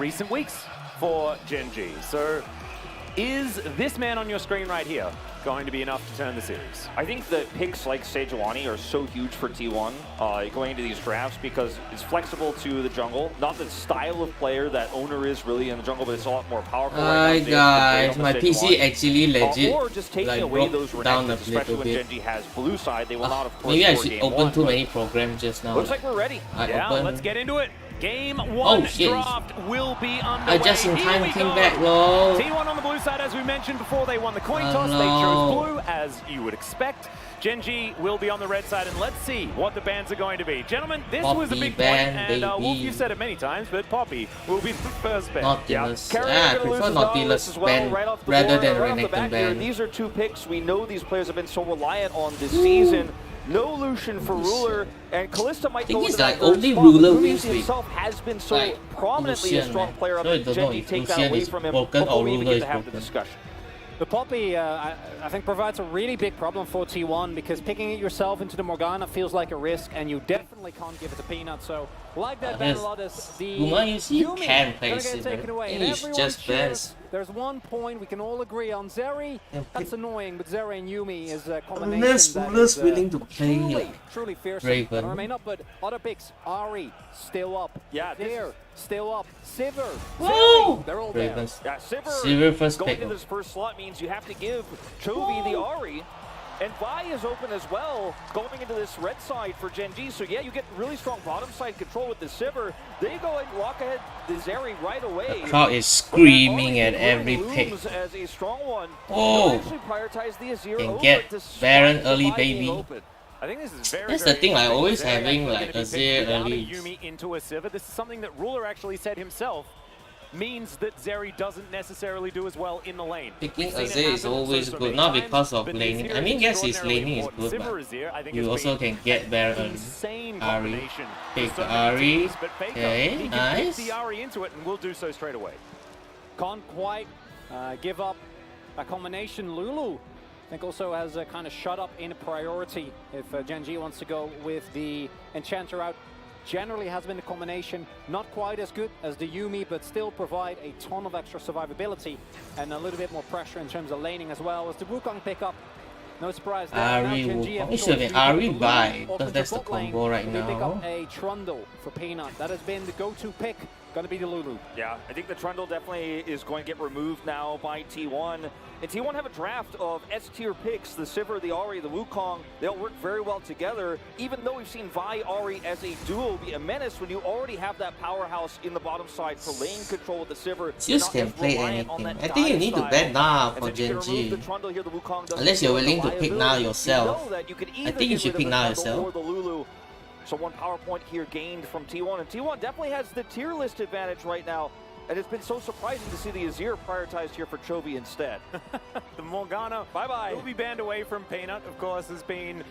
recent weeks for Gen.G. So is this man on your screen right here going to be enough to turn the series? I think that picks like Sejuani are so huge for T1 going into these drafts because it's flexible to the jungle. Not the style of player that Oner is really in the jungle, but it's a lot more powerful. Hi guys, my PC actually legit or just taking away those down a especially little when bit. Gen.G has blue side, they will not of course Maybe I score should game open one, too but many programs just now. looks like we're ready. Yeah, open. let's get into it. Game 1 shit. draft will be underway. I just in time Here we came go. back, lol. T1 on the blue side, as we mentioned before, they won the coin Oh, toss. no. They chose blue, as you would expect. Gen.G will be on the red side, and let's see what the bans are going to be. Gentlemen, this was a Poppy big ban, point, and Wolf, baby. you've said it many times, but Poppy will be the first ban. Nautilus. Keria I gonna lose prefer his Nautilus as well, ban right off the rather board, than right off the Renekton bat here. ban. These are two picks we know these players have been so reliant on this season. No Lucian for Ruler, and Kalista might go think into it's that like third only spot, Ruler but wins Gumayusi with, himself has been so like, prominently a Lucian, strong man. player. So I don't know Gen.G if take that Lucian away is from him broken before or we even Ruler get is to have the broken. discussion. The Poppy, I think, provides a really big problem for T1 because picking it yourself into the Morgana feels like a risk, and you definitely can't give it to Peanut. So, like that ban, a lot is the Gumayusi Yumi can play gonna get Silver. taken away. And He's everyone just cheers. best. There's 1 point we can all agree on. Zeri, that's annoying, but Zeri and Yumi is a combination Unless that Ruler's is, willing to play truly fearsome. Raven. And remain up, but other picks, Ari, still up. Yeah, this there, still up. Sivir, Woo! Zeri, they're all there. Ravens. Yeah, Sivir first going pick. into this first slot means you have to give Chovy the Ari. And Vi is open as well, going into this red side for Gen.G. So yeah, you get really strong bottom side control with the Sivir. They go and walk ahead the Zeri right away. The crowd is screaming at every pick. As a strong one. Oh. They'll actually prioritize the Azir Can over get despite Baron the early, Vi being baby. open. I think this is very, That's very the thing, like, interesting. always Zeri having, actually like, gonna be Azir picked without early. a Yumi into a Sivir. This is something that Ruler actually said himself means that Zeri doesn't necessarily do as well in the lane. Picking We've seen it Azir is happen always so good, many not times, because of but laning. Azir I mean, yes, his extraordinarily laning is important. good, Sivir but Azir, I think, you has also been can get Baron early. insane Ari. combination for Pick so many Ari. teams, but Faker, Okay, he can nice. pick the Ari into it and will do so straight away. Can't quite give up a combination. Lulu, I think, also has kind of shut up in priority if Gen.G wants to go with the Enchanter out. Generally has been a combination, not quite as good as the Yumi, but still provide a ton of extra survivability and a little bit more pressure in terms of laning as well. As the Wukong pickup, no surprise there. Ari Now Gen.G have Wukong. It should be choice. Ari Lulu Vi, or because that's the bot lane, combo right they pick up now. a Trundle for Peanut. That has been the go-to pick. Going to be the Lulu. Yeah, I think the Trundle definitely is going to get removed now by T1. And T1 have a draft of S-tier picks, the Sivir, the Ahri, the Wukong. They all work very well together, even though we've seen Vi, Ahri as a duo be a menace when you already have that powerhouse in the bottom side for lane control with the Sivir. Zeus can play anything. I think you need to bet now for Gen.G. Unless you're willing to pick now yourself. I think you should pick now yourself. So 1 power point here gained from T1, and T1 definitely has the tier list advantage right now. And it's been so surprising to see the Azir prioritized here for Chovy instead. The Morgana will be banned away from Peanut, of course, has been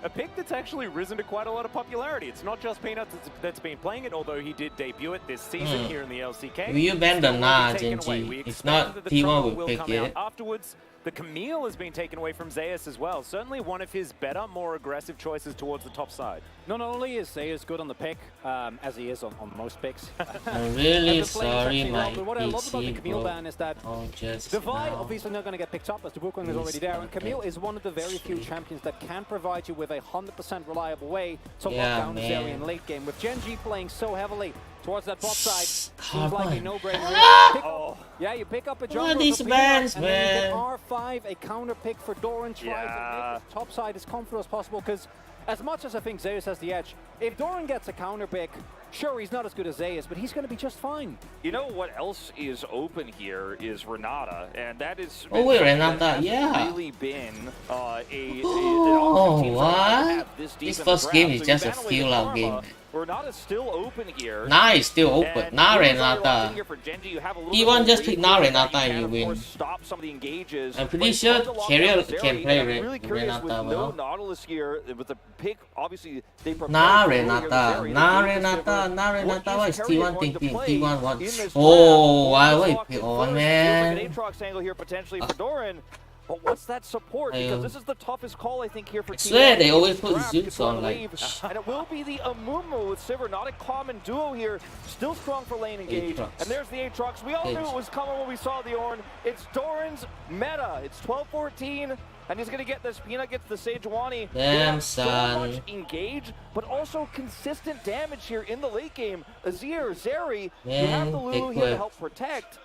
a pick that's actually risen to quite a lot of popularity. It's not just Peanut that's been playing it, although he did debut it this season here in the LCK. Will you ban the Still Na, won't be taken away. Gen.G? We If expect not, that the T1 Trundle will pick come out it. afterwards. The Camille has been taken away from Zeus as well. Certainly one of his better, more aggressive choices towards the top side. Not only is Zeus good on the pick, as he is on most picks. I'm really Has been playing sorry, exceptionally my well, but what I love about the PC Camille broke. ban is that Oh, just the Vi now. obviously not going to get picked up as the Wukong is already there, and Camille is one of the very few champions that can provide you with a 100% reliable way to lock down the Zeri in late game. With Gen.G playing so heavily towards that bot side, seems like a no-brainer. Yeah, you pick up a jungler these for bans, Peanut, and then you man? get R5, a counter pick for Doran, tries to make the top side as comfortable as possible, because as much as I think Zeus has the edge, if Doran gets a counter pick, sure, he's not as good as Zeus, but he's going to be just fine. You know what else is open here is Renata, and that is Renata, yeah. really been Oh, what? This first game is just a fill-out game. Renata's still open here. Na is still open. Na Renata. T1 just pick Na Renata and you win. Stop some of the engages. I'm pretty sure Keria can play Renata No well. Nautilus here with the pick. Obviously, they Na Renata. Na Renata. Na Renata. What is T1 thinking? T1 wants. Oh, why would you pick on, man? Aatrox angle here potentially for Doran. But what's that support? Because this is the toughest call, I think, here for I swear they always put Zeus on, like... And it will be the Amumu with Sivir, not a common duo here. Still strong for lane engage. And there's the Aatrox. We all knew it was coming when we saw the Ornn. It's Doran's meta. It's 12-14. And he's going to get this. Peanut gets the Sejuani. Damn, so son. much engage, but also consistent damage here in the late game. Azir, Zeri, you have the Lulu here to help protect.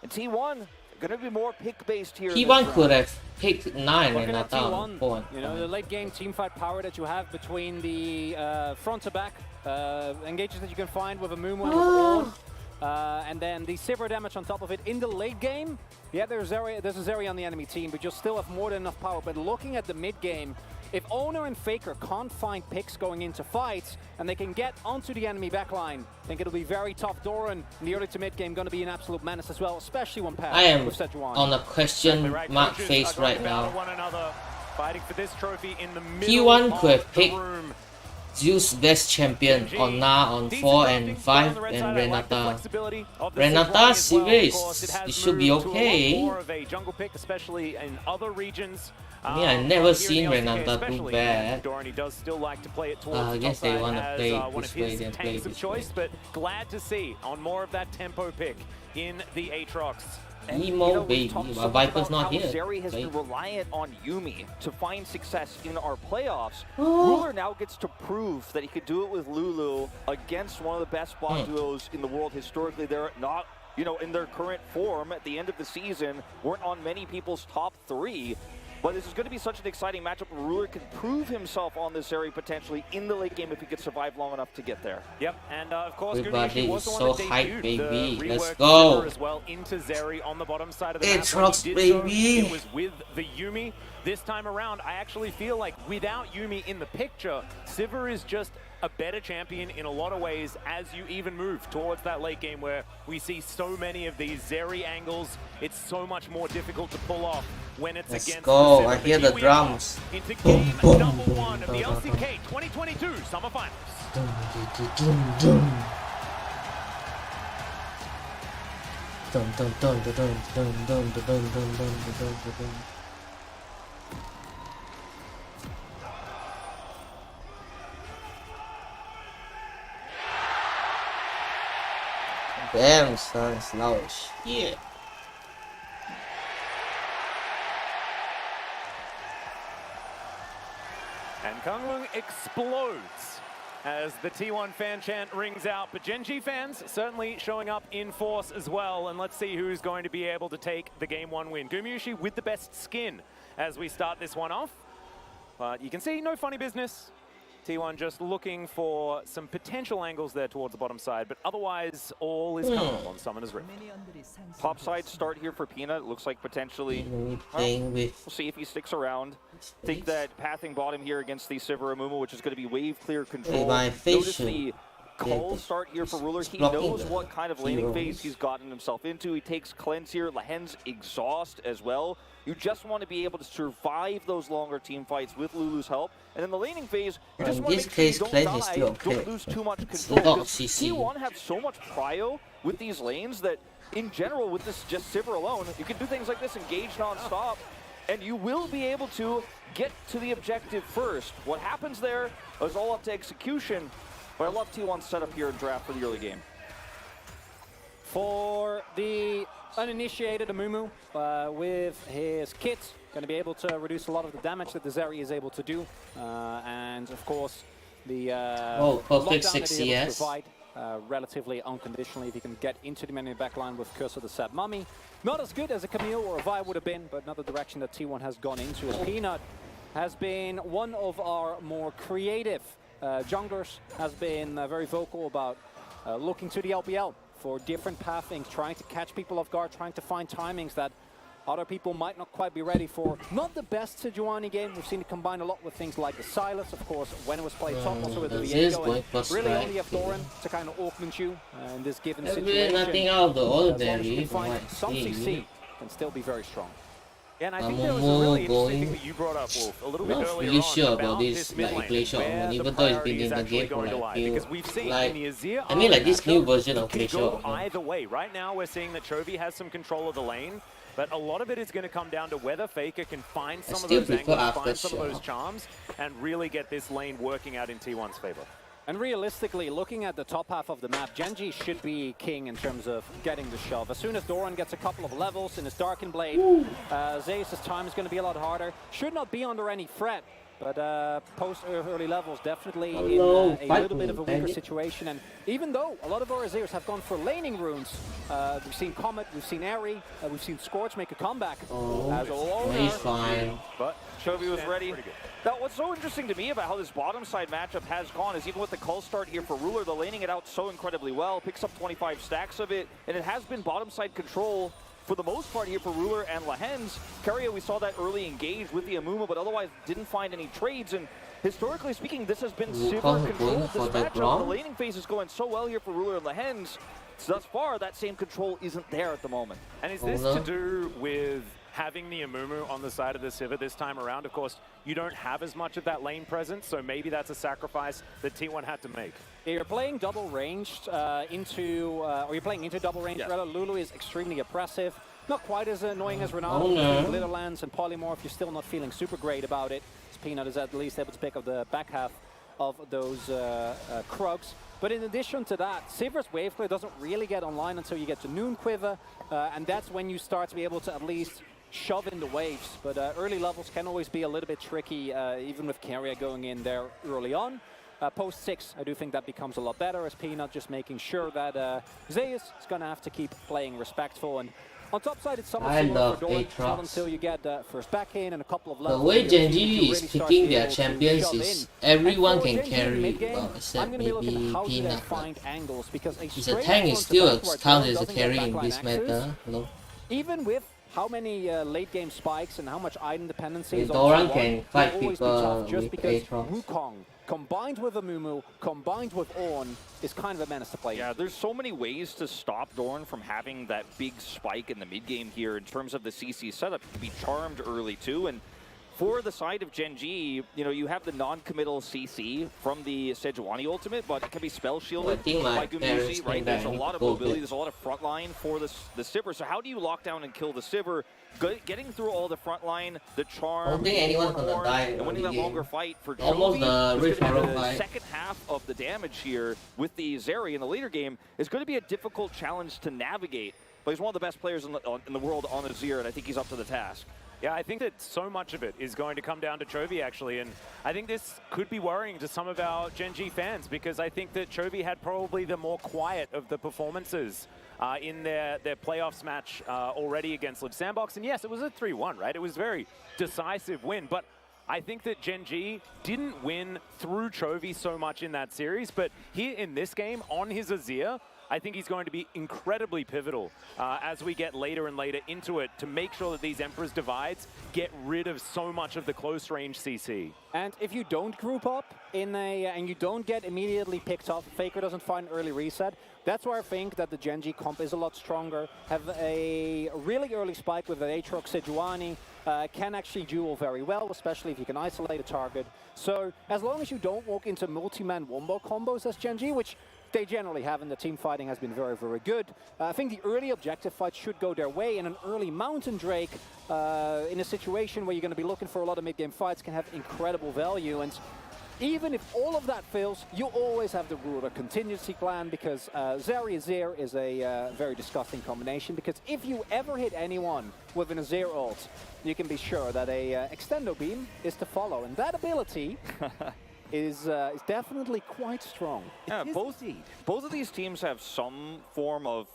And T1, going to be more pick-based here. T1 could have picked 9 and not T1, 4. You know, the late game teamfight power that you have between the front to back engages that you can find with a Amumu and then the Sivir damage on top of it in the late game. Yeah, there's a Zeri on the enemy team, but you'll still have more than enough power. But looking at the mid game, if Oner and Faker can't find picks going into fights and they can get onto the enemy backline, I think it'll be very tough. Doran in the early to mid game going to be an absolute menace as well, especially when paired I am with Sejuani. on a question mark face right now. Fighting for this trophy in the T1 could have picked Zeus best champion on Na on 4 and 5 and Renata. Renata series, it should be okay. More of a jungle pick, especially in other regions. Yeah, I never seen Renata do bad. Doran, he does still like to play it towards I guess they want to play one this of way his than play tanks of this choice, but glad to see on more of that tempo pick in the Aatrox. Emo baby, but Viper's not here. Zeri has been reliant on Yuumi to find success in our playoffs. Ruler now gets to prove that he could do it with Lulu against one of the best bot duos in the world historically. They're not, you know, in their current form at the end of the season, weren't on many people's top 3. But this is going to be such an exciting matchup. Ruler can prove himself on this area potentially in the late game if he could survive long enough to get there. Yep, and of course, everybody is so hyped, baby. Let's go. go. As well into Zeri on the bottom side of the Aatrox, map. baby. It was with the Yuumi. This time around, I actually feel like without Yuumi in the picture, Sivir is just a better champion in a lot of ways as you even move towards that late game where we see so many of these Zeri angles. It's so much more difficult to pull off when it's against go. the I hear the drums. Into game number 1 of the LCK 2022 Summer Finals. Damn, son, it's loud as shit. And Kunlun explodes as the T1 fan chant rings out. But Gen.G fans certainly showing up in force as well. And let's see who's going to be able to take the Game 1 win. Gumayusi with the best skin as we start this one off. But you can see no funny business. T1 just looking for some potential angles there towards the bottom side, but otherwise all is calm on Summoner's Rift. Top side start here for Peanut. It looks like potentially. We'll see if he sticks around. Think that pathing bottom here against the Sivir Amumu, which is going to be wave clear control. Notice the cold start here for Ruler. He knows what kind of laning phase he's gotten himself into. He takes cleanse here. Lehends exhaust as well. You just want to be able to survive those longer team fights with Lulu's help. And in the laning phase, you just want to make sure you don't die, don't lose too much control. T1 have so much prio with these lanes that, in general, with this just Sivir alone, you can do things like this, engage non-stop, and you will be able to get to the objective first. What happens there is all up to execution, but I love T1's setup here in draft for the early game. For the uninitiated Amumu with his kit, going to be able to reduce a lot of the damage that the Zeri is able to do. And of course, the perfect lockdown 6 that he's able to CS. provide relatively unconditionally if he can get into the enemy backline with Curse of the Sad Mummy. Not as good as a Camille or a Vi would have been, but another direction that T1 has gone into. As Peanut has been one of our more creative junglers, has been very vocal about looking to the LPL for different pathings, trying to catch people off guard, trying to find timings that other people might not quite be ready for. Not the best Sejuani game. We've seen it combine a lot with things like the Silas, of course, when it was played top, also with the Viego. Really only have Doran to kind of augment you in this given situation. Nothing out of the ordinary. Some CC can still be very strong. Yeah, and I think there was a really interesting thing that you brought up, Wolf, a little bit earlier really on sure about this this mid like lane, glacier where on, the even though it's been priority in is the actually game for going to like lie. few, Because we've seen like in the Azir I mean like this new matchup, version of it can glacier. go either way. Right now we're seeing that Chovy has some control of the lane, but a lot of it is going to come down to whether Faker can find some of those angles, find some of those charms, and really get this lane working out in T1's favor. And realistically, looking at the top half of the map, Gen.G should be king in terms of getting the shove. As soon as Doran gets a couple of levels in his Darkened Blade, Zeus' time is going to be a lot harder. Should not be under any threat, but post early levels definitely in a little bit of a weaker situation. And even though a lot of our Azirs have gone for laning runes, we've seen Comet, we've seen Airy, we've seen Scorch make a comeback. As He's fine. But Chovy was ready. Now, what's so interesting to me about how this bottom side matchup has gone is even with the cull start here for Ruler, they're laning it out so incredibly well, picks up 25 stacks of it, and it has been bottom side control for the most part here for Ruler and Lehends. Keria, we saw that early engage with the Amuma, but otherwise didn't find any trades. And historically speaking, this has been Sivir control. This matchup, the laning phase is going so well here for Ruler and Lehends. So thus far, that same control isn't there at the moment. And is this to do with having the Amumu on the side of the Sivir this time around? Of course, you don't have as much of that lane presence, so maybe that's a sacrifice that T1 had to make. You're playing double ranged or you're playing into double range. Yeah. Lulu is extremely oppressive. Not quite as annoying as Renekton. Litterlands and Polymorph, you're still not feeling super great about it. Peanut is at least able to pick up the back half of those Krugs. But in addition to that, Sivir's wave clear doesn't really get online until you get to Noon Quiver, and that's when you start to be able to at least shove in the waves. But early levels can always be a little bit tricky, even with Keria going in there early on. Post 6, I do think that becomes a lot better, as Peanut just making sure that Zeus is going to have to keep playing respectful. And on top side, it's somewhat similar for Doran. Not until you get first back in and a couple of levels. The way Gen.G is picking their champions is everyone can carry, well, except maybe Peanut. His tank is still counted as a carry in this meta. Even with how many late game spikes and how much item dependencies, Doran can fight people just with because Aatrox. Wukong combined with Amumu, combined with Ornn, is kind of a menace to play. Yeah, there's so many ways to stop Doran from having that big spike in the mid game here in terms of the CC setup. He can be charmed early too, and for the side of Gen.G, you know, you have the non-committal CC from the Sejuani ultimate, but it can be spell shielded by Gumayusi, right? There's a lot of mobility, there's a lot of frontline for the Sivir. So how do you lock down and kill the Sivir? Getting through all the frontline, the charm, don't think anyone's gonna die and winning that longer fight for almost the second half of the damage here with the Zeri in the later game is going to be a difficult challenge to navigate. But he's one of the best players in the world on Azir, and I think he's up to the task. Yeah, I think that so much of it is going to come down to Chovy, actually, and I think this could be worrying to some of our Gen.G fans, because I think that Chovy had probably the more quiet of the performances in their playoffs match already against Live Sandbox. And yes, it was a 3-1, right? It was a very decisive win, but I think that Gen.G didn't win through Chovy so much in that series, but here in this game, on his Azir, I think he's going to be incredibly pivotal as we get later and later into it to make sure that these Emperor's Divides get rid of so much of the close range CC. And if you don't group up and you don't get immediately picked off, Faker doesn't find an early reset, that's where I think that the Gen.G comp is a lot stronger. Have a really early spike with an Aatrox Sejuani, can actually duel very well, especially if you can isolate a target. So as long as you don't walk into multi-man wombo combos as Gen.G, which they generally have, and the team fighting has been very, very good. I think the early objective fight should go their way, and an early Mountain Drake in a situation where you're going to be looking for a lot of mid-game fights can have incredible value. And even if all of that fails, you always have the Ruler contingency plan, because Zeri Azir is a very disgusting combination, because if you ever hit anyone with an Azir ult, you can be sure that a Extendo Beam is to follow, and that ability is definitely quite strong. Yeah, both of these teams have some form of,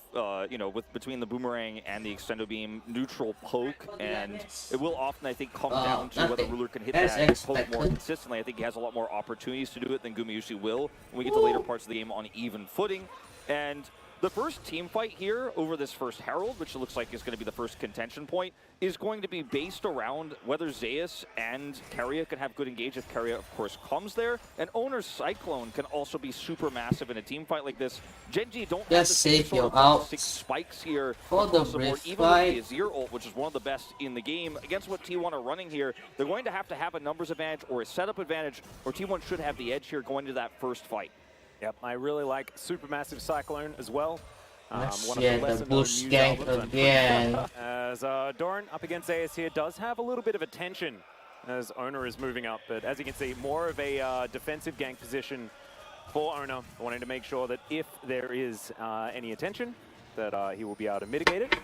you know, between the Boomerang and the Extendo Beam, neutral poke, and it will often, I think, come down to whether Ruler can hit that poke more consistently. I think he has a lot more opportunities to do it than Gumayusi will when we get to later parts of the game on even footing. And The first team fight here over this first Herald, which looks like is going to be the first contention point, is going to be based around whether Zeus and Keria can have good engage if Keria, of course, comes there. And Oner's Cyclone can also be super massive in a team fight like this. Gen.G don't have the same sort of 6 spikes here for the support, even with the Azir ult, which is one of the best in the game. Against what T1 are running here, they're going to have a numbers advantage or a setup advantage, or T1 should have the edge here going to that first fight. Yep, I really like Supermassive Cyclone as well. Let's get the bush gank again. As Doran up against Zeus here does have a little bit of attention as Oner is moving up, but as you can see, more of a defensive gank position for Oner, wanting to make sure that if there is any attention, that he will be able to mitigate it.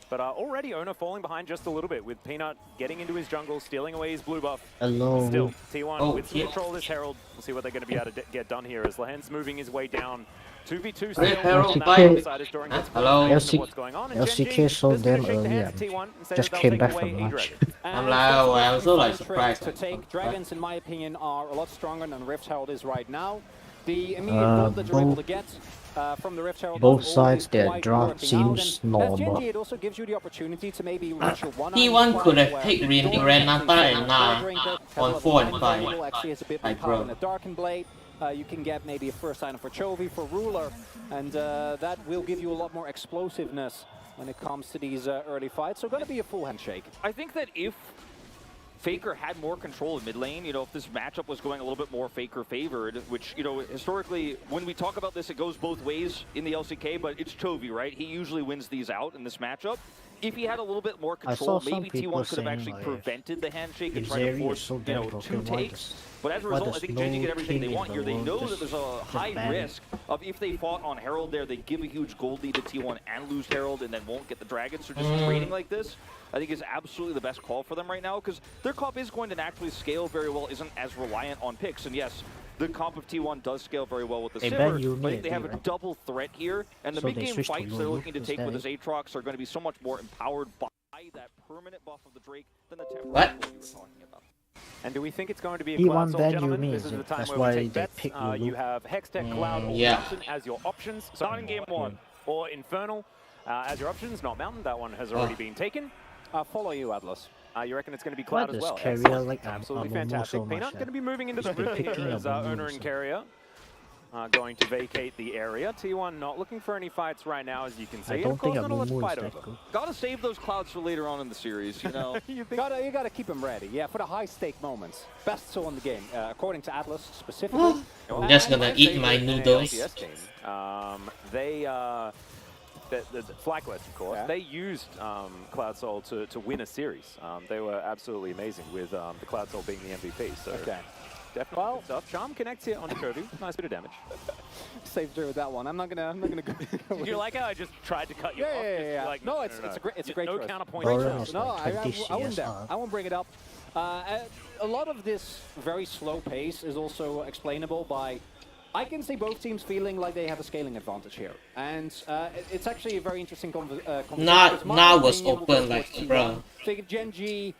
But already Oner falling behind just a little bit with Peanut getting into his jungle, stealing away his blue buff. Hello. Still, T1 with some control of this Herald. We'll see what they're going to be able to get done here as Lehends moving his way down. 2v2 still. Hello. LCK so damn early. Just came back from lunch. I'm also like surprised. To take Dragons, in my opinion, are a lot stronger than Rift Herald is right now. The immediate gold that you're able to get from the Rift Herald, both sides, their draft seems normal. It also gives you the opportunity to maybe reach your T1 could have picked Renata and Na on 4 and 5. Actually has a bit more power in the Darken Blade. You can get maybe a first item for Chovy, for Ruler, and that will give you a lot more explosiveness when it comes to these early fights. So going to be a full handshake. I think that if Faker had more control in mid lane, if this matchup was going a little bit more Faker favored, which, historically, when we talk about this, it goes both ways in the LCK, but it's Chovy, right? He usually wins these out in this matchup. If he had a little bit more control, maybe T1 could have actually prevented the handshake and tried to force, 2 takes. But as a result, I think Gen.G get everything they want here. They know that there's a high risk of if they fought on Herald there, they give a huge gold lead to T1 and lose Herald and then won't get the Dragon. So just trading like this, I think is absolutely the best call for them right now, because their comp is going to naturally scale very well, isn't as reliant on picks. And yes, the comp of T1 does scale very well with the Sivir, but I think they have a double threat here, and the mid-game fights they're looking to take with his Aatrox are going to be so much more empowered by that permanent buff of the Drake than the temporary buff you were talking about. And do we think it's going to be a Cloud Soul, gentlemen? This is the time where we take bets. You have Hextech, Cloud, or Mountain as your options. So not in game 1. Or Infernal as your options, not Mountain. That one has already been taken. Follow you, Atlas. You reckon it's going to be Cloud as well? Keria, like, absolutely fantastic. Peanut going to be moving into the river here as Oner and Keria going to vacate the area. T1 not looking for any fights right now, as you can see. I don't think Amumu is that good. Gotta save those clouds for later on in the series, You gotta keep them ready. Yeah, for the high-stake moments. Best soul in the game, according to Atlas specifically. I'm just gonna eat my noodles. The Flagless, of course, they used Cloud Soul to win a series. They were absolutely amazing with the Cloud Soul being the MVP. So definitely good stuff. Charm connects here onto Chovy. Nice bit of damage. Saved her with that one. I'm not gonna go. Did you like how I just tried to cut you off? Yeah. Like, no, it's a great no choice. counterpoint. No, I wouldn't dare. I won't bring it up. A lot of this very slow pace is also explainable by, I can see both teams feeling like they have a scaling advantage here, and it's actually a very interesting conversation. Now was open like bro. Think Gen.G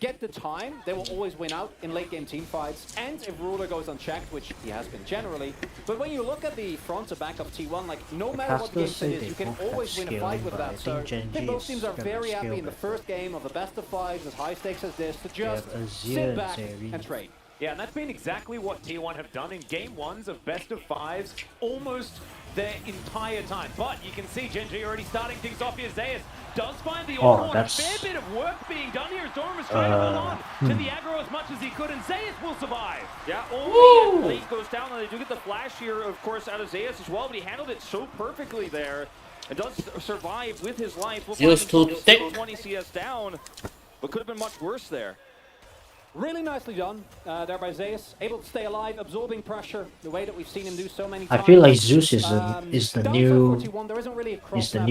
get the time, they will always win out in late game team fights, and if Ruler goes unchecked, which he has been generally. But when you look at the front to back of T1, like no matter what the game set is, you can always win a fight with that. So I think both teams are very happy in the first game of a best of 5s, as high stakes as this, to just sit back and trade. Yeah, and that's been exactly what T1 have done in game 1s of best of 5s almost their entire time. But you can see Gen.G already starting things off here. Zeus does find the Oner. A fair bit of work being done here. Doran was trying to hold on to the aggro as much as he could, and Zeus will survive. Yeah, all the late goes down, and they do get the flash here, of course, out of Zeus as well, but he handled it so perfectly there. And does survive with his life. Zeus too thick. 20 CS down, but could have been much worse there. Really nicely done there by Zeus, able to stay alive, absorbing pressure, the way that we've seen him do so many times. I feel like Zeus is the new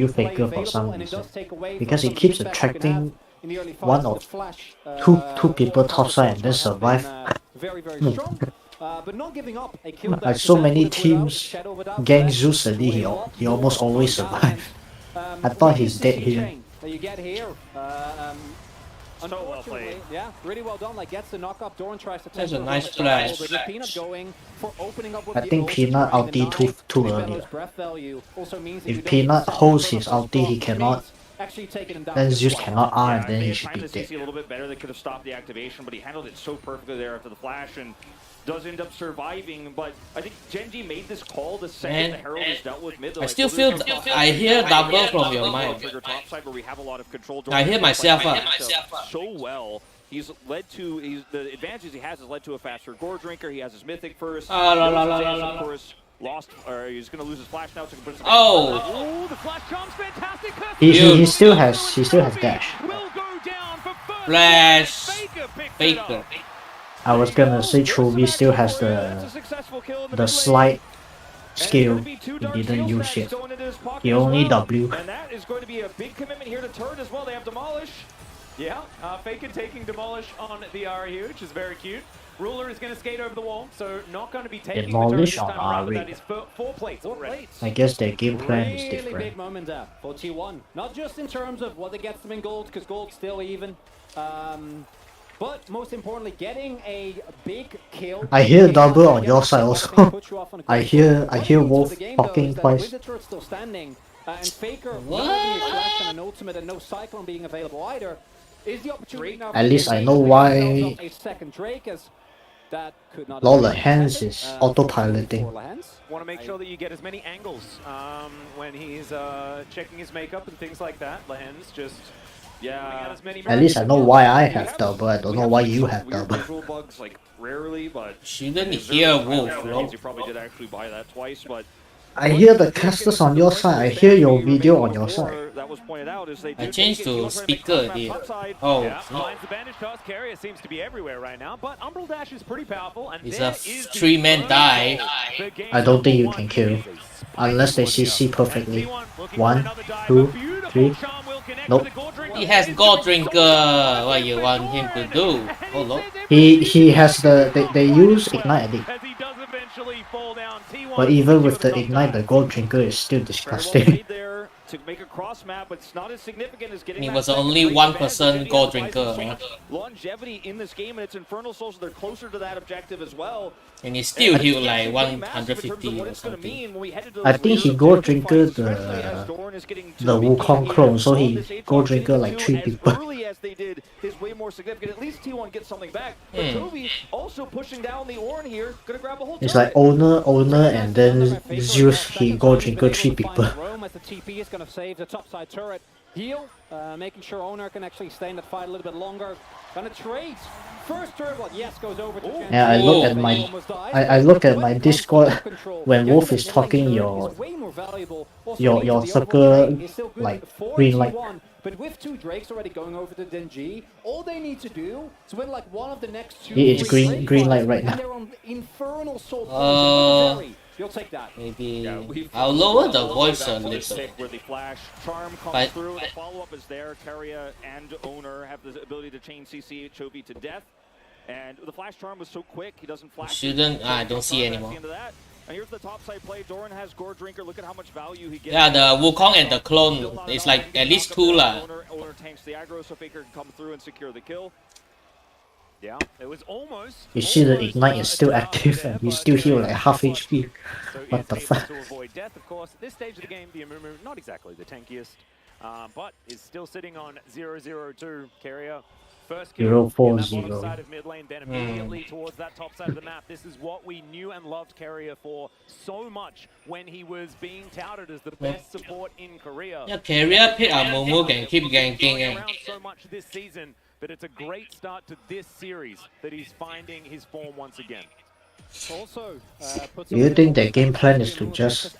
Faker for some reason, because he keeps attracting one or two people topside and then survive. Very strong, but not giving up. A kill like so many teams gang Zeus and he almost always survive. I thought he's dead here. That you get here. So well played. Yeah, really well done. Like gets the knock up. Doran tries to take That's a it nice from the side, flash. but Peanut going for opening up with I the think ulti, Peanut trying the ulti knife. too Bellows early. breath value also means that you If don't Peanut set holds the his first ulti, he block, cannot. means actually taking him down Then just Zeus quite cannot often. R, Yeah, and then if they he had should timed be the CC dead. a little bit better, they could have stopped the activation, but he handled it so perfectly there after the flash and does end up surviving. But I think Gen.G made this call the second Man, the Herald is dealt with mid. I still feel I hear double from your mind. Top side where we have a lot of control. I hear myself So well. He's led to the advantages he has led to a faster gore drinker. He has his mythic first. Of course, lost, or he's going to lose his flash now. So Oh, the flash charm's fantastic. He still has dash. Will go down for first. flash, Faker picked it faker. up. I was gonna say Chovy still has the slight skill. He didn't use it. He only W. And that is going to be a big commitment here to turn as well. They have Demolish. Yeah, Faker taking Demolish on the Ari here, which is very cute. Ruler is going to skate over the wall, so not going to be taking Demolish the turret this on time around, but Ari. that is four plates already. I guess their game plan is Really different. big moment there for T1. Not just in terms of what it gets them in gold, because gold's still even. But most importantly, getting a big kill. I hear double on your side also. I hear Wolf talking twice. And Faker, What? flash and an ultimate and no Cyclone being available either, is the opportunity now. At least I know why a second Drake, as that could not. Lehends is autopiloting. Want to make sure that you get as many angles when he's checking his makeup and things like that. Lehends just At least I know why I have double. I don't know why you have double. Visual bugs like rarely, but Shouldn't hear Wolf, bro. you probably did actually buy that twice, but I hear the casters on your side. I hear your video on your side. that was pointed out is they I do changed take it, to Keria speaker make here. top side. Oh, Yeah, finds the bandage toss. Keria seems to be everywhere right now, but Umbral Dash is pretty powerful. And it's there a is the 3-man first die. goal. The game I don't think you won can kill, is a spicy unless they one CC here. perfectly. And T1 looking for 1, another dive. 2, A beautiful 3. charm will connect Nope. with the Gore Drinker. He has God Drinker. What you want him to do? Oh, look. He has they use Ignite, I think. As he does eventually fall down. T1 But even with the secure Ignite, top the Gold Drinker is still Very well disgusting. played there to make a cross map, but it's not as significant as getting He that was second only race 1% advantage. gold Gen.G drinker, has so huh? much longevity in this game, and it's Infernal Souls, so they're closer to that objective as well. And he still And healed it's like pretty massive in terms of 150 what or it's gonna something. mean when we head into I those think he later Gold objective Drinker fights, especially as Doran is getting to the the Wukong beginning clone, here. so he This age Gold group getting Drinker to like two 3 as people. early as they did is way more significant. At least T1 gets something back. But Chovy also pushing down the Oren here, gonna grab a whole It's turret. like Oner, and then Zeus, he Gold Drinker 3 people. Rome as the TP is going to save the top side turret. Heal, making sure Oner can actually stay in that fight a little bit longer. Gonna trade. First turret block, yes, goes over to Gen.G. Yeah, I look at my I look at my Discord when Wolf is talking. Your circle like green light. But with 2 Drakes already going over to Gen.G, all they need to do is win like one of the next 2 It is free green Drake light fights, right and now. they're on Infernal Soul poison. You'll take that. Maybe I'll lower the voice a little. Where the flash charm comes But- through, the follow-up is there. Keria and Oner have the ability to chain CC Chovy to death. And the flash charm was so quick, he doesn't flash. Shouldn't I don't see That's anymore. the end of that. And here's the top side play. Doran has Gore Drinker. Look at how much value he gets. Yeah, the Wukong and the clone is like at least 2 lah. Oner tanks the aggro, so Faker can come through and secure the kill. Yeah, it was almost. You see the Ignite is still active and we still heal like half HP. So What is the able fuck? to avoid death, of course. At this stage of the game, the Amumu, not exactly the tankiest, but is still sitting on 0-0-2. Keria, first kill 0-4-0. in that bottom side of mid lane, then immediately towards that top side of the map. This is what we knew and loved Keria for so much when he was being touted as the best support in Korea. Yeah, Keria pick a Mumu can keep ganking Going and around so much this season, but it's a great start to this series that he's finding his form once again. Also, Do you think their game plan is to just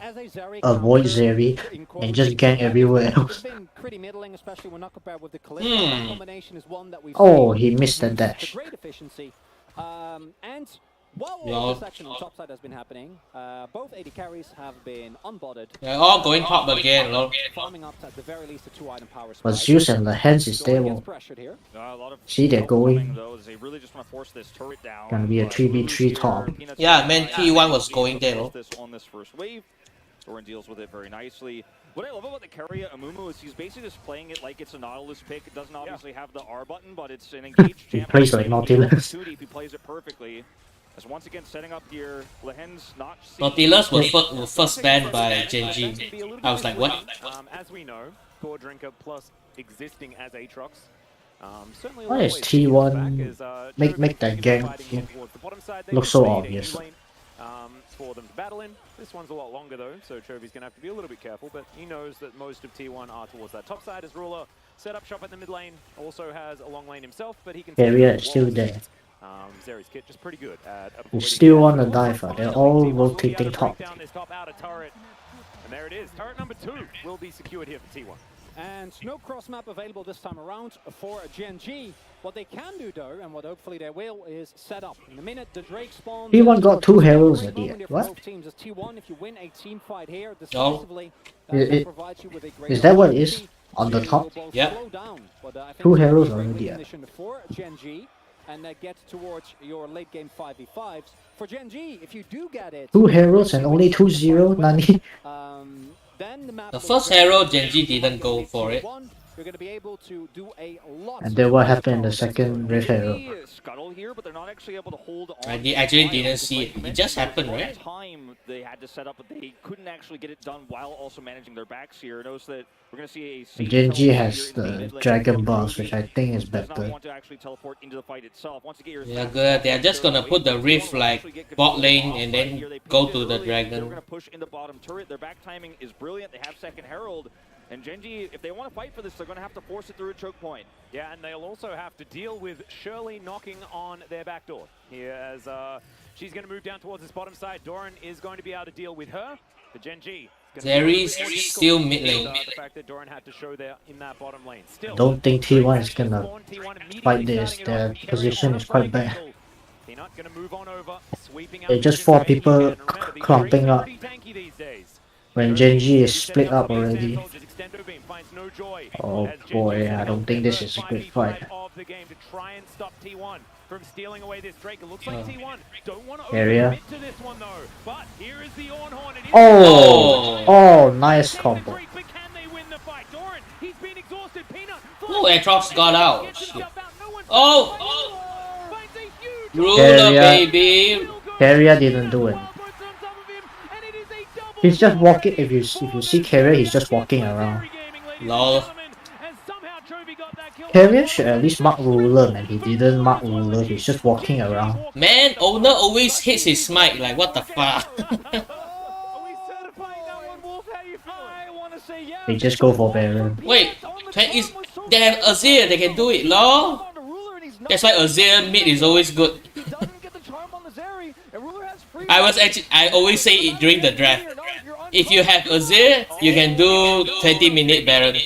avoid Zeri and just gang everywhere else? Pretty middling, especially when not compared with the Hmm. combination is one that we've Oh, seen he missed the use dash. to great efficiency. And while all Yeah. this action on top side has been happening, both AD carries have been unbothered, they're all going top again, lol. farming up at the very least a 2-item power But spike. Zeus and Lehends is there. Doran gets Well, pressured here. A lot of See, they're help going. coming, though, as they really just want to force this turret down. Gonna be a But 3v3 Lulu's top. here, Peanuts Yeah, are man, fine. T1 was Being going able to there, force this on this first wave. Doran deals with it very nicely. What I love about the Keria Amumu is he's basically just playing it like it's a Nautilus pick. It doesn't obviously have the R button, but it's an engaged He champion. plays like Nautilus. If he plays it perfectly. As once again setting up here, Lehends not Nautilus was first banned by Gen.G. I was like, what? As we know, Core Drinker plus existing as Aatrox. Certainly Why is T1 make that gang look so obvious? For them to battle in. This one's a lot longer though, so Chovy's gonna have to be a little bit careful, but he knows that most of T1 are towards that top side as Ruler set up shop at the mid lane, also has a long lane himself, but he can Keria is still there. Zeri's kit just pretty good at You still want to dive, they're all rotating top. Down this top outer turret. And there it is, turret number 2 will be secured here for T1. And no cross map available this time around for Gen.G. What they can do though, and what hopefully they will, is set up. In a minute, the Drake spawns. T1 got 2 heralds at the end. What? Teams as T1, if you win a team fight here, No. Is that what it is? On the top? Yeah. 2 heralds already. For Gen.G. And that gets towards your late game 5v5s. For Gen.G, if you do get it... 2 heralds and only 2-0, Nani. Then The first hero, Gen.G didn't go for it. You're going to be able to do a lot. And then what happened in the second Red Herald? Scuttle here, but they're not actually able to hold on. I actually didn't see it. It just happened, right? Time they had to set up, but they couldn't actually get it done while also managing their backs here. Notice that we're going to see a Gen.G has the Dragon Boss, which I think is does not better. want to actually teleport into the fight itself. Once you get your Yeah, good. They're just gonna put the Rift like bot lane and then go to the They're Dragon. going to push into bottom turret. Their back timing is brilliant. They have second Herald. And Gen.G, if they want to fight for this, they're going to have to force it through a choke point. Yeah, and they'll also have to deal with Shirley knocking on their back door here as she's going to move down towards this bottom side. Doran is going to be able to deal with her. The Gen.G. Zeri's still mid lane. The fact that Doran had to show there in that bottom lane. Still, I don't think T1 is gonna fight this. Their position is quite bad. Gonna move on over, sweeping out They're just 4 people clumping up. When Gen.G is split up already. Oh boy, I don't think this is a good fight. Keria. Oh, nice combo. Oh, Aatrox got out. Shit. Oh! Ruler, Keria. baby! Keria didn't do it. He's just walking. If you see Keria, he's just walking around. Lol. Keria should at least mark Ruler, man. He didn't mark Ruler. He's just walking around. Man, Oner always hits his smite. Like, what the fuck? They just go for Baron. Wait, they have Azir. They can do it, lol. That's why Azir mid is always good. I always say it during the draft. If you have Azir, you can do 20-minute Baron. I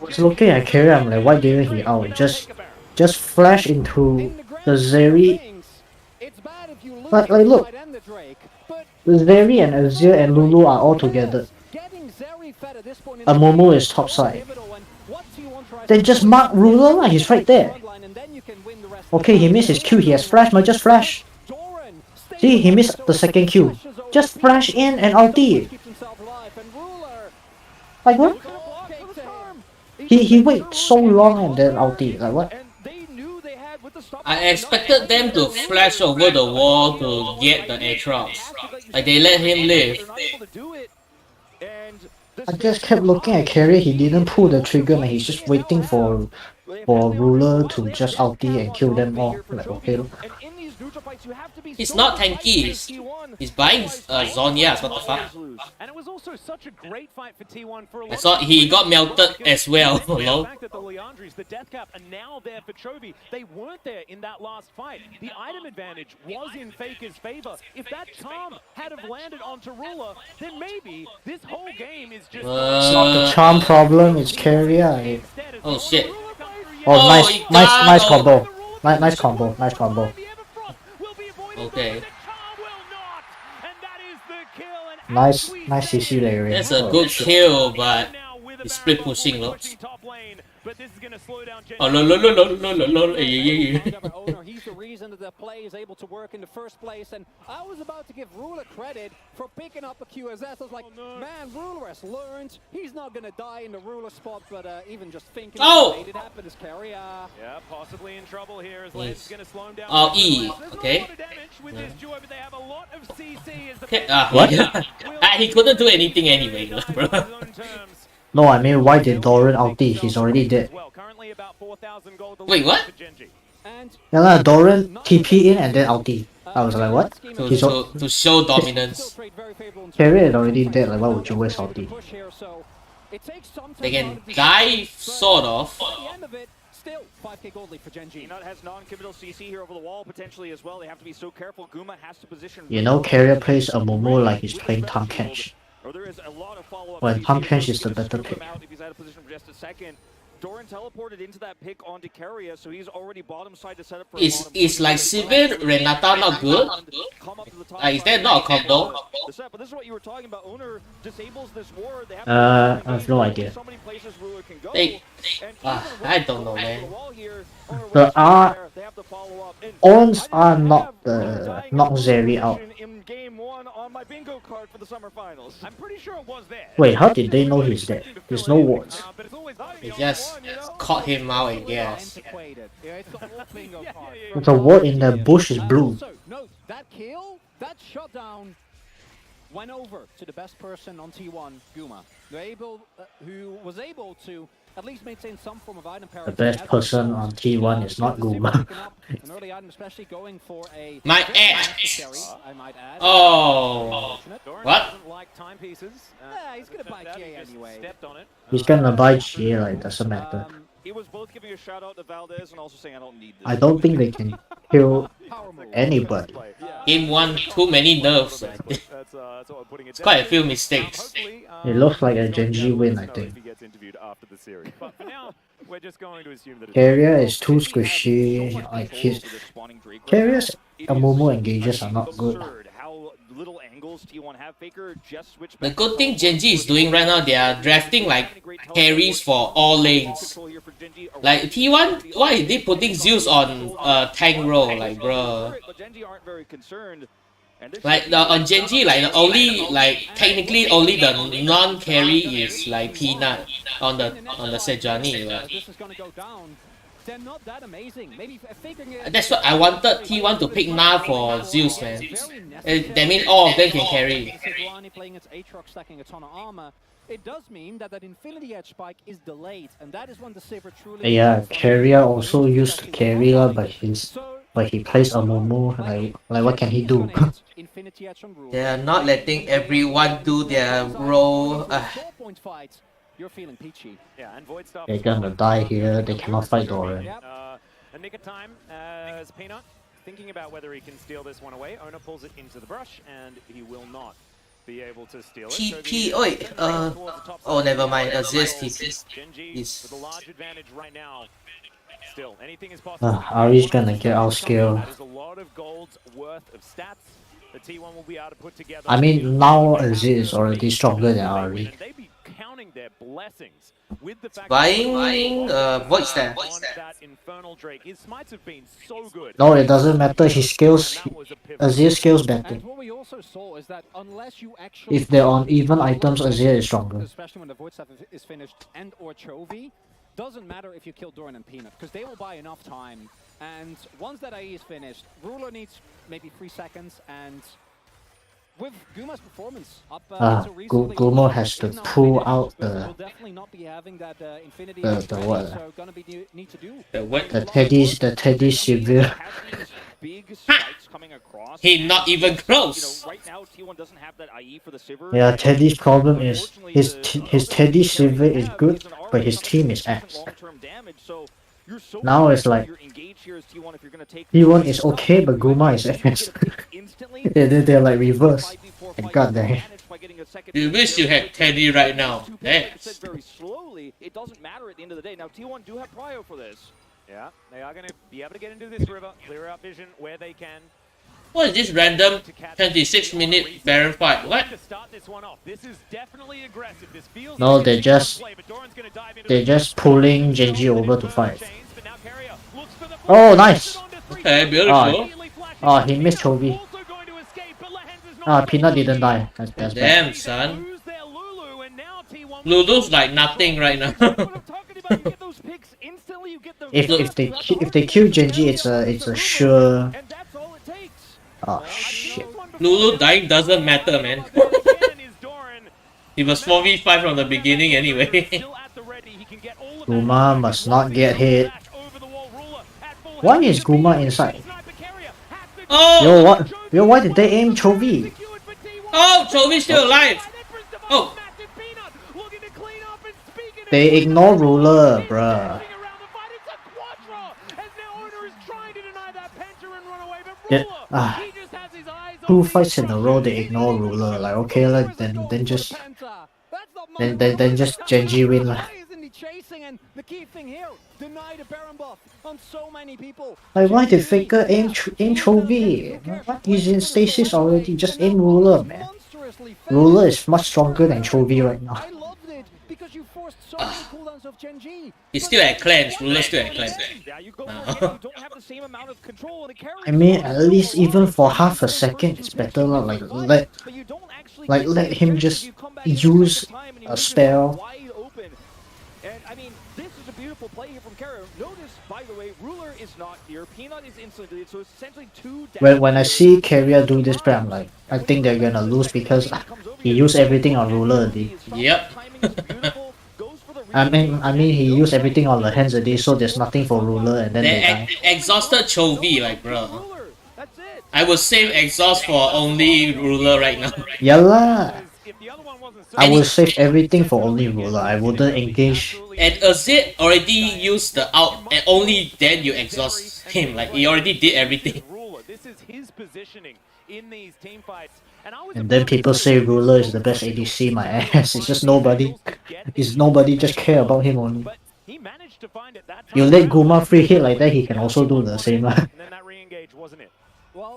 was looking at Keria, I'm like, why didn't he out? Just flash into the Zeri. Like look, the Zeri and Azir and Lulu are all together. Amumu is topside. Then just mark Ruler lah, he's right there. Okay, he missed his Q, he has flash, but just flash. See, he missed the second Q. Just flash in and ulti. Like what? He wait so long and then ulti, like what? I expected them to flash over the wall to get the Aatrox. Like, they let him live. I just kept looking at Keria, he didn't pull the trigger, man. He's just waiting for Ruler to just ulti and kill them all. Like, okay. He's not tanky. He's buying Zhonya's, what the fuck? And it was also such a great fight for T1 for a I thought he got melted as well. Lol. The fact that the Leandris, the death cap, are now there for Chovy. They weren't there in that last fight. The item advantage was in Faker's favor. If that charm had have landed onto Ruler, then maybe this whole game is just... It's not the charm problem, it's Keria. Oh shit. Oh, nice combo. Nice combo. Okay. Nice CC layering. That's a good kill, but he's split pushing, look. but this is going to slow down Gen.G. Oh, lol. Oner, he's the reason that the play is able to work in the first place, and I was about to give Ruler credit for picking up a QSS. I was like, man, Ruler has learned. He's not going to die in the Ruler spot, but even just thinking made it happen is Keria. Yeah, possibly in trouble here as Lehends is going to slow him down. Oh, E, There's okay. a lot of damage with this duo, but they have a lot of CC as the Okay, What? he couldn't do anything anyway, bro. No, I mean, why did Doran ulti? He's already dead. Wait, what? Yeah, lah, Doran TP in and then ulti. I was like, what? To show dominance. Keria is already dead, like, why would you waste ulti? They can die, sort of. Still, 5k gold lead for Gen.G. Peanut has non-committal CC here over the wall potentially as well. They have to be so careful. Guma has to position. You know, Keria plays a Momo like he's playing Tam Kench. There is a lot of follow-up. Well, Tam Kench is the better pick. If he's out of position for just a second. Doran teleported into that pick onto Keria, so he's already bottom side to set up for Is like Sivir Renata not good? Is that not a combo? But this is what you were talking about. Oner disables this ward. They have I have no idea. so many places Ruler can go. I don't know, man. The Ons are not Zeri out. In game 1 on my bingo card for the summer finals. I'm pretty sure it was there. Wait, how did they know he's dead? There's no wards. They just caught him out, I guess. The ward in the bush is blue. No, that kill, that shutdown went over to the best person on T1, Guma, who was able to at least maintain some form of item parity. The best person on T1 is not Guma. An early item, especially going for a My ass! I might add. Oh! What? Like timepieces. Yeah, he's gonna buy GA anyway. Stepped on it. He's gonna buy GA, like, doesn't matter. He was both giving a shout out to Valdez and also saying I don't need this. I don't think they can kill anybody. Game 1, too many nerfs. It's quite a few mistakes. It looks like a Gen.G win, I think. Keria is too squishy. Like his Keria's Amumu engages are not good. The good thing Gen.G is doing right now, they are drafting like carries for all lanes. Like T1, why are they putting Zeus on tank role? Like, bro. Like on Gen.G, like the only technically only the non-carry is like Peanut on the Sejuani. They're not that amazing. Maybe figuring it. That's what I wanted T1 to pick Na for Zeus, man. That means all of them can carry. Playing its Aatrox, stacking a ton of armor. It does mean that Infinity Edge spike is delayed, and that is when the Saber truly. Yeah, Keria also used to carry, but he plays a Momo. Like what can he do? They are not letting everyone do their role. You're feeling peachy. Yeah, and Void Staff. They're gonna die here. They cannot fight Doran. A nick of time as Peanut thinking about whether he can steal this one away. Oner pulls it into the brush, and he will not be able to steal it. TP, oi, oh, never mind. Zeus TP. Gen.G with a large advantage right now. Still, anything is possible. Ari's gonna get outskilled. There's a lot of gold's worth of stats the T1 will be able to put together. I mean, now Zeus is already stronger than Ari. Counting their blessings with the fact Buying Void Staff. that infernal Drake. His smites have been so good. No, it doesn't matter. His skills, Azir skills better. And what we also saw is that unless you actually If they're on even items, Azir is stronger. especially when the Void Staff is finished and or Chovy, doesn't matter if you kill Doran and Peanut, because they will buy enough time. And once that IE is finished, Ruler needs maybe 3 seconds, and with Guma's performance up until recently, Guma has to pull out will definitely not be having that Infinity the ready, what? so gonna be need to do. The Teddy Severe. Big spikes coming across. He not even close. Right now, T1 doesn't have that IE for the Sivir. Yeah, Teddy's problem is his Teddy Severe is good, but his team is ass. Now it's like T1 is okay, but Guma is ass. they're like reverse. God damn. You wish you had Teddy right now. Thanks. Very slowly. It doesn't matter at the end of the day. Now T1 do have prio for this. Yeah, they are going to be able to get into this river, clear out vision where they can. What is this random 26-minute Baron fight? What? No, they're just pulling Gen.G over to fight. Oh, nice! Okay, beautiful. Oh, he missed Chovy. Peanut didn't die. That's bad. Damn, son. Lulu's like nothing right now. If they kill Gen.G, it's a sure. Oh shit. Lulu dying doesn't matter, man. He was 4v5 from the beginning anyway. Guma must not get hit. Why is Guma inside? Oh! Why did they aim Chovy? Oh! Chovy's still alive! Oh! They ignore ruler, bruh. Yeah, 2 fights in a row they ignore ruler. Like okay, like then just Gen.G win lah. Like why did Faker aim Chovy? What? He's in stasis already. Just aim ruler, man. Ruler is much stronger than Chovy right now. He's still at clans. Ruler's still at clans. I mean, at least even for half a second, it's better. Like let him just use a spell. And I mean, this is a beautiful play here from Keria. Notice, by the way, Ruler is not here. Peanut is instantly, so it's essentially 2 down. When I see Keria do this play, I'm like, I think they're gonna lose because he used everything on ruler already. Yep. I mean, he used everything on the hands already, so there's nothing for ruler, and then they die. Exhausted Chovy, like, bro. I would save exhaust for only ruler right now. Yalla. I will save everything for only ruler. I wouldn't engage. And Azit already used the out, and only then you exhaust him. Like, he already did everything. And then people say ruler is the best ADC. My ass. It's just nobody. It's nobody just care about him only. You let Guma free hit like that, he can also do the same.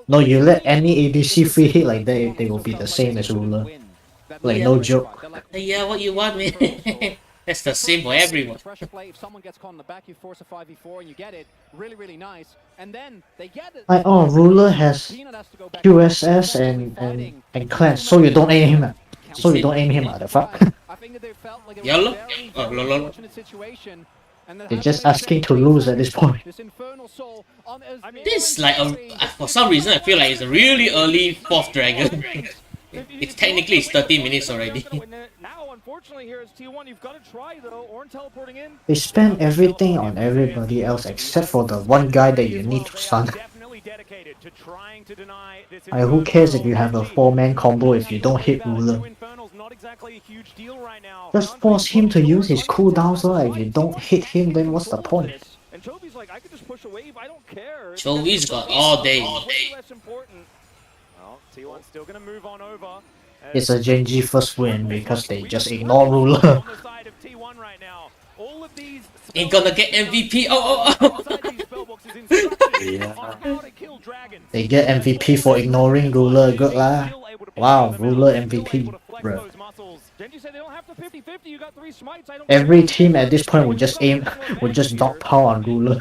No, you let any ADC free hit like that, they will be the same as ruler. Like no joke. Yeah, what you want, man? That's the same for everyone. If someone gets caught in the back, you force a 5v4 and you get it. Really nice. And then they get it. Like, oh, ruler has QSS and cleanse, so you don't aim him. So you don't aim him. The fuck. Yellow? Oh, lol. They're just asking to lose at this point. This is like for some reason I feel like it's a really early 4th dragon. It's technically 30 minutes already. They spend everything on everybody else except for the one guy that you need to stun. Who cares if you have a 4-man combo if you don't hit ruler? Just force him to use his cooldowns, if you don't hit him, then what's the point? Chovy's got all day. It's a Gen.G first win because they just ignore ruler. Ain't gonna get MVP. Oh. Yeah. They get MVP for ignoring ruler. Good lah. Wow, ruler MVP, bro. Every team at this point would just dog power on ruler.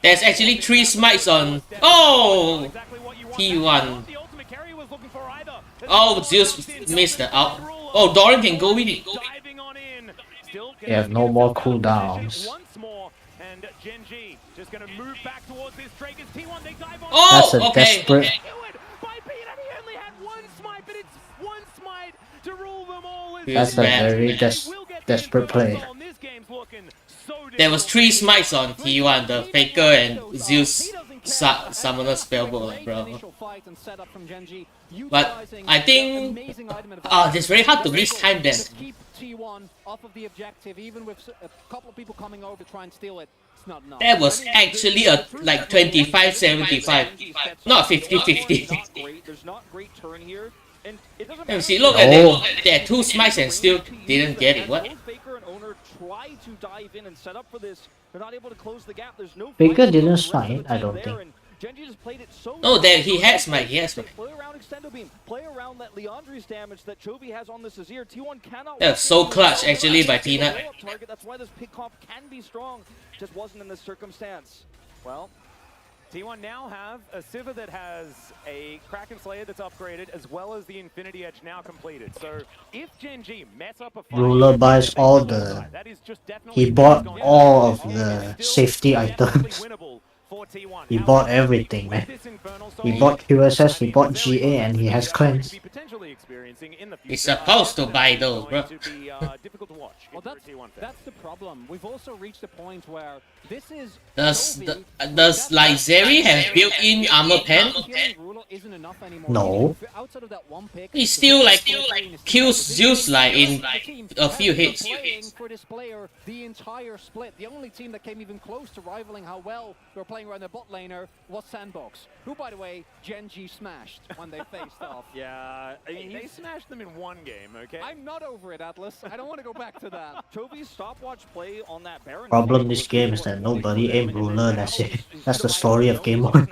There's actually 3 smites on. Oh, T1. Oh, Zeus missed the out. Oh, Doran can go with it. They have no more cooldowns. Oh, that's a okay. desperate. That's a very desperate play. There was 3 smites on T1, the Faker and Zeus summoner spellbook, bro. But I think it's very hard to miss time then. That was actually a like 25-75, not 50-50. Let me see, look at that. There are 2 smites and still didn't get it. What? Faker didn't smite, I don't think. Gen.G just played it so No, there he has my. Play around Extendo Beam. Play around that Leandri's damage that Chovy has on the Azir. T1 cannot. That was so clutch actually by Peanut. Target. That's why this pick comp can be strong. Just wasn't in this circumstance. Well, T1 now have a Sivir that has a Kraken Slayer that's upgraded, as well as the Infinity Edge now completed. So if Gen.G mess up a fight, Ruler buys all the. that is just definitely He bought all of the safety items. He bought everything, man. He bought QSS, he bought GA, and he has cleanse. He's supposed to buy those, bro. Well, that's the problem. We've also reached a point where this is. Does like Zeri have built-in armor pen? No. He still like kills Zeus like in a few hits. For this player, the entire split. The only team that came even close to rivaling how well they were playing around their bot laner was Sandbox, who, by the way, Gen.G smashed when they faced off. Yeah, I mean, they smashed them in one game, okay? I'm not over it, Atlas. I don't want to go back to that. Chovy's stopwatch play on that Baron. Problem this game is that nobody aim ruler, that's it. That's the story of game 1.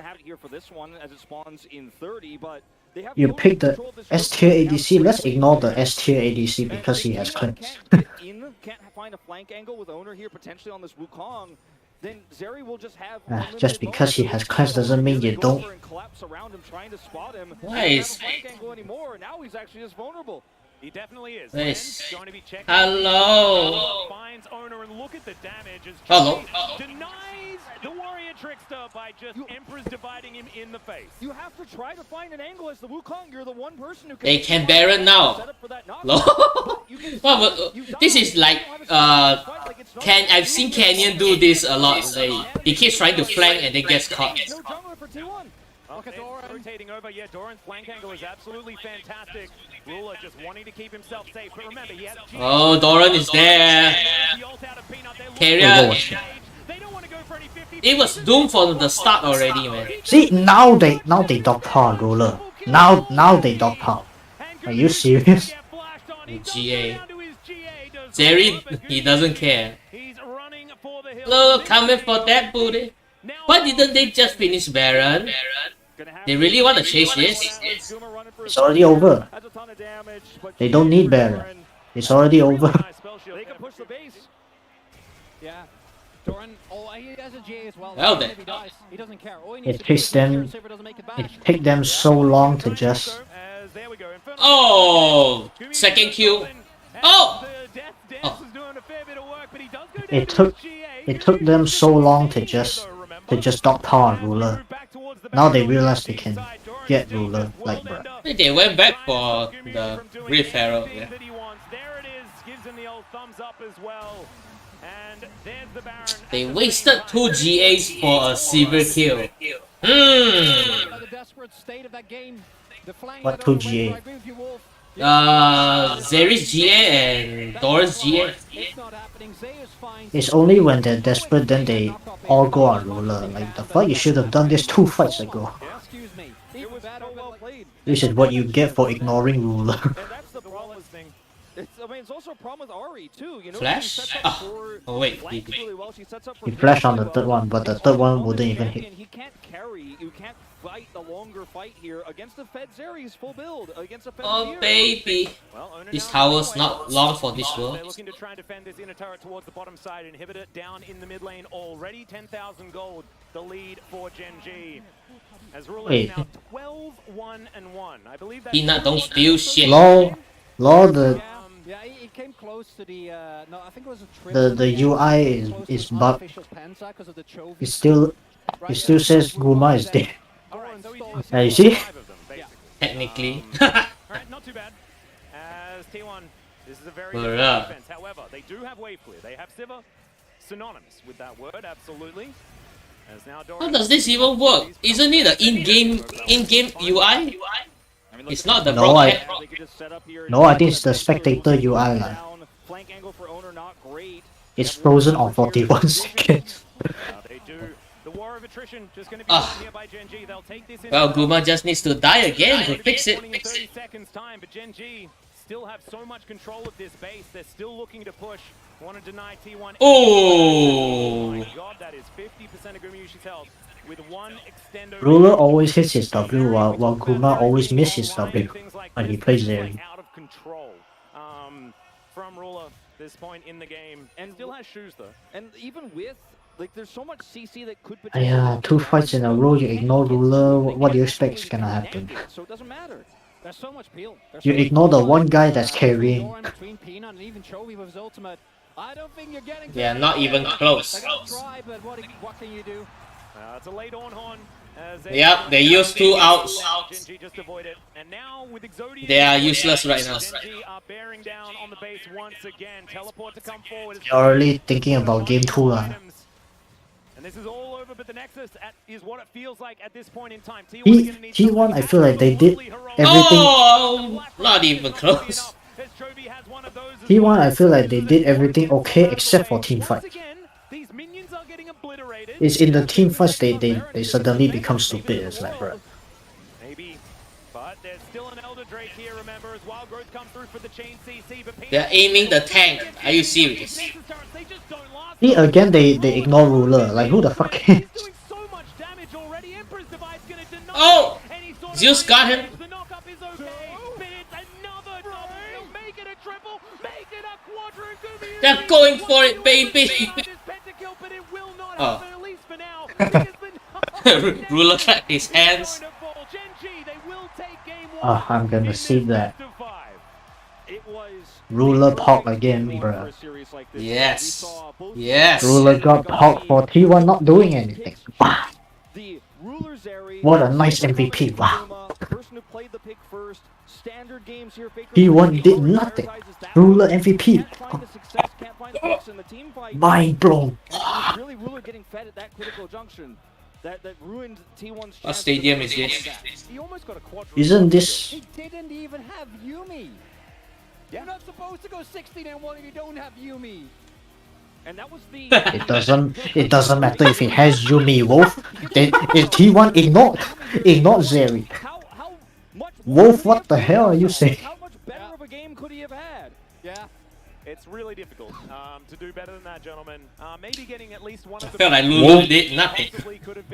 You pick the S tier ADC, let's ignore the S tier ADC because he has cleanse. Can't find a flank angle with Oner here potentially on this Wukong. Then Zeri will just have Just because he has cleanse doesn't mean you don't. Why is... Now he's actually just vulnerable. He definitely is. Nice. Going to be checking. Hello. Finds Oner and look at the damage as Hello. denies the warrior trickster by just Emperor's dividing him in the face. You have to try to find an angle as the Wukong. You're the one person who can. They can Baron now. Well, this is like I've seen Canyon do this a lot. Like, he keeps trying to flank and then gets caught. No jungler for T1. Look at Doran rotating over. Yeah, Doran's flank angle is absolutely fantastic. Ruler just wanting to keep himself safe, but remember he has. Oh, Doran is there. Keria. It was doomed from the start already, man. See, now they dog power ruler. Now they dog power. Are you serious? GA. Zeri, he doesn't care. Look, coming for that booty. Why didn't they just finish Baron? They really want to chase this? It's already over. They don't need Baron. It's already over. They can push the base. Yeah. Doran, he has a GA as well. Well then. He doesn't care. It takes them so long to just. Oh, second kill. Oh. It took them so long to just dog power ruler. Now they realize they can get ruler, like bruh. They went back for the Rift Arrow, yeah. They wasted 2 GAs for a silver kill. What 2 GA? Zeri's GA and Doran's GA. It's only when they're desperate then they all go on ruler. Like the fuck, you should have done this 2 fights ago. This is what you get for ignoring ruler. It's also a problem with Ari too. You know, Flash? Oh wait, He flashed on the third one, but the third one wouldn't even hit. He can't carry. You can't fight the longer fight here against the Fed Zeri's full build against the Fed. Oh baby, this tower's not long for this world. They're looking to try and defend this inner turret towards the bottom side. Inhibitor down in the mid lane already. 10,000 gold, the lead for Gen.G. As Ruler is now 12-1-1. I believe that. Peanut don't steal shit. Lol, the yeah, it came close to the no, I think it was a the UI is bugged. It still says Guma is dead. You see? Technically. Alright, not too bad. As T1, this is a very good defense. However, they do have wave clear. They have Sivir, synonymous with that word, absolutely. As now Doran, How does this even work? Isn't it the in-game UI? It's not the broadcast. No, I think it's the spectator UI line. It's frozen on 41 seconds. Well, Guma just needs to die again to fix it. But Gen.G still have so much control of this base. They're still looking to push. Want to deny T1. Oh! My God, that is 50% of Gumayusi's health. with one extendo. Ruler always hits his W while Kuma always misses his W when he plays Zeri. Out of control from Ruler this point in the game, and still has shoes though. And even with like, there's so much CC that could Yeah, 2 fights in a row, you ignore Ruler, what do you expect is gonna happen? So it doesn't matter. There's so much peel. You ignore the one guy that's carrying. Doran between Peanut and even Chovy with his ultimate. I don't think you're getting. They are not even close. Try, but what can you do? It's a late on. Yep, they used 2 outs. Gen.G just avoid it. And now with Exodius, They are useless right now. Gen.G are bearing down on the base once again. Teleport to come forward. You're already thinking about game 2 lah. And this is all over, but the Nexus is what it feels like at this point in time. T1, I feel like they did everything. Oh, not even close. T1, I feel like they did everything okay except for team fight. It's in the team fights they suddenly become stupid. It's like, bro. Maybe, but there's still an Elder Drake here. Remember, as Wild Growth comes through for the chain CC, but They're aiming the tank. Are you serious? See, again, they ignore Ruler. Like, who the fuck cares? Oh! Zeus got him. They're going for it, baby! Oh. Ruler clapped his hands. Oh, I'm gonna see that. Ruler pop again, bruh. Yes. Yes. Ruler got pop for T1 not doing anything. Wow. What a nice MVP, wow. T1 did nothing. Ruler MVP. Mind blown. Really, Ruler getting fed at that critical junction. That ruined T1's. What stadium is this? Isn't this? He didn't even have Yuumi. You're not supposed to go 16-1 if you don't have Yuumi. And that was the. It doesn't matter if he has Yuumi Wolf. Then if T1 ignored Zeri. Wolf, what the hell are you saying? How much better of a game could he have had? Yeah. It's really difficult to do better than that, gentlemen. Maybe getting at least one of the. I felt like Lulu did nothing.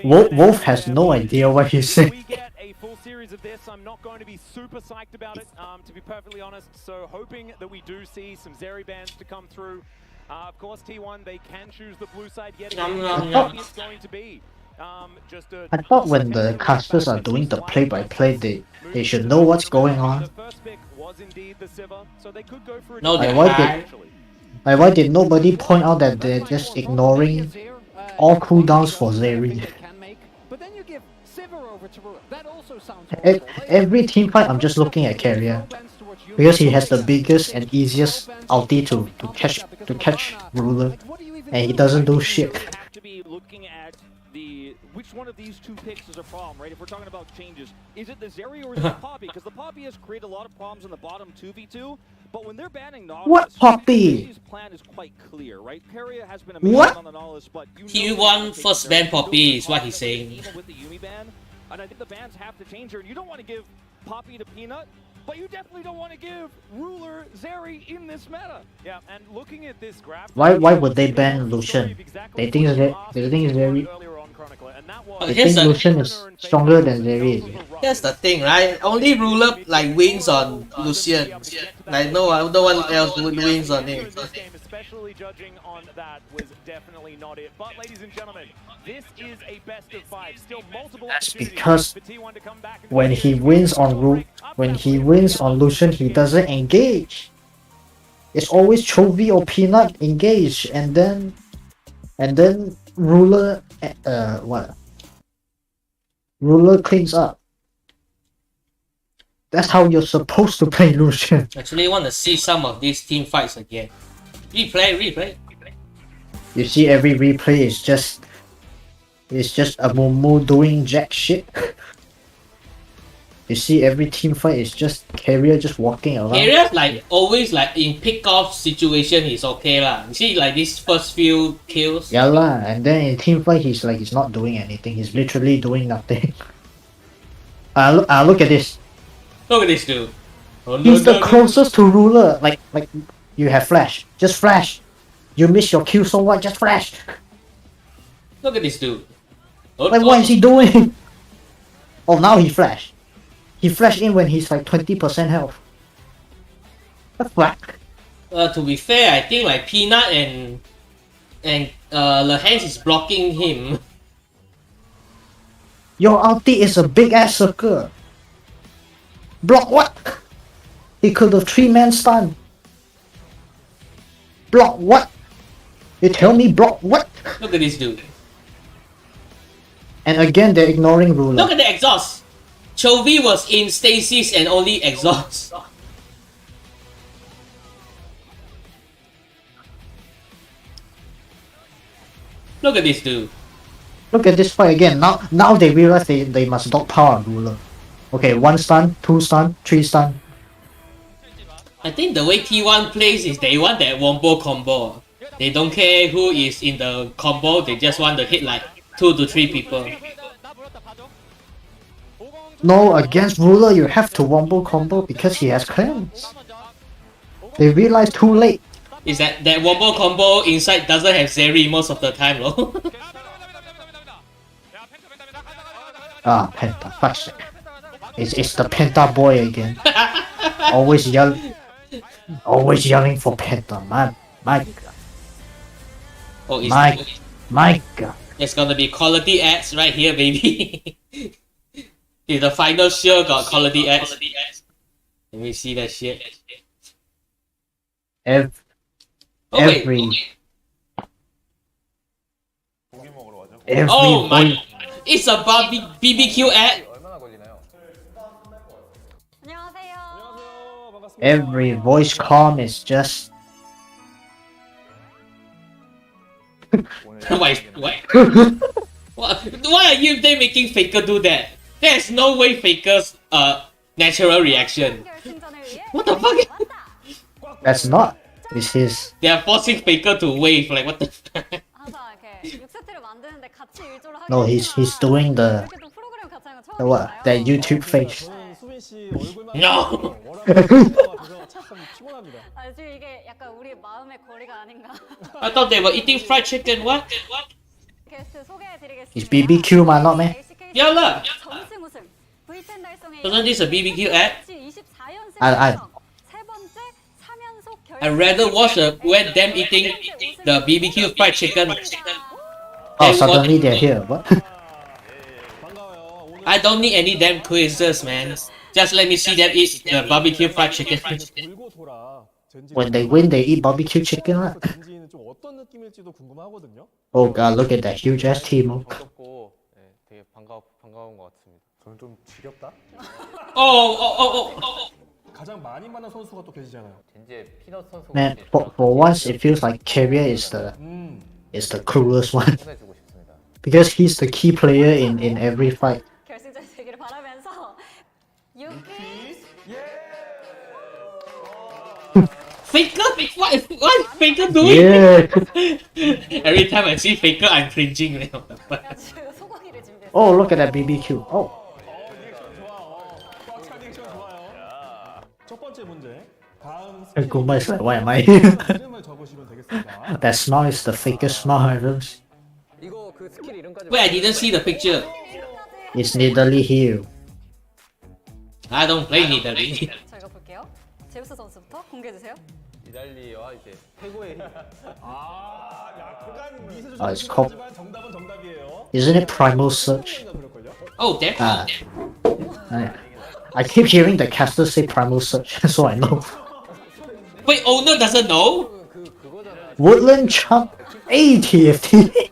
Wolf has no idea what he's saying. We get a full series of this. I'm not going to be super psyched about it, to be perfectly honest. So hoping that we do see some Zeri bans to come through. Of course, T1 they can choose the blue side yet again. It's going to be. I thought when the casters are doing the play-by-play, they should know what's going on. No, they why did nobody point out that they're just ignoring all cooldowns for Zeri? Every team fight, I'm just looking at Keria because he has the biggest and easiest ulti to catch Ruler, and he doesn't do shit. Which one of these 2 picks is a problem, right? If we're talking about changes, is it the Zeri or is it the Poppy? Because the Poppy has created a lot of problems in the bottom 2v2, but when they're banning Nautilus, what Poppy? Zeri's plan is quite clear, right? Keria has been what? on the Nautilus, but he won first ban Poppy is what he's saying. Even with the Yuumi ban, and I think the bans have to change here. And you don't want to give Poppy to Peanut, but you definitely don't want to give Ruler Zeri in this meta. Yeah, and looking at this graph, Why would they ban Lucian? They think Zeri. They think Lucian is stronger than Zeri. That's the thing, right? Only Ruler like wins on Lucian. Like no one else wins on him. Especially judging on that was definitely not it. But ladies and gentlemen, this is a best of 5. Still multiple. That's because when he wins on Lucian, he doesn't engage. It's always Chovy or Peanut engage, and then Ruler Ruler cleans up. That's how you're supposed to play Lucian. Actually want to see some of these team fights again. Replay. You see, every replay is just a Momo doing jack shit. You see, every team fight is just Keria just walking around. Keria like always like in pick off situation he's okay lah. You see like these first few kills. Yeah lah, and then in team fight he's not doing anything. He's literally doing nothing. Look at this. Look at this dude. Oh, he's the closest to Ruler. Like you have flash, just flash. You miss your kill, so what? Just flash. Look at this dude. Like, what is he doing? Oh, now he flashed. He flashed in when he's like 20% health. The fuck? To be fair, I think like Peanut and Lehends is blocking him. Your ulti is a big ass circle. Block what? He could have 3-man stun. Block what? You tell me block what? Look at this dude. And again, they're ignoring ruler. Look at the exhaust. Chovy was in stasis and only exhaust. Look at this dude. Look at this fight again. Now they realize they must dog power on ruler. Okay, 1 stun, 2 stun, 3 stun. I think the way T1 plays is they want that wombo combo. They don't care who is in the combo, they just want to hit like 2 to 3 people. No, against ruler you have to wombo combo because he has cleanse. They realize too late. Is that wombo combo inside doesn't have Zeri most of the time, no? Ah, Penta, fuck's sake. It's the Penta boy again. Always yelling for Penta, man. My god. Oh, My god. There's gonna be quality ads right here, baby. If the final shill got quality ads. Let me see that shit. Every oh my! It's a BBQ ad. every voice comm is just Why are you they making Faker do that? There's no way Faker's natural reaction. What the fuck? that's not. It's his. They are forcing Faker to wave, like what the fuck? No, he's doing the what? That YouTube face. No! I thought they were eating fried chicken, what? It's BBQ man, not me. Yeah lah! Wasn't this a BBQ ad? I'd rather watch them eating the BBQ fried chicken. Oh, suddenly they're here. What? I don't need any damn quizzes, man. Just let me see them eat the barbecue fried chicken. When they win, they eat barbecue chicken, right? Oh god, look at that huge ass team. Oh. Man, for once it feels like Keria is the cruelest one. Because he's the key player in every fight. Faker? What is Faker doing? Yeah. Every time I see Faker, I'm cringing. What the fuck? Oh, look at that BBQ. Oh. Gumayusi is like, why am I here? That smile is the fakest smile I've ever seen. Wait, I didn't see the picture. It's Nidalee here. I don't play Nidalee. 저희가 볼게요. 제우스 선수부터 공개해 주세요. 이달리와 이제 최고의 Oh, it's called. Isn't it Primal Search? Oh, there. I keep hearing the caster say Primal Search, so I know. Wait, Oner doesn't know? Woodland Chunk ATFT.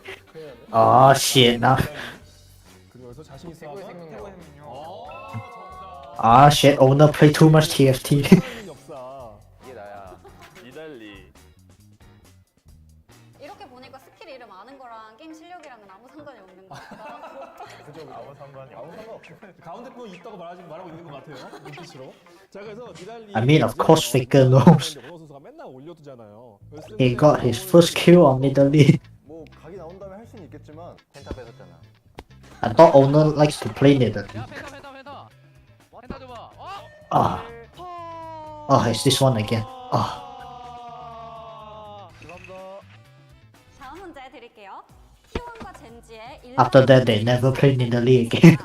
Oh shit now. Ah shit, Oner play too much TFT. 이게 나야. 이달리. 이렇게 보니까 스킬 이름 아는 거랑 게임 실력이랑은 아무 상관이 없는 거 같다. 그죠? 아무 상관없죠. 가운데 분 있다고 말하고 있는 것 같아요. 눈빛으로. 자, 그래서 니달리. I mean, of course, Faker knows. 오너 선수가 맨날 올려두잖아요. He got his first kill on Nidalee. 뭐 각이 나온 다음에 할 수는 있겠지만 펜타 뺏었잖아. I thought Oner likes to play Nidalee. Ah. Oh, it's this one again. Ah. 다음 문제 드릴게요. T1과 젠지의 After that, they never played in the league again.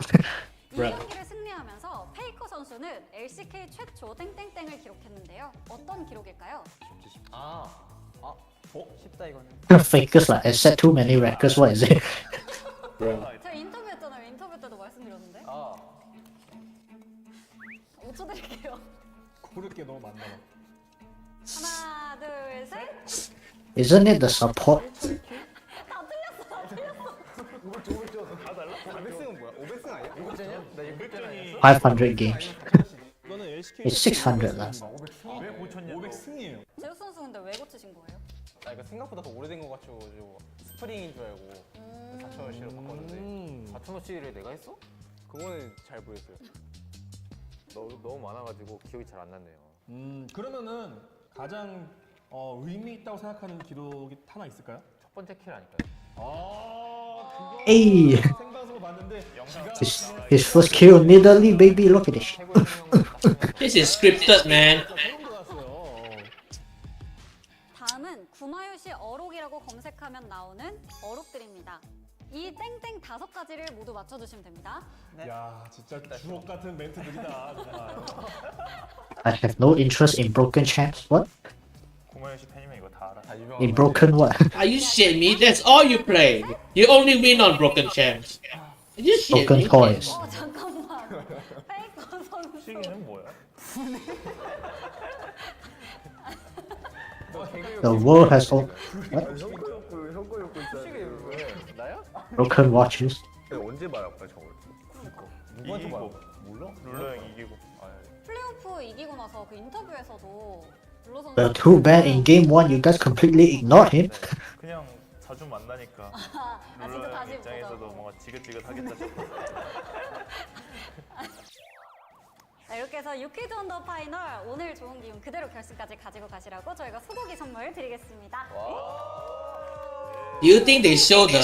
이 경기를 승리하면서 페이커 선수는 LCK 최초 땡땡땡을 기록했는데요. 어떤 기록일까요? 쉽다 이거는. Fakers like I set too many records. What is it? 제가 인터뷰했잖아요. 인터뷰 때도 말씀드렸는데. 5초 드릴게요. 고를 게 너무 많나 봐. 하나, 둘, 셋. Isn't it the support? 다 틀렸어. 500승은 뭐야? 500승 아니야? 600승이야? 나 600승 아니었어? 500 games. 이거는 LCK It's 600 last. 왜 고쳤냐? 500승이에요. 제우스 선수 근데 왜 고치신 거예요? 나 이거 생각보다 더 오래된 거 같고 스프링인 줄 알고 4,000원씩으로 바꿨는데 4,000원씩을 내가 했어? 그거는 잘 모르겠어요. 너무 많아가지고 기억이 잘 안 났네요. 그러면은 가장 의미 있다고 생각하는 기록이 하나 있을까요? 첫 번째 킬 아닐까요? 그거 Hey, 생방송을 봤는데 his first kill in Italy, baby. Look at this. 최고의 성명 This is scripted, man. 소름 돋았어요. 다음은 구마유시 어록이라고 검색하면 나오는 어록들입니다. 이 땡땡 5가지를 모두 맞춰주시면 됩니다. 야, 진짜 주옥 같은 멘트들이다. 정말. I have no interest in broken champs. What? 구마유시 팬이면 이거 다 알아. 다 유명한 In broken what? Are you shit me? That's all you play. You only win on broken champs. Are you shit Broken me? toys. 잠깐만. 페이커 선수. 시기는 뭐야? The world has all 형거 욕고 있었는데 나야? broken watches. 언제 말할 거야 저걸? 누구한테 말할 거야? 몰라? 룰러 형 이기고. 플레이오프 이기고 나서 그 인터뷰에서도 룰러 선수. Well, too bad in game 1 you guys completely ignored him. 그냥 자주 만나니까 진짜 룰러 다시 형 입장에서도 보자고. 뭔가 지긋지긋하겠다 싶어. 자, 이렇게 해서 유퀴즈 언더 파이널 오늘 좋은 기운 그대로 결승까지 가지고 가시라고 저희가 소고기 선물 드리겠습니다. Do you think they show the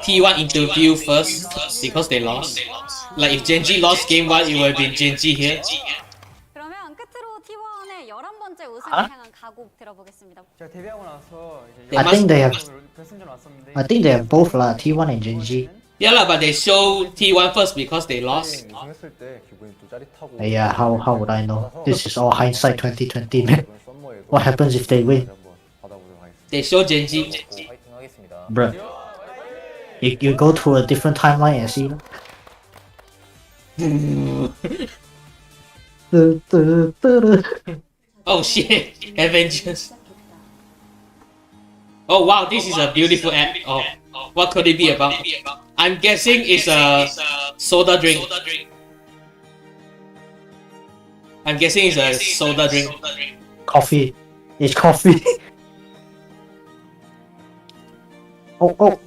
T1 interview first because they lost? Like if Gen.G lost game 1, it would have been Gen.G here. 그러면 끝으로 T1의 11번째 우승을 향한 각오 들어보겠습니다. 제가 데뷔하고 나서 이제 I think they have. 결승전 왔었는데 I think they have both T1 and Gen.G. Yeah lah, but they show T1 first because they lost. 우승했을 때 기분이 또 짜릿하고. Yeah, how would I know? This is all hindsight 2020, man. What happens if they win? They show Gen.G. 파이팅 하겠습니다. Bruh. You go to a different timeline and see. Oh shit, Avengers. Oh wow, this is a beautiful app. Oh, what could it be about? I'm guessing it's a soda drink. I'm guessing it's a soda drink. Coffee. It's coffee. Oh,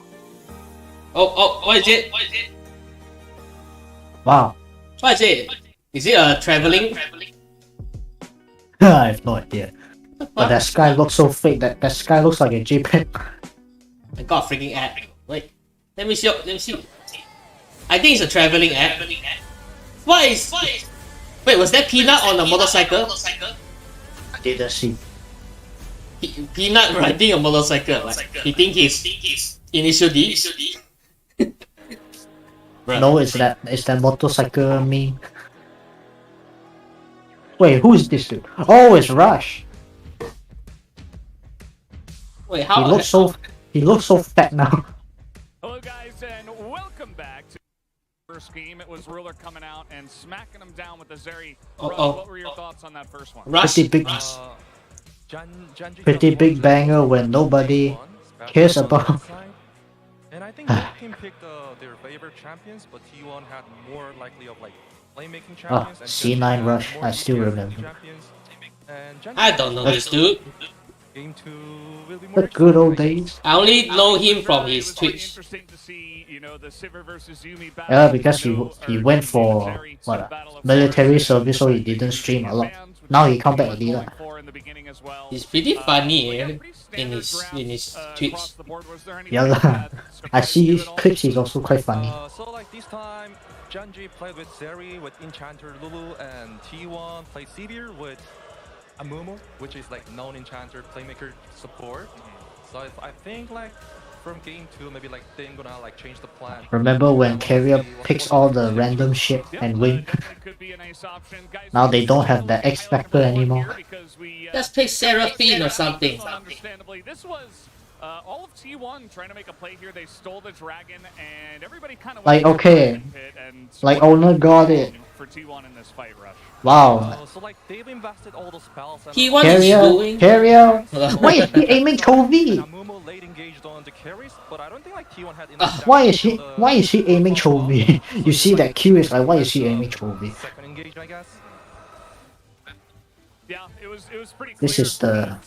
Oh, what is it? wow. What is it? Is it a traveling? I have no idea. But that sky looks so fake. That sky looks like a JPEG. I got a freaking app. Wait, let me show. Let me see. I think it's a traveling app. What is? Wait, was that Peanut on a motorcycle? I didn't see. Peanut riding a motorcycle. Like, he think he's initial D. Bruh. No, it's that motorcycle meme. Wait, who is this dude? Oh, it's Rush. Wait, how? He looks so fat now. Hello guys and welcome back to the first game. It was Ruler coming out and smacking him down with the Zeri. Russ, what were your thoughts on that first one? Rush. Pretty big banger when nobody cares about. And I think both team picked their favorite champions, but T1 had more likely of like playmaking champions. And C9 Gen.G Rush, had more I still playmaking remember. champions. And Gen.G I don't know this dude. Game 2 will be more The good old exciting. days. I only know him from his It was Twitch. interesting to see, you know, the Sivir versus Yumi battle. Yeah, because he went for military service, so he didn't stream a lot. Now he come back a little. He's pretty funny in his Twitch. Yeah lah. I see clips. He's also quite funny. So like this time, Gen.G played with Zeri, with Enchanter Lulu, and T1 played Sivir with Amumu, which is like known Enchanter playmaker support. So I think like from game 2, maybe like they're gonna like change the plan. Remember when Keria picks all the random shit and win? Now they don't have the X factor anymore. Let's pick Seraphine or something. Understandably, this was all of T1 trying to make a play here. They stole the dragon, and everybody kind of Like, okay, like Oner got it. for T1 in this fight rush. Wow. So like they've invested all the spells. T1 is doing. Keria. Why is he aiming Chovy? Mumu late engaged on the carries, but I don't think like T1 had enough. Why is he aiming Chovy? You see that Q is like, why is he aiming Chovy? Second engage, I guess. Yeah, it was pretty clear. This is the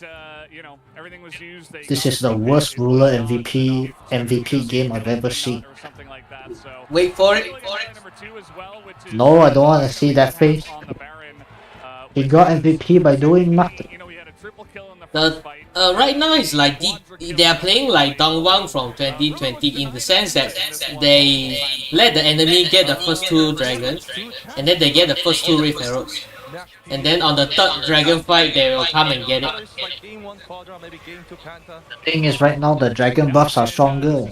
you know, everything was used. this is the worst ruler MVP game I've ever seen. Wait for it. No, I don't want to see that face. He got MVP by doing nothing. Right now it's like they are playing like Dongwang from 2020 in the sense that they let the enemy get the first 2 dragons and then they get the first 2 Wraith Heralds. And then on the 3rd dragon fight they will come and get it. The thing is right now the dragon buffs are stronger.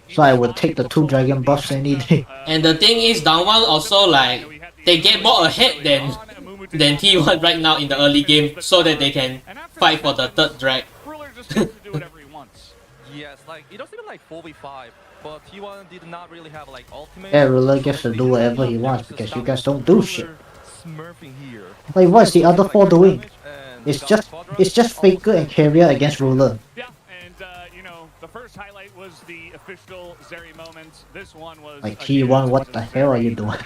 So I would take the 2 dragon buffs any day. And the thing is Dongwang also like they get more ahead than T1 right now in the early game so that they can fight for the 3rd drag. Yes, like it was even like 4v5, but T1 did not really have like ultimate. Yeah, ruler gets to do whatever he wants because you guys don't do shit. Smurfing here. Like what is the other 4 doing? It's just Faker and Keria against ruler. Yeah, and you know, the first highlight was the official Zeri moment. This one was Like T1, what the hell are you doing?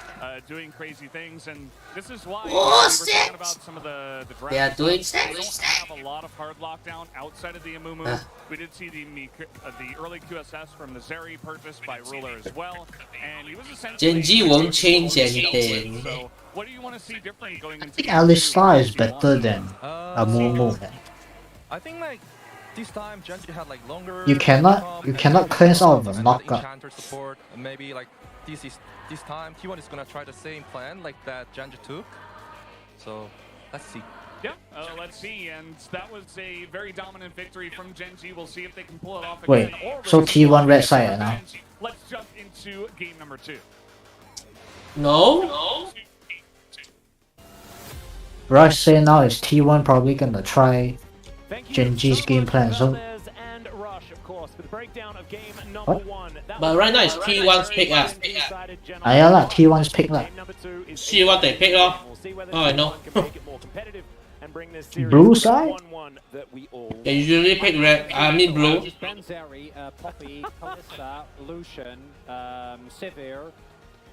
Doing crazy things, and this is why we were talking about some of the They are doing they don't have a lot of hard lockdown outside of the Amumu. We did see the early QSS from the Zeri purchased by Ruler as well, and he was essentially Gen.G won't change anything. So, what do you want to see different going into? I think Alistar is better than Amumu. I think like this time Gen.G had like longer. You cannot cleanse out of a knockup. Support. Maybe like this time T1 is gonna try the same plan like that Gen.G took. So let's see. Yeah, let's see, and that was a very dominant victory from Gen.G. We'll see if they can pull it off Wait, again. so T1 red side now? Let's jump into game number 2. No? Rush say now is T1 probably gonna try Gen.G's game plan, so... What? But right now it's T1's pick up. Ah yeah lah, T1's pick lah. See what they pick up. Oh I know. Blue side? They usually pick red, I mean blue. Poppy, Kalista, Lucian, Sivir,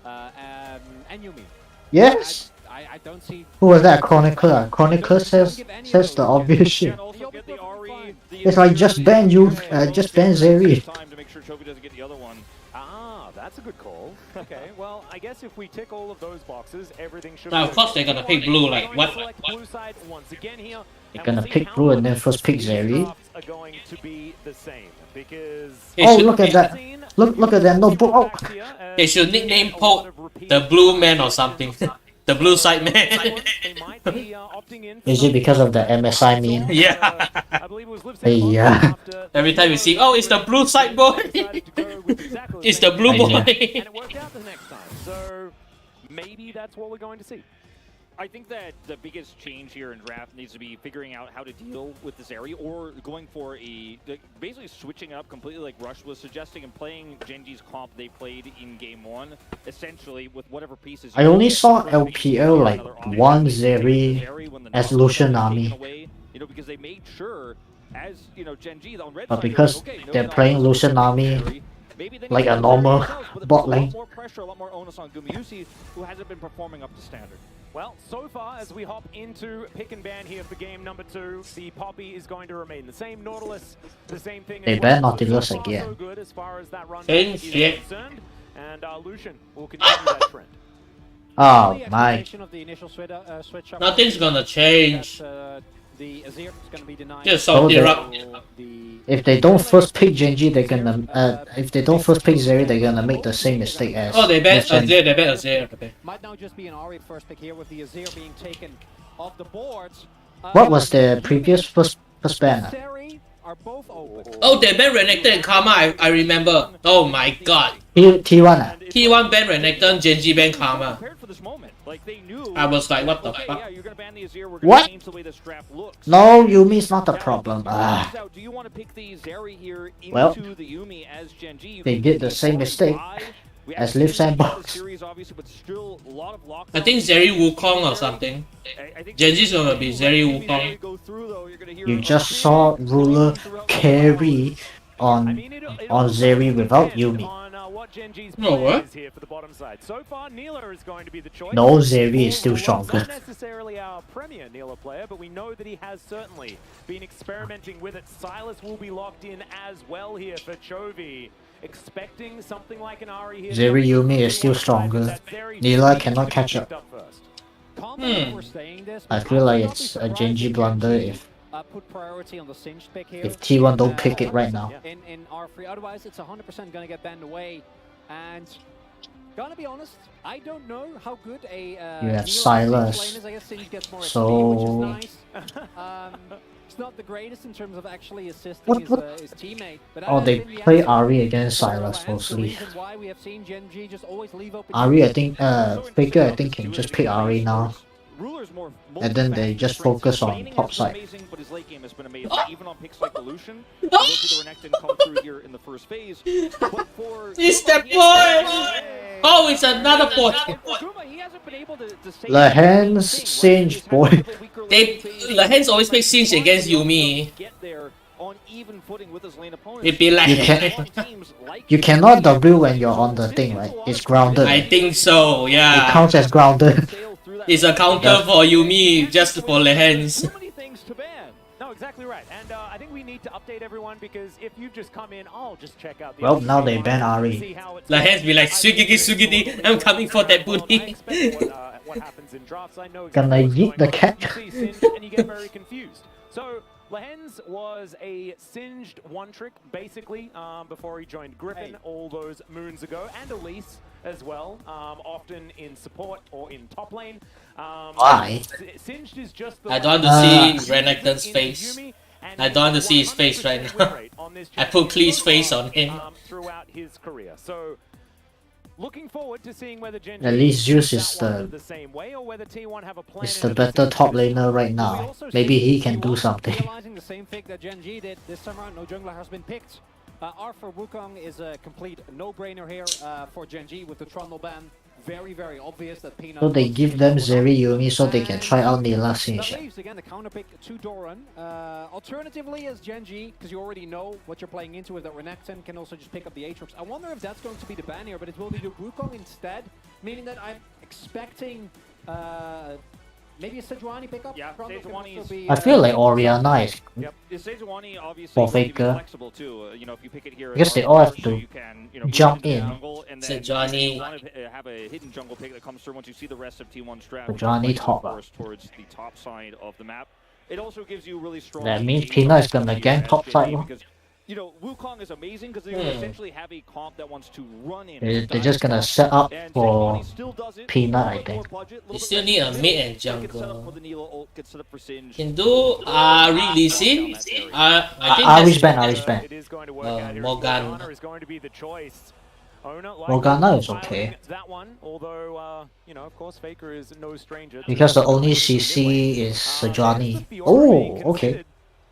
and Yumi. Yes! I don't see... Who was that? Chronicler? Chronicler says the obvious shit. It's like just ban you, just ban Zeri. Time to make sure Chovy doesn't get the other one. Ah, that's a good call. Okay, well, I guess if we tick all of those boxes, everything should. Now of course they're gonna pick blue. Like what? Blue side once again here. They're gonna pick blue and then first pick Zeri. Are going to be the same because. Oh, look at that! Look at that notebook! Oh. They should nickname Pope the Blue Man or something. The blue side man. Is it because of the MSI meme? Yeah. Hey, yeah. Every time you see, oh, it's the blue side boy. It's the blue boy. And it worked out the next time. So maybe that's what we're going to see. I think that the biggest change here in draft needs to be figuring out how to deal with this area, or going for basically switching up completely like Rush was suggesting and playing Gen.G's comp they played in game 1, essentially with whatever pieces. I only saw LPL like one Zeri as Lucian Nami. You know, because they made sure, as you know, Gen.G on red But side, because they're playing Lucian Nami like a normal bot lane. A lot more pressure, a lot more onus on Gumayusi, who hasn't been performing up to standard. Well, so far as we hop into pick and ban here for game number 2, the Poppy is going to remain the same. Nautilus, the same thing. They ban Nautilus again. So good as far as that run is concerned, and Lucian will continue that trend. Oh my! Nothing's gonna change. The Azir is going to be denied. Just salt it up. If they don't first pick Gen.G, they're gonna. If they don't first pick Zeri, they're gonna make the same mistake as. Oh, they bet Azir. They bet Azir. Okay. Might now just be an Ahri first pick here with the Azir being taken off the boards. What was the previous first ban? are both open. Oh, they banned Renekton and Karma, I remember. Oh my god. T1 ah? T1 banned Renekton, Gen.G banned Karma. I was like, what the fuck? What? No, Yumi's not the problem. Ah. Well, they did the same mistake as Live Sandbox. I think Zeri Wukong or something. Gen.G's gonna be Zeri Wukong. You just saw Ruler carry on Zeri without Yumi. No, what? No, Zeri is still stronger. Not necessarily our premier Neela player, but we know that he has certainly been experimenting with it. Silas will be locked in as well here for Chovy. Expecting something like an Ari here. Zeri Yumi is still stronger. Neela cannot catch up. I feel like it's a Gen.G blunder if T1 don't pick it right now. In R3, otherwise it's 100% gonna get banned away. And gonna be honest, I don't know how good a you have Silas, so it's not the greatest in terms of actually assisting his teammate. But oh, they play Ari against Silas mostly. Ari, I think, Faker, I think can just pick Ari now. And then they just focus on top side. But his late game has been amazing, even on picks like the Lucian. We'll see the Renekton come through here in the first phase. But for It's the boy! Oh, it's another boy! Lehends Singe, boy. Lehends always make Singe against Yumi. It be like You cannot W when you're on the thing, right? It's grounded. I think so, yeah. It counts as grounded. It's a counter for Yumi, just for Lehends. No, exactly right. And I think we need to update everyone because if you've just come in, I'll just check out the Well, now they ban Ari. Lehends be like, Sugiti, I'm coming for that booty. What happens in drafts, I know Gonna yeet the cat. and you get very confused. So Lehends was a singed one trick basically before he joined Griffin all those moons ago, and Elise as well, often in support or in top lane. Why? Singed is just the I don't want to see Renekton's face. I don't want to see his face right now. I put Klee's face on him. Throughout his career. So looking forward to seeing whether Gen.G At least Zeus is the same way or whether T1 have a plan. Is the better top laner right now. Maybe he can do something. Realizing the same thing that Gen.G did this time around, no jungler has been picked. R for Wukong is a complete no-brainer here for Gen.G with the Trundle ban. Very, very obvious that Peanut. So they give them Zeri Yumi so they can try out Neela Singe. Again, the counter pick to Doran. Alternatively, as Gen.G, because you already know what you're playing into, is that Renekton can also just pick up the Aatrox. I wonder if that's going to be the ban here, but it will be the Wukong instead, meaning that I'm expecting maybe a Sejuani pickup. Yeah, I feel like Orianna is for Faker. Faker. Flexible too. You know, if you pick it here, Because they all have to jump in. Sejuani. Have a hidden jungle pick that comes through once you see the rest of T1 strat. Sejuani top. Towards the top side of the map. It also gives you really strong. That means Peanut is gonna gang top side. You know, Wukong is amazing because they essentially have a comp that wants to run in. They're just gonna set up for Peanut, I think. You still need a mid and jungle. Can do Ari Lee Sin? I think Ari's ban, Ari's ban. Morgan. Morgana is okay. That one, although you know, of course, Faker is no stranger. Because the only CC is Sejuani. Oh, okay.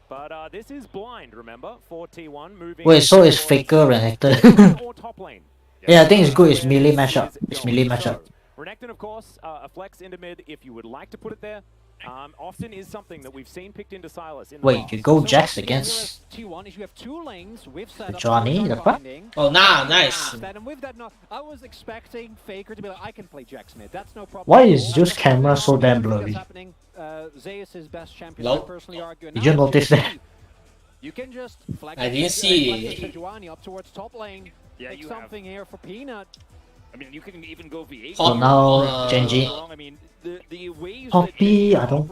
But this is blind, remember? For T1 moving. Wait, so is Faker Renekton? Yeah, I think it's good. It's melee matchup. It's melee matchup. Renekton, of course, a flex into mid if you would like to put it there. Often is something that we've seen picked into Silas. Wait, you go Jax against T1 is you have two lanes with setup. Johnny, the fuck? Oh, nice. And with that, I was expecting Faker to be like, I can play Jax mid. That's no problem. Why is Zeus camera so damn blurry? Zeus is best champion. Nope. I personally argue. Did you notice that? You can just flag I didn't see. Sejuani up towards top lane. Yeah, Pick you something here for Peanut. I mean, you can even go V8. So now Gen.G. I mean, the ways Poppy, I don't.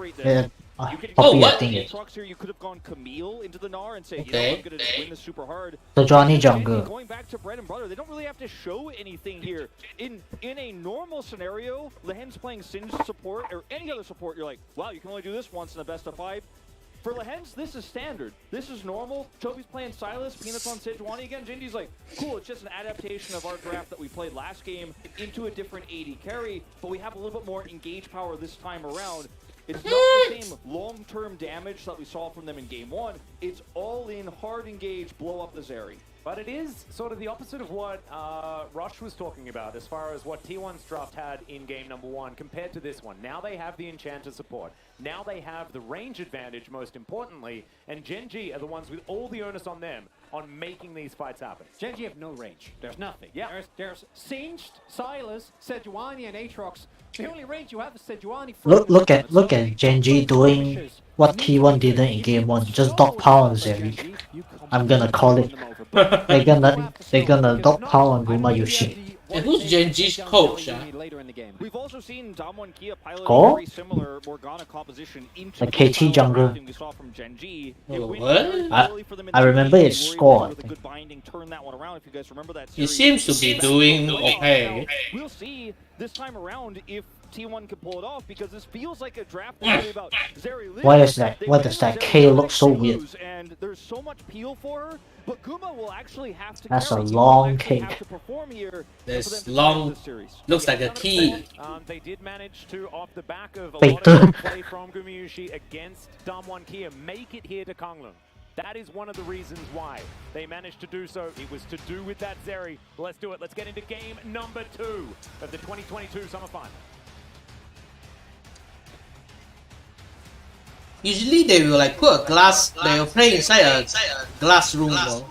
Poppy, what? I think it. Here, you could have gone Camille into the Gnar and say, Okay. you know, I'm gonna win this super hard. So Johnny jungle. Going back to bread and butter, they don't really have to show anything here. In a normal scenario, Lehends playing Singe support or any other support, you're like, wow, you can only do this once in a best of 5. For Lehends, this is standard. This is normal. Chovy's playing Silas, Peanuts on Sejuani again. Gen.G's like, cool, it's just an adaptation of our draft that we played last game into a different AD carry, but we have a little bit more engage power this time around. It's not the same long-term damage that we saw from them in game 1. It's all in, hard engage, blow up the Zeri. But it is sort of the opposite of what Rush was talking about as far as what T1's draft had in game number 1 compared to this one. Now they have the Enchanter support. Now they have the range advantage, most importantly, and Gen.G are the ones with all the onus on them on making these fights happen. Gen.G have no range. There's nothing. Yeah. There's Singed, Silas, Sejuani, and Aatrox. The only range you have is Sejuani. Look at Gen.G doing what T1 didn't in game 1. Just dog power on Zeri. I'm gonna call it. They're gonna dog power on Gumayusi. And who's Gen.G's coach? We've also seen Damwon Kia pilot Go? a very similar Morgana composition into The the KT style of jungle. drafting we saw from Gen.G. It Oh, went what? very early for them in I the remember game. it They were scored, able to, with a I good binding, turn that one around. If you guys remember that He series. seems to be doing okay. We'll see this time around if T1 can pull it off, because this feels like a draft really about Zeri Liz. Why is that? They Why win does that Zeri K look Liz, so they weird? lose, and there's so much peel for her, but Guma will actually have to That's a carry. He will long actually cake. have to perform here for them There's to long, win this series. looks like a key. They did manage to, off the back of a Fake lot of turn. good play from Gumayusi against Damwon Kia, make it here to Konglun. That is one of the reasons why they managed to do so. It was to do with that Zeri. Let's do it. Let's get into game number 2 of the 2022 Summer Final. Usually they will like put a glass, they will play inside a glass room though.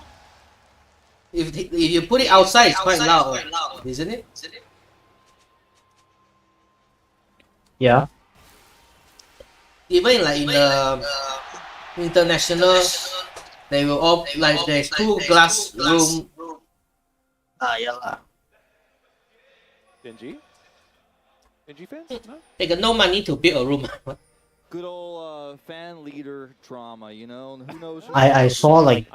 If you put it outside, it's quite loud, isn't it? Yeah. Even like in the international, they will all like there's 2 glass room. Yeah lah. Gen.G? Gen.G fans? No? They got no money to build a room. What? Good old fan leader drama, you know. Who knows? I saw like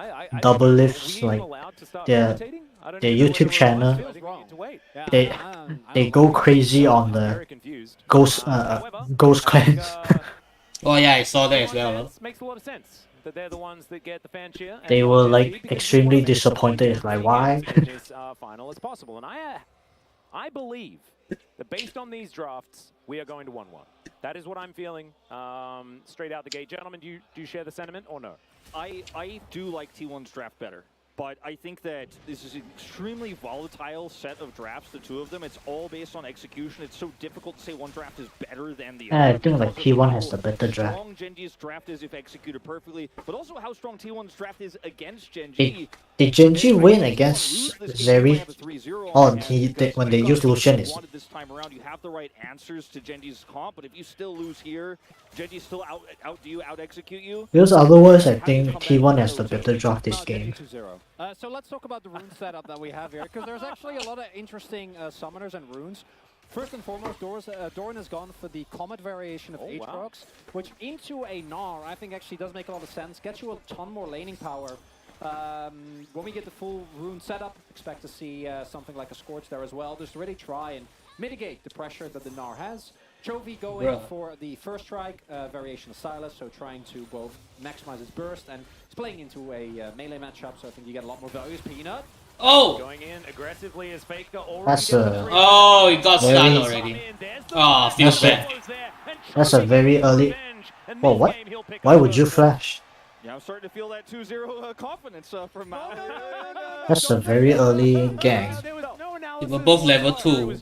double lifts, Were we like even allowed to start their commentating? I don't their even know YouTube whether channel. I think we need to wait. They go crazy on the Very confused. Ghost However, Ghost I think, clans. Oh yeah, I saw that as well. fans makes a lot of sense that they're the ones that get the fan cheer. and They the were Gen.G like because extremely we wanna make as disappointed. much Like as why? in this final as possible, and I believe that based on these drafts, we are going to 1-1. That is what I'm feeling straight out the gate. Gentlemen, do you share the sentiment or no? I do like T1's draft better, but I think that this is an extremely volatile set of drafts, the two of them. It's all based on execution. It's so difficult to say one draft is better than the other. I think like because of T1 how has the better draft. strong Gen.G's draft is if executed perfectly, but also how strong T1's draft is against Gen.G. Did Gen.G win against Zeri? Oh, when they used Lucian is. This time around, you have the right answers to Gen.G's comp, but if you still lose here, Gen.G still outdo you, out-execute you. Because otherwise, I think T1 has the better draft this game. So let's talk about the rune setup that we have here, because there's actually a lot of interesting summoners and runes. First and foremost, Doran has gone for the Comet variation of Aatrox, which into a Gnar I think actually does make a lot of sense. Gets you a ton more laning power. When we get the full rune setup, expect to see something like a Scorch there as well, just to really try and mitigate the pressure that the Gnar has. Chovy going for the first strike variation of Silas, so trying to both maximize his burst, and it's playing into a melee matchup, so I think you get a lot more value as Peanut. Oh! Going in aggressively as Faker already. That's Oh, he got stunned already. Oh, feels bad. That's a very early. Oh, what? Why would you flash? Yeah, I'm starting to feel that 2-0 confidence from That's a very early gang. They were both level 2.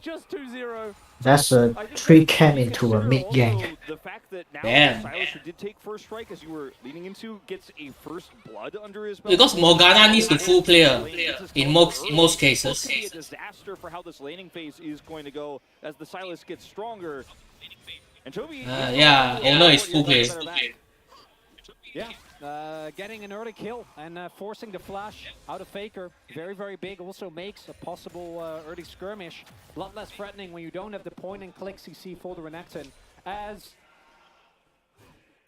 That's a 3 cam into a mid gang. The fact that now Damn. Silas, who did take first strike as you were leading into, gets a first blood under his belt. Because Morgana needs to full player in most cases. It's going to be a disaster for how this laning phase is going to go as the Silas gets stronger. And Chovy, yeah, Oner is full player. Yeah, getting an early kill and forcing the flash out of Faker. Very, very big. Also makes a possible early skirmish a lot less threatening when you don't have the point and click CC for the Renekton. As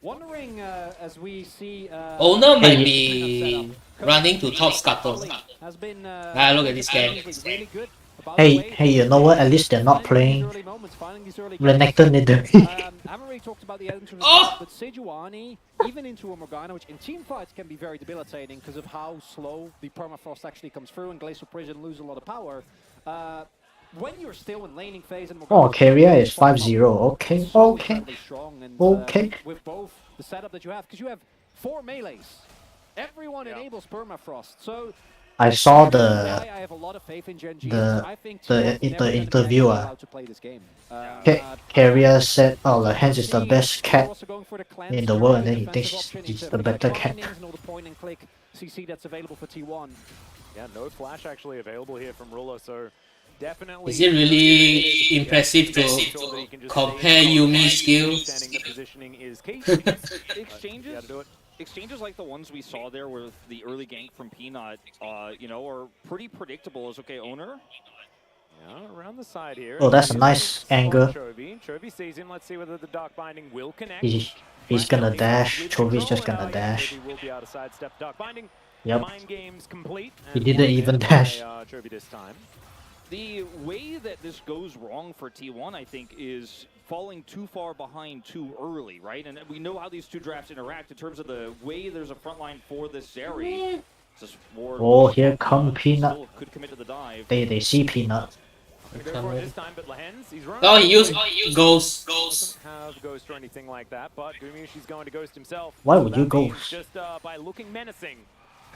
wondering as we see Oner might be running to top scuttle. Has been look at this game. really good Hey, you know what? At least they're not playing Renekton in the haven't really talked about the entrance, but Sejuani, even into a Morgana, which in team fights can be very debilitating because of how slow the permafrost actually comes through and Glacial Prison lose a lot of power. When you're still in laning phase and Oh, Keria is 5-0. Okay, okay. Okay. With both the setup that you have, because you have 4 melees. Everyone enables permafrost, so I saw I have a lot of faith in Gen.G. I think the interviewer. to play this game. Keria said, "Oh, Lehends is the best cat in the world," and then he thinks he's the better cat. CC that's available for T1. Yeah, no flash actually available here from Ruler, so definitely. Is it really impressive to compare Yumi's skills? Exchanges like the ones we saw there with the early gank from Peanut, you know, are pretty predictable. As okay, Oner. Yeah, around the side here. Oh, that's a nice angle. Chovy sees him. Let's see whether the Dark Binding will connect. He's gonna dash. Chovy's just gonna dash. He will be able to sidestep Dark Binding. Yep. Mind games complete. He didn't even dash. Chovy this time. The way that this goes wrong for T1, I think, is falling too far behind too early, right? And we know how these two drafts interact in terms of the way there's a front line for this Zeri. Oh, here come Peanut. Could commit to the dive. They see Peanut. Oh, he used Ghost. Doesn't have Ghost or anything like that, but Gumayusi's going to Ghost himself. Why would you Ghost? Just by looking menacing.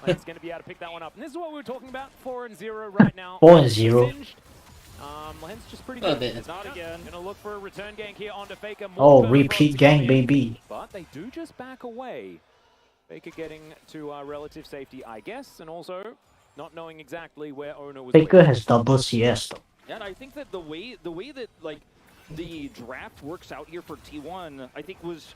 He's going to be able to pick that one up. And this is what we were talking about, 4-0 right now. 4-0. Lehends just pretty good. It's not again. Going to look for a return gank here onto Faker. Oh, repeat gang, baby. But they do just back away. Faker getting to relative safety, I guess, and also not knowing exactly where Oner was. Faker has double CS though. Yeah, and I think that the way that like the draft works out here for T1, I think was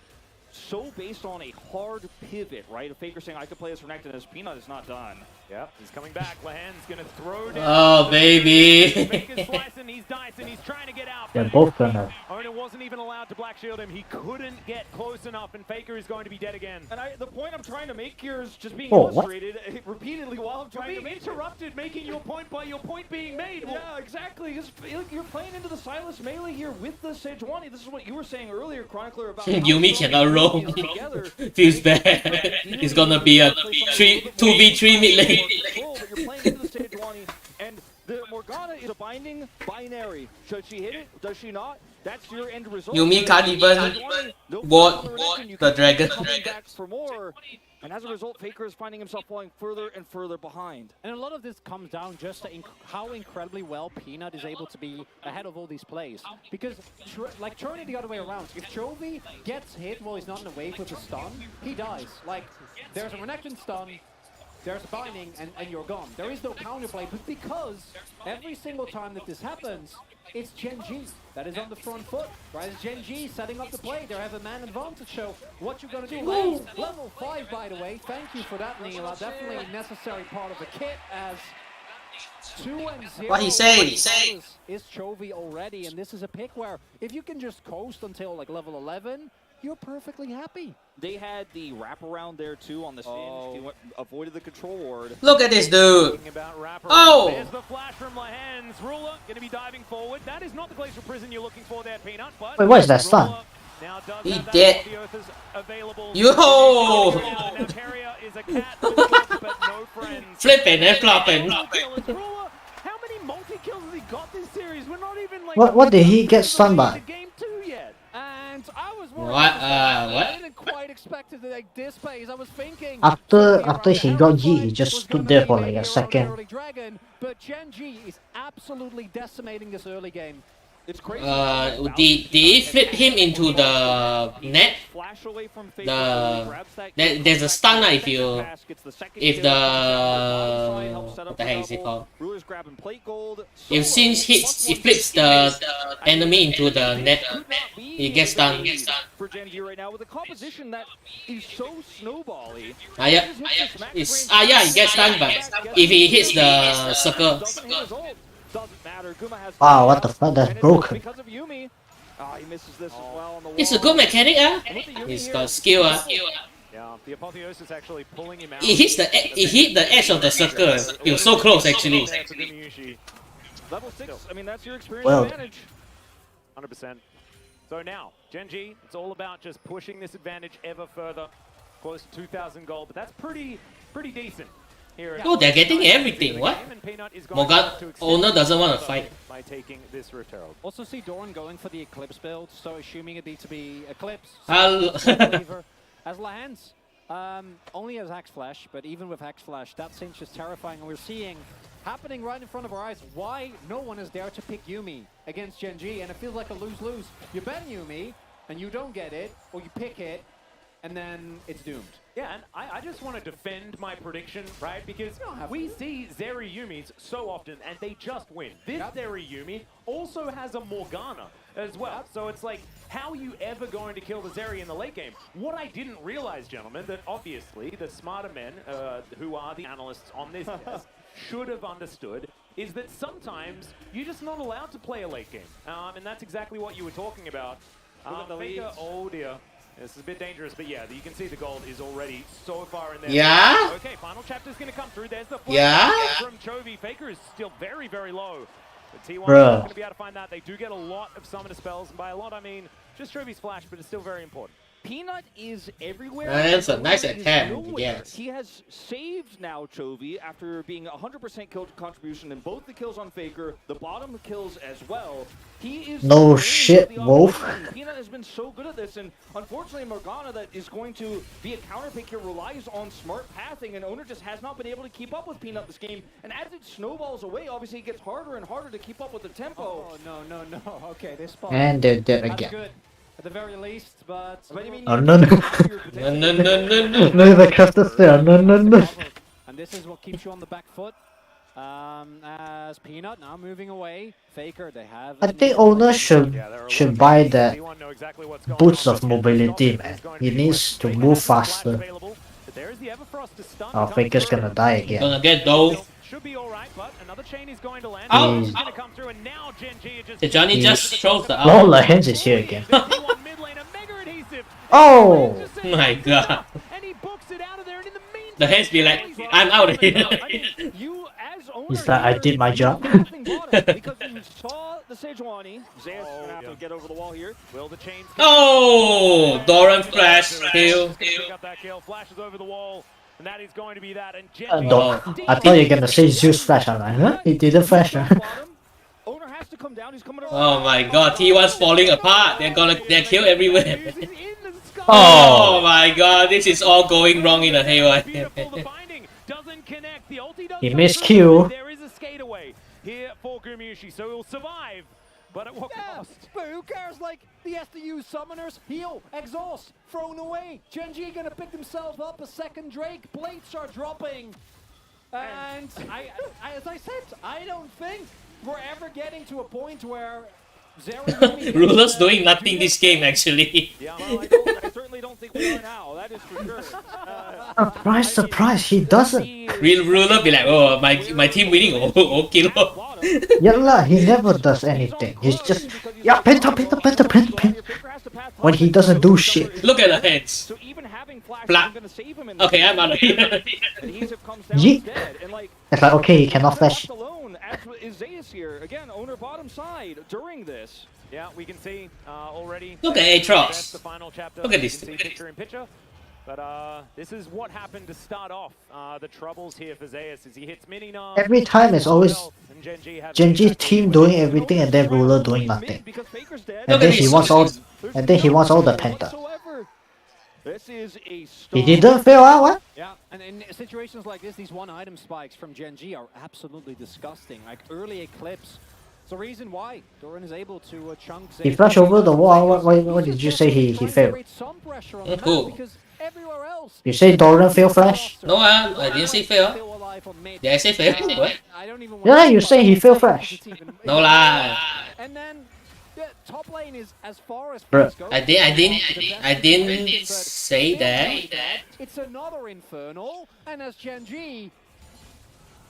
so based on a hard pivot, right? A Faker saying I could play as Renekton as Peanut is not done. Yep, he's coming back. Lehends gonna throw down. Oh, baby. Faker's slicing, he's dicing, he's trying to get out. They're both gonna. Oner wasn't even allowed to black shield him. He couldn't get close enough, and Faker is going to be dead again. And the point I'm trying to make here is just being illustrated repeatedly while I'm trying to make interrupted, making your point by your point being made. Yeah, exactly. You're playing into the Silas melee here with the Sejuani. This is what you were saying earlier, Chronicler, about Yumi cannot roll. Feels bad. It's gonna be a 2v3 mid lane. But you're playing into the Sejuani, and the Morgana is a binding binary. Should she hit it? Does she not? That's your end result. Yumi can't even ward the dragon. Coming back for more, and as a result, Faker is finding himself falling further and further behind. And a lot of this comes down just to how incredibly well Peanut is able to be ahead of all these plays. Because, like, turn it the other way around. If Chovy gets hit while he's not in a wave with a stun, he dies. Like, there's a Renekton stun, there's a binding, and you're gone. There is no counterplay, but because every single time that this happens, it's Gen.G that is on the front foot, right? It's Gen.G setting up the play. They have a man advantage, so what you're going to do. Level 5, by the way. Thank you for that, Neil. Definitely a necessary part of the kit, as 2-0. What he say? Is Chovy already, and this is a pick where if you can just coast until like level 11, you're perfectly happy. They had the wraparound there too on the stage. He avoided the control ward. Look at this dude. Oh! There's the flash from Lehends. Ruler going to be diving forward. That is not the Glacial Prison you're looking for there, Peanut. But wait, what is that stun? He dead. Yo! Keria is a cat with guts, but no friends. Flipping and flopping. How many multi-kills has he got this series? We're not even like... What did he get stunned by? Game 2 yet. And I was worried. What? I didn't quite expect it to like this phase. I was thinking after he got G, he just stood there for like a second. But Gen.G is absolutely decimating this early game. It's crazy. Did he flip him into the net? There's a stun if the what the heck is it called? If Singe hits, it flips the enemy into the net, he gets stunned. For Gen.G right now with a composition that is so snowbally. Yeah, he gets stunned, but if he hits the circle. Wow, what the fuck? That's broken. He misses this as well on the wall. It's a good mechanic, He's got skill, Yeah, the Apotheosis actually pulling him out. He hit the edge of the circle. He was so close, actually. Level 6, I mean, that's your experience Well. advantage. 100%. So now, Gen.G, it's all about just pushing this advantage ever further, close to 2,000 gold, but that's pretty decent. Here Oh, they're getting everything. What? Oner doesn't want to fight. By taking this Rotero. Also see Doran going for the Eclipse build, so assuming it needs to be Eclipse. As Lehends, only as Axe Flash, but even with Axe Flash, that cinch is terrifying, and we're seeing happening right in front of our eyes why no one is there to pick Yuumi against Gen.G, and it feels like a lose-lose. You ban Yuumi, and you don't get it, or you pick it, and then it's doomed. Yeah, and I just want to defend my prediction, right? Because we see Zeri Yumis so often, and they just win. This Zeri Yumi also has a Morgana as well. So it's like, how are you ever going to kill the Zeri in the late game? What I didn't realize, gentlemen, that obviously the smarter men, who are the analysts on this test, should have understood, is that sometimes you're just not allowed to play a late game. And that's exactly what you were talking about. Faker, oh dear. This is a bit dangerous, but yeah, you can see the gold is already so far in there. Yeah? Okay, final chapter's going to come through. There's the from Chovy. Faker is still very, very low. The T1 is not going to be able to find that. They do get a lot of summoner spells, and by a lot, I mean just Chovy's flash, but it's still very important. Peanut is everywhere. That's a nice attempt, yes. He has saved now Chovy after being 100% kill contribution in both the kills on Faker, the bottom kills as well. He is no shit, Wolf. Peanut has been so good at this, and unfortunately Morgana that is going to be a counter pick here relies on smart pathing, and Oner just has not been able to keep up with Peanut this game. And as it snowballs away, obviously it gets harder and harder to keep up with the tempo. Oh, no. Okay, this spot. And they're dead That's again. good. At the very least, but Oh no. No, The caster still. No. And this is what keeps you on the back foot. As Peanut now moving away. Faker, they have. I think Oner should buy that boost of mobility, man. He needs to move faster. Oh, Faker's gonna die again. Gonna get though. Should be all right, but another chain is going to land. He's going to come through, and now Gen.G the Johnny just throws the Oh, Lehends is here again. Oh Oh! my god. And he books it out of there, and in the meantime, The hands be like, I'm out of here. You as Oner He's like, I did my job. because you saw the Sejuani. Zeus gonna have to get over the wall here. Will the chains Oh, Doran flash kill. got that kill, flashes over the wall, and that is going to be that. And I thought you were gonna say Zeus flash. I'm like, huh? He didn't flash. Oner has to come down. He's coming over. Oh my god, T1's falling apart. They're killed everywhere. Oh my god, this is all going wrong in a haywire. He missed Q. There is a skate away here for Gumayusi, so he'll survive. But at what cost? But who cares? Like, he has to use summoners, heal, exhaust, thrown away. Gen.G gonna pick themselves up a second Drake. Blades are dropping. And as I said, I don't think we're ever getting to a point where Ruler's doing nothing this game actually. Yeah, well, I certainly don't think we are now. That is for sure. Surprise, he doesn't. Real Ruler be like, oh, my team winning, okay. Yeah, he never does anything. He's just, yeah, penta. When he doesn't do shit. Look at the heads. Blah. Okay, I'm out of here. It's like, okay, he cannot flash. Is Zeus here again? Oner bottom side during this. Yeah, we can see already. Look at Aatrox. Look at this. Picture in picture. But this is what happened to start off the troubles here for Zeus as he hits mini Nam. Every time it's always Gen.G team doing everything and then Ruler doing nothing. And then he wants all the penta. This is a he didn't fail out, what? Yeah, and in situations like this, these one-item spikes from Gen.G are absolutely disgusting. Like early Eclipse. It's the reason why Doran is able to chunk Zeus. He flashed over the wall. What did you say he failed? Cool. You say Doran failed flash? No, I didn't say fail. Did I say fail? What? Yeah, you say he failed flash. No lah. And then top lane is as far as I didn't say that. It's another Infernal, and as Gen.G,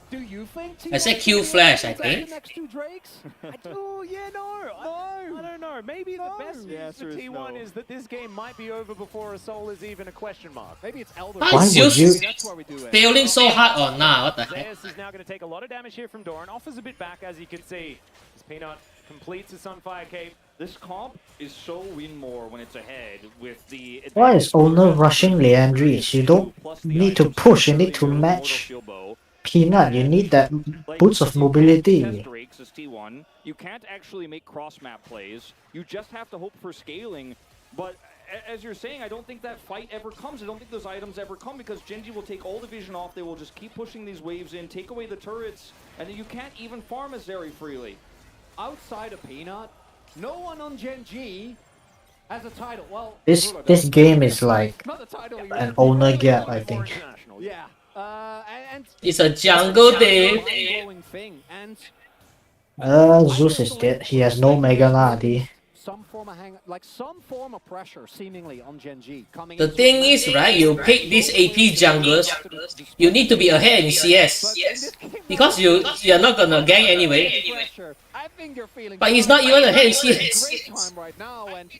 do you think I said Q flash, I think. Next two Drakes? Oh yeah, no. I don't know. Maybe the best news for T1 is that this game might be over before a soul is even a question mark. Maybe it's Elder. Why would you? That's why we do it. failing so hard or not? What the heck? Zeus is now going to take a lot of damage here from Doran. Offers a bit back, as you can see. As Peanut completes his Sunfire Cape. This comp is so win more when it's ahead with the... Why is Oner rushing Leandris? You don't need to push, you need to match. Peanut, you need that boost of mobility. You can't actually make cross-map plays. You just have to hope for scaling. But as you're saying, I don't think that fight ever comes. I don't think those items ever come because Gen.G will take all the vision off. They will just keep pushing these waves in, take away the turrets, and then you can't even farm a Zeri freely. Outside of Peanut, no one on Gen.G has a title. Well, This game is like not the title an Oner gap, I think. Yeah. And It's a jungle day. ongoing thing. And Zeus is dead. He has no Mega Nadi. some form of pressure seemingly on Gen.G coming. The thing is, right, you pick these AP junglers, you need to be ahead in CS. Because you're not gonna gank anyway. But he's not even ahead in CS. Right now, and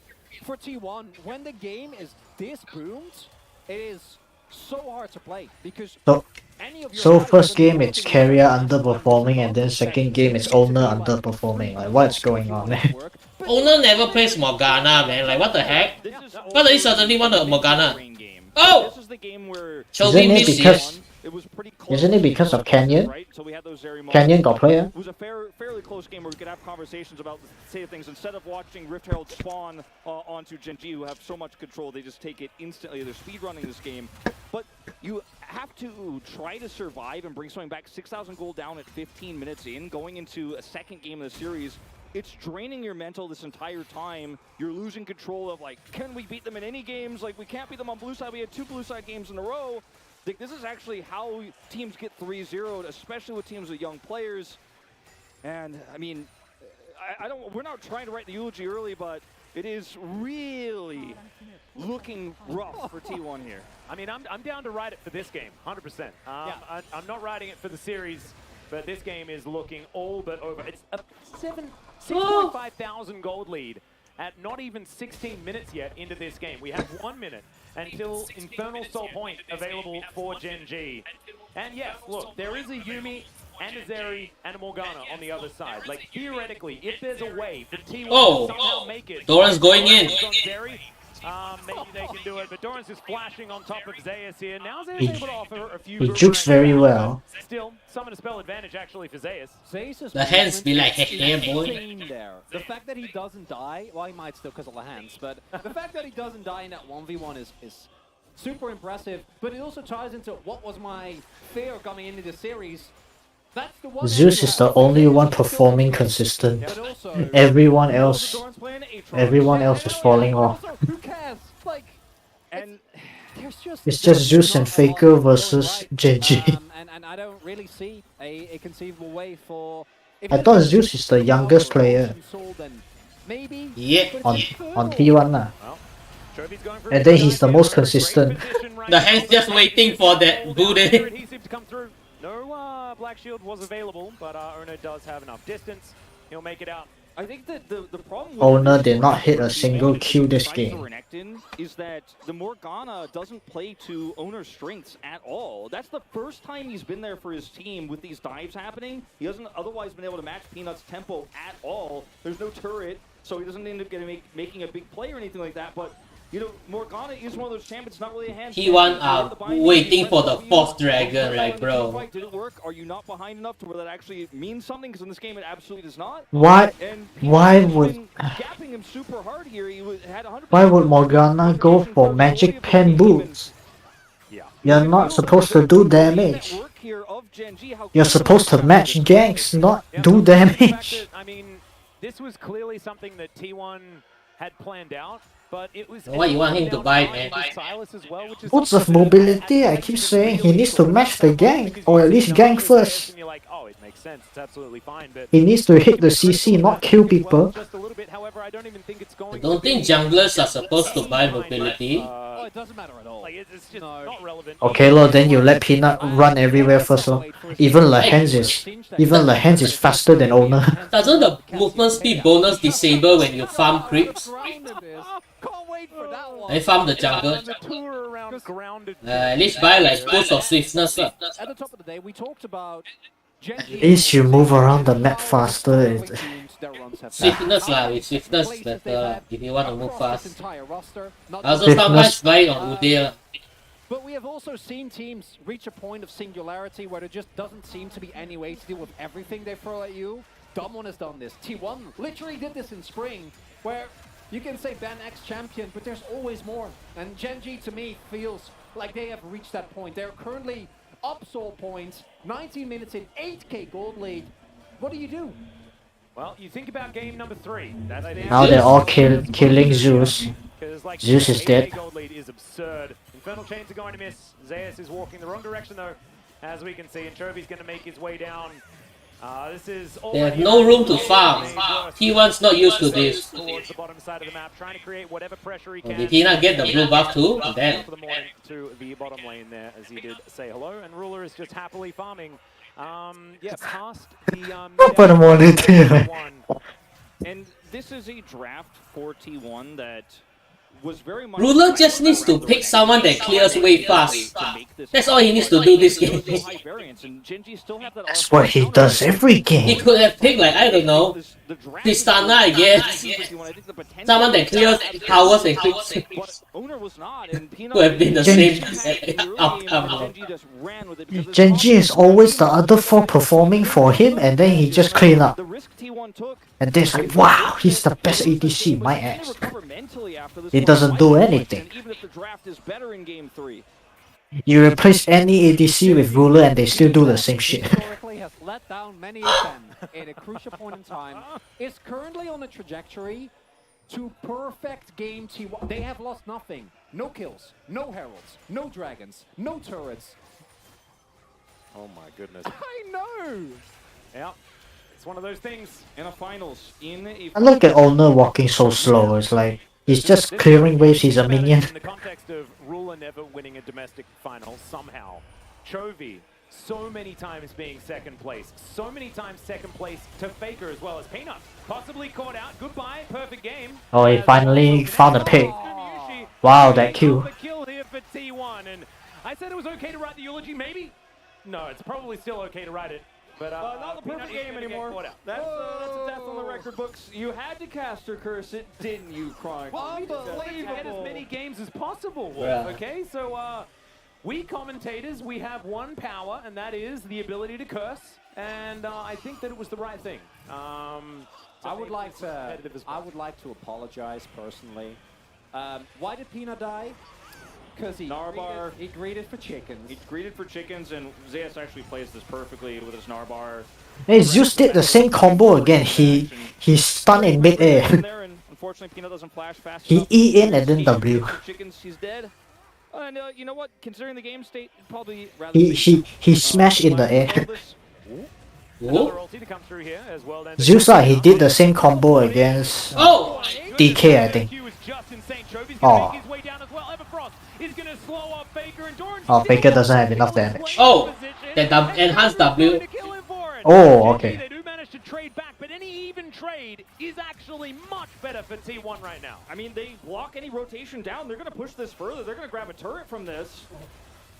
for T1, when the game is this boomed, it is so hard to play because So first game it's Keria underperforming, and then second game it's Oner underperforming. Like what's going on there? Oner never plays Morgana, man. Like what the heck? Why do you suddenly want a Morgana? Oh! Chovy missed it. Isn't it because of Canyon? Canyon got player? It was a fairly close game where we could have conversations about the state of things. Instead of watching Rift Herald spawn onto Gen.G, who have so much control, they just take it instantly. They're speedrunning this game. But you have to try to survive and bring something back. 6,000 gold down at 15 minutes in, going into a second game of the series. It's draining your mental this entire time. You're losing control of, like, can we beat them in any games? Like, we can't beat them on blue side. We had 2 blue side games in a row. This is actually how teams get 3-0'd, especially with teams with young players. And, I mean, we're not trying to write the eulogy early, but it is really looking rough for T1 here. I mean, I'm down to ride it for this game, 100%. I'm not riding it for the series, but this game is looking all but over. It's a 6.5 thousand gold lead at not even 16 minutes yet into this game. We have 1 minute until Infernal Soul Point available for Gen.G. And yes, look, there is a Yuumi and a Zeri and a Morgana on the other side. Like, theoretically, if there's a way for T1 to somehow make it... Doran's going in. Maybe they can do it, but Doran's just flashing on top of Zeus here. Now Zeus is able to offer a few... He jukes very well. Still, summon a spell advantage actually for Zeus. Lehends be like, hey, boy. The fact that he doesn't die, well, he might still because of Lehends, but the fact that he doesn't die in that 1v1 is super impressive, but it also ties into what was my fear coming into the series. Zeus is the only one performing consistent. Everyone else is falling off. It's just Zeus and Faker versus Gen.G. And I don't really see a conceivable way for... I thought Zeus is the youngest player. Yeah. On T1 lah. And then he's the most consistent. Lehends just waiting for that booty. No Black Shield was available, but Oner does have enough distance. He'll make it out. I think that the problem with Oner did not hit a single kill this game. Renekton is that the Morgana doesn't play to Oner's strengths at all. That's the first time he's been there for his team with these dives happening. He hasn't otherwise been able to match Peanut's tempo at all. There's no turret, so he doesn't end up making a big play or anything like that. But you know, Morgana is one of those champions, not really a hand. T1 waiting for the 4th dragon, like, bro. Did it work? Are you not behind enough to where that actually means something? Because in this game it absolutely does not. Why would Morgana go for magic pen boots? You're not supposed to do damage. You're supposed to match ganks, not do damage. I mean, this was clearly something that T1 had planned out. But it was what you want him to buy, man? Boots of mobility, I keep saying he needs to match the gank, or at least gank first. He needs to hit the CC, not kill people. I don't think junglers are supposed to buy mobility. It doesn't matter at all. It's just not relevant. Okay, lor, then you let Peanut run everywhere first, lor. Even Lehends is faster than Oner. Doesn't the movement speed bonus disable when you farm creeps? wait for that one. I farm the jungle. The tour around grounded. At least buy like boost of swiftness. At the top of the day, we talked about At least you move around the map faster. Swiftness lah, with swiftness better if you want to move fast. I also sometimes buy it on Uday lah. But we have also seen teams reach a point of singularity where there just doesn't seem to be any way to deal with everything they throw at you. Damwon has done this. T1 literally did this in spring, where you can say ban X champion, but there's always more. And Gen.G to me feels like they have reached that point. They're currently up soul points, 19 minutes in, 8k gold lead. What do you do? Well, you think about game number 3. Now they're all killing Zeus. Like, Zeus is dead. Gold lead is absurd. Infernal Chains are going to miss. Zeus is walking the wrong direction though, as we can see, and Chovy's going to make his way down. This is they have no room to farm. T1's not used to this. Towards the bottom side of the map, trying to create whatever pressure he can. Did he not get the blue buff too? Then for the morning to the bottom lane there, as he did say hello, and Ruler is just happily farming. Yeah, past the and this is a draft for T1 that was very much Ruler just needs to pick someone that clears way fast. That's all he needs to do this game. That's what he does every game. He could have picked like, I don't know, Tristana, I guess. Someone that clears towers and hits. Could have been the same outcome. Gen.G is always the other 4 performing for him, and then he just clean up. And then it's like, wow, he's the best ADC, my ass. He doesn't do anything. You replace any ADC with Ruler and they still do the same shit. Has let down many of them in a crucial point in time. Is currently on a trajectory to perfect game T1. They have lost nothing. No kills, no heralds, no dragons, no turrets. Oh my goodness. I know! Yeah. It's one of those things in a finals. I look at Oner walking so slow. It's like he's just clearing waves. He's a minion. In the context of Ruler never winning a domestic final somehow, Chovy so many times being second place, so many times second place to Faker as well as Peanut, possibly caught out. Goodbye, perfect game. Oh, he finally found a pick. Wow, that kill. Kill here for T1, and I said it was okay to write the eulogy. Maybe. No, it's probably still okay to write it. But not the perfect game anymore. That's a death on the record books. You had to cast or curse it, didn't you, Chronicle? Unbelievable. Get as many games as possible, Wolf. Yeah. Okay, so we commentators, we have one power, and that is the ability to curse. And I think that it was the right thing. I would like to apologize personally. Why did Peanut die? Because he greeted for chickens. He greeted for chickens, and Zeus actually plays this perfectly with his Narbar. Hey, Zeus did the same combo again. He stunned in mid-air. Unfortunately, Peanut doesn't flash fast He enough. E in and then W. Chickens, he's dead. And you know what? Considering the game state, probably rather He smashed in the air. ulti to come through here as well. Then Zeus, he did the same combo against DK, I think. Oh. Oh, Faker doesn't have enough damage. Oh, the enhanced W. Oh, okay. They do manage to trade back, but any even trade is actually much better for T1 right now. I mean, they block any rotation down. They're going to push this further. They're going to grab a turret from this.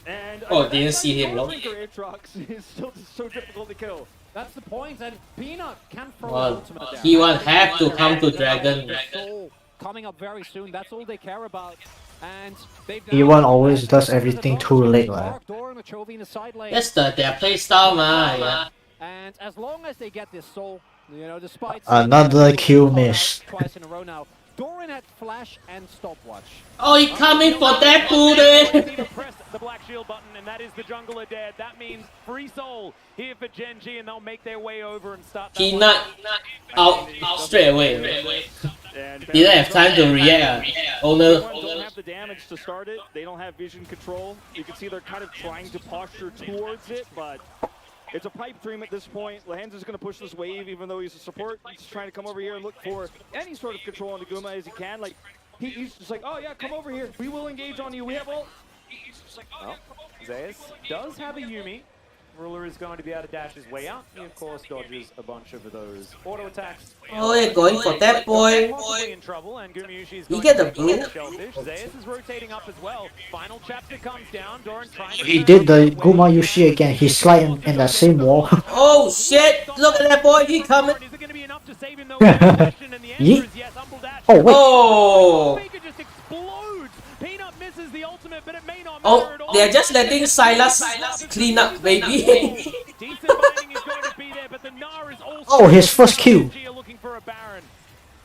And Didn't see him long. Aatrox is still so difficult to kill. That's the point, and Peanut can throw Well, ultimate down. T1 have to come to Dragon. Soul coming up very soon. That's all they care about. And T1 always does everything too late, right? That's their playstyle, man. Yeah. And as long as they get this soul, you know, despite Another kill miss. twice in a row now, Doran had flash and stopwatch. Oh, he coming for that booty. Press the black shield button, and that is the jungler dead. That means free soul here for Gen.G, and they'll make their way over and start. He not out straight away. He didn't have time to react. Oner don't have the damage to start it. They don't have vision control. You can see they're kind of trying to posture towards it, but it's a pipe dream at this point. Lehends is going to push this wave, even though he's a support. He's trying to come over here and look for any sort of control on the Guma as he can. Like he's just like, oh yeah, come over here. We will engage on you. We have all. Zeus does have a Yuumi. Ruler is going to be able to dash his way out. He, of course, dodges a bunch of those auto attacks. Oh, they're going for that boy. Possibly in trouble, and Gumayusi is He going get to the take blue? Shellfish. Zeus is rotating up as well. Final chapter comes down. Doran trying to He did the Gumayusi again. He slid in that same wall. Oh shit! Look at that boy, he coming! Is it going to be enough to save him though? And the answer Yeet. is yes. Humble dash. Oh, wait. Oh! Faker just explodes. Peanut misses the ultimate, but it may not matter Oh, at all. they're just letting Silas clean up, baby. Decent binding is going to be there, but the Gnar is also Oh, his first kill. GEN.G are looking for a Baron.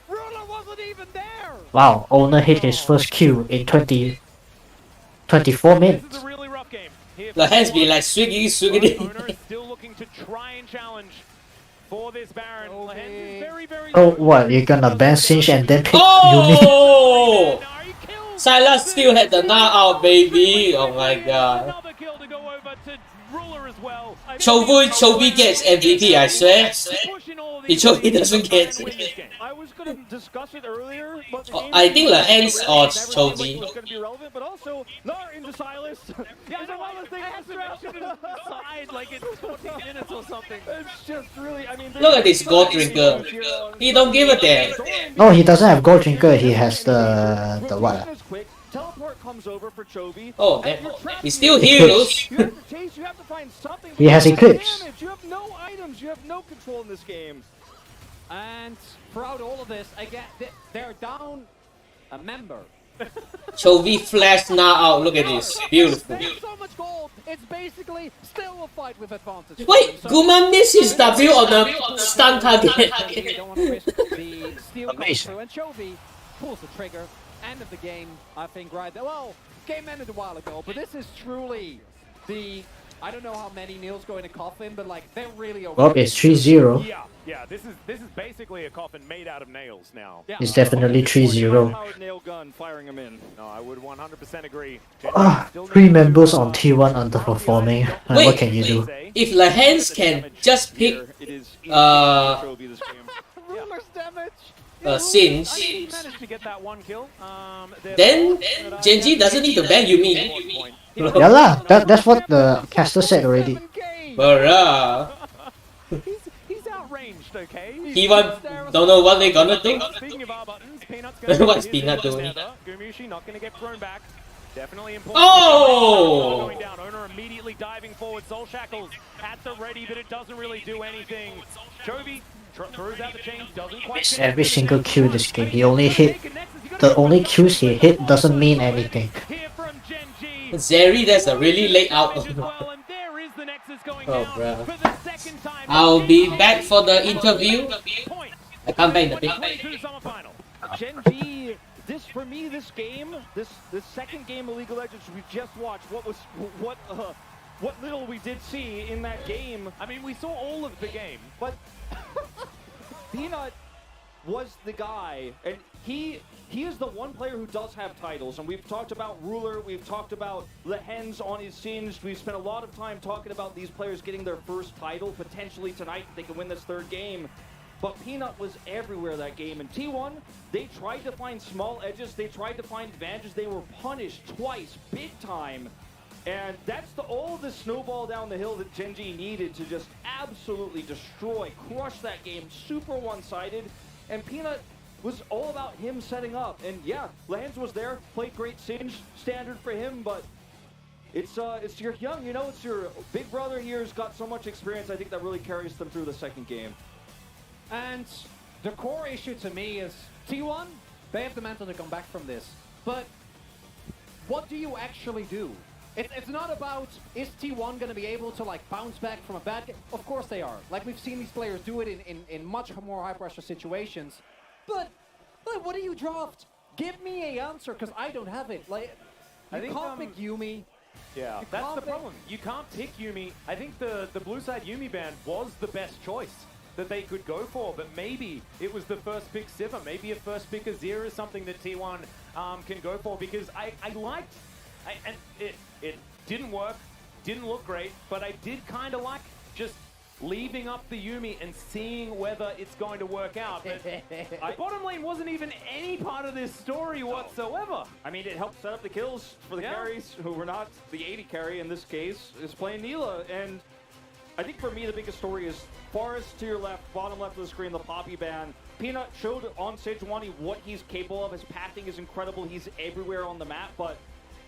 Ruler wasn't even there. Wow, Oner hit his first kill in 24 minutes. This is a really rough game. Lehends be like swiggity swiggity. Oner is still looking to try and challenge for this Baron. Lehends is very, very Oh, what? You're gonna ban Singe and then pick Yumi? Oh! Silas still had the Gnar out, baby. Oh my god. Another kill to go over to Ruler as well. Chovy gets MVP, I swear. If Chovy doesn't get it. I was going to discuss it earlier, but the Oh, game I think Lehends or was Chovy. going to be relevant, but also Gnar into Silas. Yeah, no, I was thinking side like it's 20 minutes or something. It's just really, I mean, Look at this gold drinker. He don't give a damn. No, he doesn't have gold drinker. He has the what? Quick. Teleport comes over for Chovy. Oh, And that, you're trapped he in still the- heals. You have to chase, you have to find something. He has to do Eclipse. damage. You have no items, you have no control in this game. And throughout all of this, again, they're down a member. Chovy flashed Gnar out. Look at this. Beautiful. There's so much gold. It's basically still a fight with advantage. Wait, Guma missed his W on the stun target. You don't want to risk the steal coming Amazing. through, and Chovy pulls the trigger. End of the game, I think, right there. Well, game ended a while ago, but this is truly the... I don't know how many nails go in a coffin, but like, they're really over. Well, it's 3-0. Yeah, this is basically a coffin made out of nails now. Yeah. It's definitely 3-0. Powered nail gun firing him in. No, I would 100% agree. Ah, 3 members on T1 underperforming. Wait. What can you do? If Lehends can just pick It is uh this game. Ruler's damage. Singe, He managed to get that one kill. then Gen.G doesn't need to ban Yumi. Yeah lah, that's what the caster said already. Bruh. He's outranged, okay? T1 don't know what they're gonna do. Speaking of our buttons, Peanut's gonna What's his Peanut little doing? tether. Gumayusi not gonna get thrown back. Definitely important. Oh! Going down. Oner immediately diving forward. Soul Shackles at the ready, but it doesn't really do anything. Chovy throws out the chains, doesn't quite It's connect every with single it. kill this game. He only hit... The only kills he hit doesn't mean anything. Here from Gen.G. Zeri, that's a really late out. And there is the Nexus going Oh, down bruh. for the second time. I'll be back for the interview. Points. I come back in a bit. 22 summer final. Gen.G, this for me, this game, this second game of League of Legends we just watched, what little we did see in that game. I mean, we saw all of the game. But Peanut was the guy, and he is the one player who does have titles. And we've talked about Ruler, we've talked about Lehends on his Singed. We've spent a lot of time talking about these players getting their first title, potentially tonight they can win this third game. But Peanut was everywhere that game. In T1, they tried to find small edges, they tried to find advantages, they were punished twice, big time. And that's all the snowball down the hill that Gen.G needed to just absolutely destroy, crush that game, super one-sided. And Peanut was all about him setting up. And yeah, Lehends was there, played great Singe, standard for him, but it's your young, you know, it's your big brother here who's got so much experience. I think that really carries them through the second game. And the core issue to me is T1, they have the mantle to come back from this. But what do you actually do? It's not about, is T1 going to be able to like bounce back from a bad game? Of course they are. Like we've seen these players do it in much more high pressure situations. But what do you draft? Give me a answer, because I don't have it. Like, you can't pick Yumi. Yeah, that's the problem. You can't pick Yumi. I think the blue side Yumi ban was the best choice that they could go for, but maybe it was the first pick Sivir. Maybe a first pick Azir is something that T1 can go for, because I liked, and it didn't work, didn't look great, but I did kind of like just leaving up the Yumi and seeing whether it's going to work out. But bottom lane wasn't even any part of this story whatsoever. I mean, it helped set up the kills for the carries who were not the 80 carry in this case, is playing Neela. And I think for me, the biggest story is Forest to your left, bottom left of the screen, the Poppy ban. Peanut showed on Sejuani what he's capable of. His pathing is incredible. He's everywhere on the map, but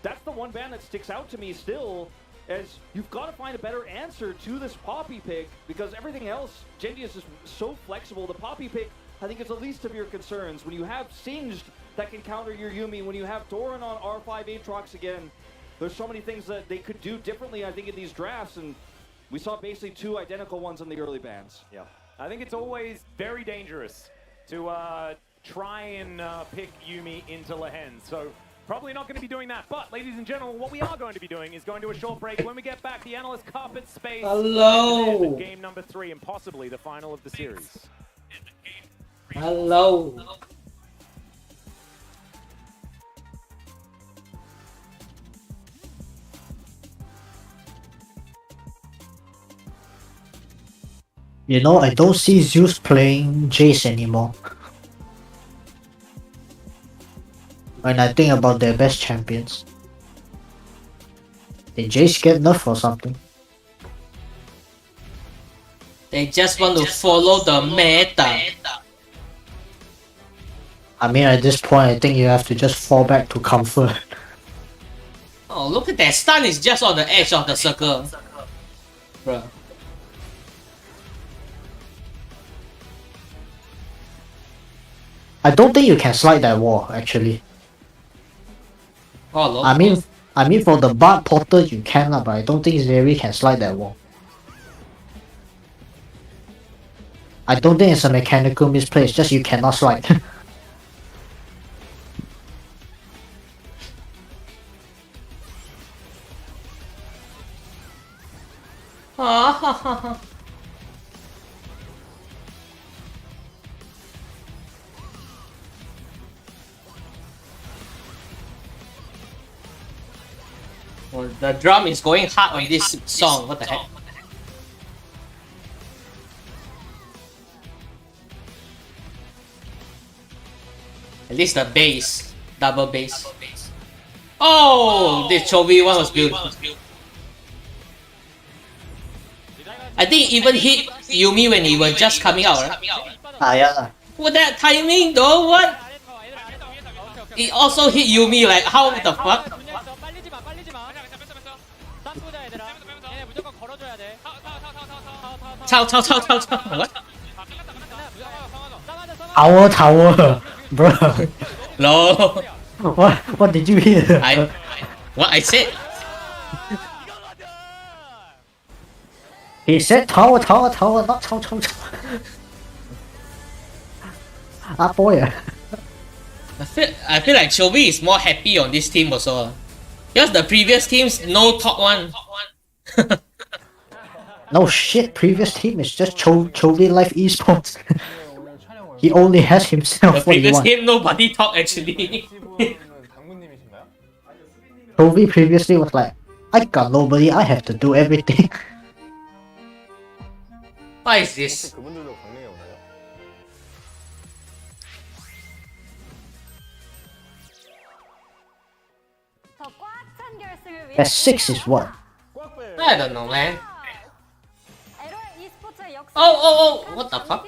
that's the one ban that sticks out to me still, as you've got to find a better answer to this Poppy pick, because everything else, Gen.G is just so flexible. The Poppy pick, I think, is the least of your concerns. When you have Singed that can counter your Yuumi, when you have Doran on R5 Aatrox again, there's so many things that they could do differently, I think, in these drafts, and we saw basically two identical ones in the early bans. Yeah, I think it's always very dangerous to try and pick Yuumi into Lehends. So probably not going to be doing that. But ladies and gentlemen, what we are going to be doing is going to a short break. When we get back, the analyst carpet space. Hello. Game number 3 and possibly the final of the series. Hello. You know, I don't see Zeus playing Jace anymore. When I think about their best champions. Did Jace get nerfed or something? They just want to follow the meta. I mean, at this point, I think you have to just fall back to comfort. Oh, look at that stun is just on the edge of the circle. Bruh. I don't think you can slide that wall, actually. Oh, look. I mean for the Bard Porter you can, but I don't think Zeri can slide that wall. I don't think it's a mechanical misplay, it's just you cannot slide. Well, the drum is going hard on this song, what the heck? At least the bass, double bass. Oh, this Chovy one was beautiful. I think it even hit Yuumi when he was just coming out, right? Ah, yeah. With that timing though, what? It also hit Yuumi, like how the fuck? Chow. What? Tower, bro. No. What did you hear? What I said? He said tower, not chow. Ah boy. I feel like Chovy is more happy on this team also. Because the previous teams no top one. No shit, previous team is just Chovy Life Esports. He only has himself. The previous team nobody talk actually. Chovy previously was like, I got nobody, I have to do everything. What is this? 그분들도 강릉에 오나요? That 6 is what? I don't know, man. Oh, what the fuck?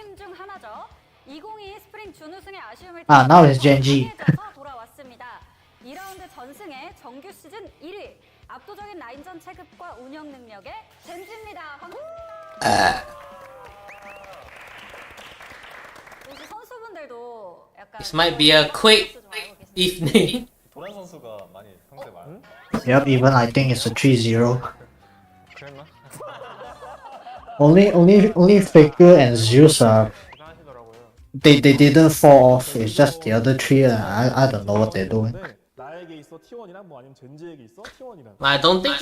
Ah, now it's Gen.G. 2라운드 전승에 정규 시즌 1위, 압도적인 라인전 체급과 운영 능력의 젠지입니다. 선수분들도 약간 This might be a quick evening. 도란 선수가 많이 평소에 많아요? Yep, even I think it's a 3-0. Only Faker and Zeus are... They didn't fall off, it's just the other three, I don't know what they're doing. I don't think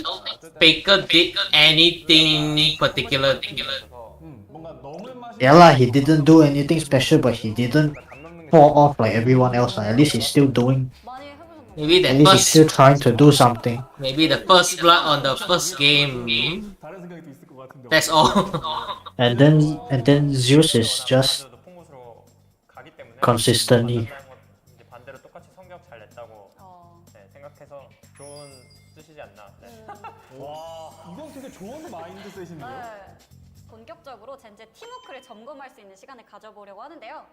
Faker did anything particular. Yeah lah, he didn't do anything special, but he didn't fall off like everyone else. At least he's still doing... Maybe At least he's still trying to do something. Maybe the first blood on the first game. That's all. And then Zeus is just consistently. 반대로 똑같이 성격 잘 냈다고 생각해서 좋은 뜻이지 않나. 와, 이건 되게 좋은 마인드셋인데요. 네. 본격적으로 젠제 팀워크를 점검할 수 있는 시간을 가져보려고 하는데요.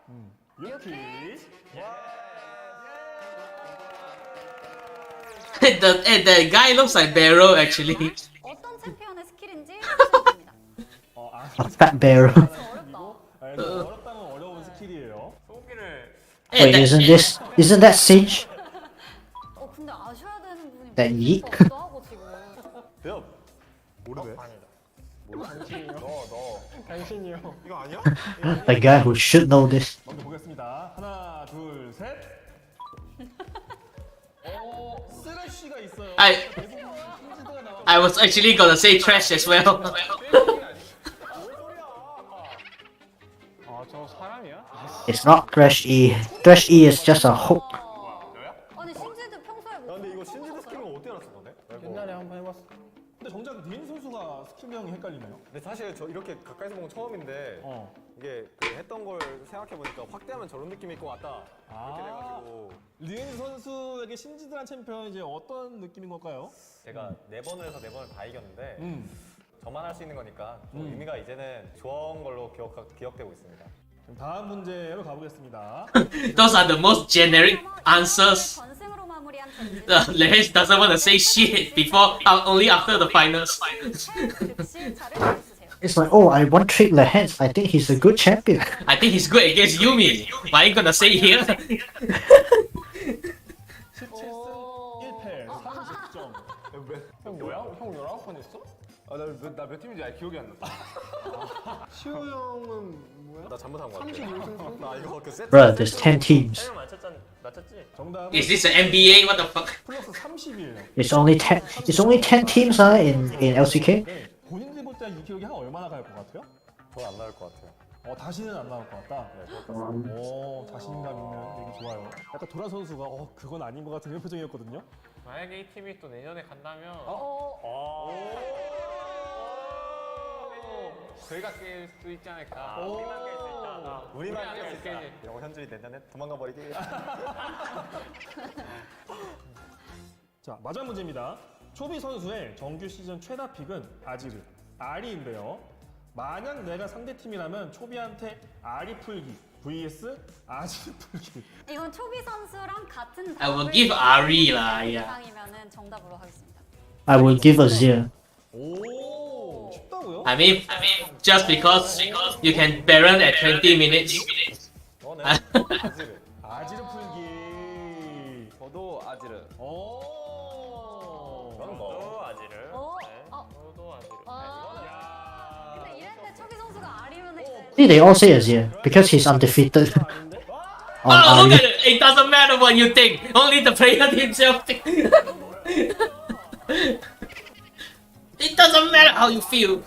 이렇게. The guy looks like Barrow actually. 어떤 챔피언의 스킬인지 추천드립니다. Fat Barrow. 어렵다면 어려운 스킬이에요. 소고기를 Wait, isn't that Sage? 근데 아셔야 되는 분이 That Yeet? 없기도 하고 지금. 대엽 모르네. 너 당신이요. 이거 아니야? The guy who should know this. 먼저 보겠습니다. 하나, 둘, 셋. 쓰레쉬가 있어요. I was actually gonna say trash as well. 저 사람이야? It's not Thresh E. Thresh E is just a hook. 아니 신지도 평소에 못 근데 이거 신지드 스킬은 어떻게 알았어 너네? 옛날에 한번 해봤어. 근데 정작 데니 선수가 스킬명이 헷갈리네요. 근데 사실 저 이렇게 가까이서 본 건 처음인데 이게 그 했던 걸 생각해보니까 확대하면 저런 느낌일 것 같다 이렇게 돼가지고 리엔즈 선수에게 신지드란 챔피언 이제 어떤 느낌인 걸까요? 제가 4번을 해서 4번을 다 이겼는데 저만 할 수 있는 거니까 좀 의미가 이제는 좋은 걸로 기억되고 있습니다. 그럼 다음 문제로 가보겠습니다. Those are the most generic answers. 전승으로 마무리한 젠지. Lehends doesn't want to say shit before, only after the finals. 즉시 자료를 주세요. It's like, oh, I one trick Lehends. I think he's a good champion. I think he's good against Yumi. But I ain't gonna say here. 17승 1패 30점. 형 뭐야? 형 19번 했어? 나 몇 팀인지 아예 기억이 안 났어. 시우 형은 뭐야? 나 잘못한 거 같아. 35승 나 이거 그 세트. Bruh, there's 10 teams. 맞췄지? 정답은 Is this an NBA? What the fuck? 플러스 30이에요. It's only 10. It's only 10 teams, in LCK. 네. 본인들 볼 때 이 기록이 한 얼마나 갈 것 같아요? 더안 나올 것 같아요. 다시는 안 나올 것 같다. 오, 자신감 있는 얘기 좋아요. 약간 도란 선수가 그건 아닌 것 같은 이런 표정이었거든요. 만약에 이 팀이 또 내년에 간다면 저희가 깰 수 있지 않을까. 우리만 깰 수 있다. 우리만 깰 수 있다. 이러고 현준이 내년에 도망가 버리기. 자, 마지막 문제입니다. 초비 선수의 정규 시즌 최다 픽은 아지르, 아리인데요. 만약 내가 상대팀이라면 초비한테 아리 풀기 vs 아지르 풀기. 이건 초비 선수랑 같은 I will give Ari lah, yeah. 이상이면은 정답으로 하겠습니다. I will give a zero. 오, 쉽다고요? I mean, just because you can Baron at 20 minutes. 너네 아지르. 아지르 풀기. 저도 아지르. 오. 저는 뭐 아지르. 저도 아지르. 근데 이랬는데 초비 선수가 아리면 See, they all say a zero because he's undefeated. Oh, on look at Ari. it! It doesn't matter what you think. Only the player himself think. It doesn't matter how you feel.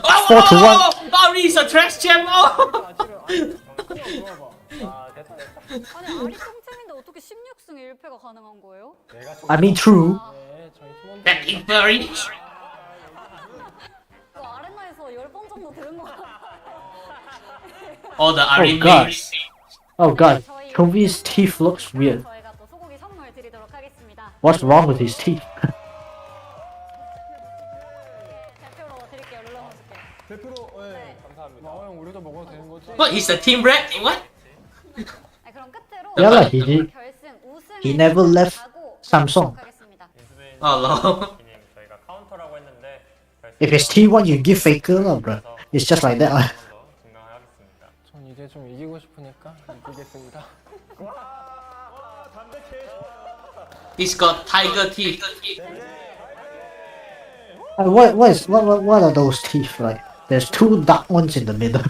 Oh, 4-1. Ari is a trash champ. Oh. 아니 아리 똥챔인데 어떻게 16승 1패가 가능한 거예요? I mean, true. That injury. 아레나에서 10번 정도 들은 거 같아. All the Ari God. memes. Oh god, Chovy's teeth looks weird. 저희가 또 소고기 선물 드리도록 하겠습니다. What's wrong with his teeth? 대표로 드릴게요. 눌러줄게요. 대표로 네. 감사합니다. 형 우리도 먹어도 되는 거지? What is a team rat? What? 네, 그럼 끝으로 Yeah, like he did. 결승 우승을 He never left 하고 Samsung. 하겠습니다. Oh no. 저희가 카운터라고 했는데 If it's T1, you give faker, bro. It's just like that. 증명하겠습니다. 전 이제 좀 이기고 싶으니까 이기겠습니다. He's got tiger teeth. What are those teeth like? There's two dark ones in the middle.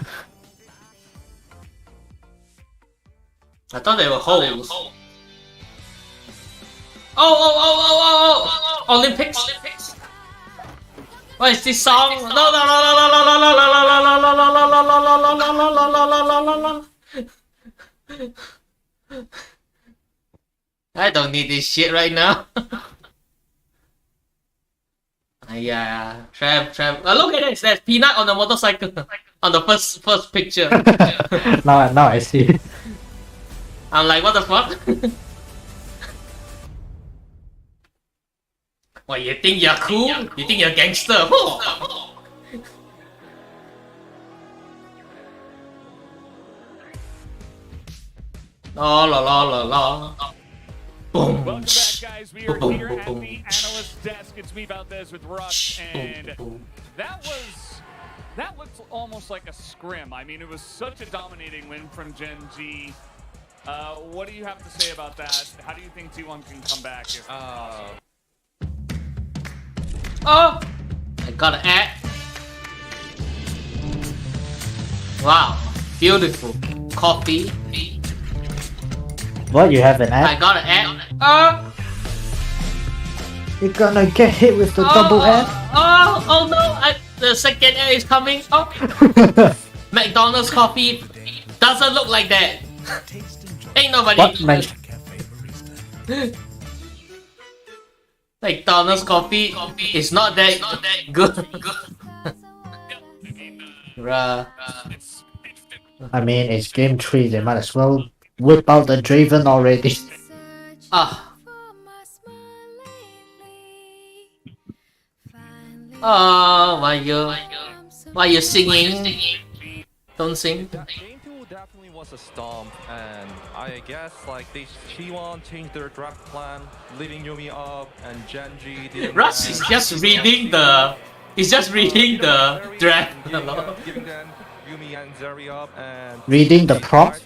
I thought they were holes. Oh! Olympics. What is this song? No. I don't need this shit right now. Yeah, Trav. Look at this. There's Peanut on the motorcycle on the first picture. now I see. I'm like, what the fuck? What, you think you're cool? You think you're a gangster? Oh la la la la. Boom. Welcome back, guys. We are here at the analyst desk. It's me, Valdez, with Rush, and that looked almost like a scrim. I mean, it was such a dominating win from Gen.G. What do you have to say about that? How do you think T1 can come back? If possible? Oh! I got an ad. Wow, beautiful. Coffee. What, you have an ad? I got an ad. You're gonna get hit with the double ad? Oh no! The second ad is coming. Oh. McDonald's coffee doesn't look like that. Ain't nobody. What? McDonald's coffee is not that good. Bruh. I mean, it's game 3, they might as well whip out the Draven already. Ah. Oh, why you singing? Don't sing. Game 2 definitely was a stomp, and I guess like they T1 changed their draft plan, leaving Yumi up, and Gen.G didn't. Rush is just reading the. He's just reading the draft. Giving them Yumi and Zeri up, and Reading the prompt?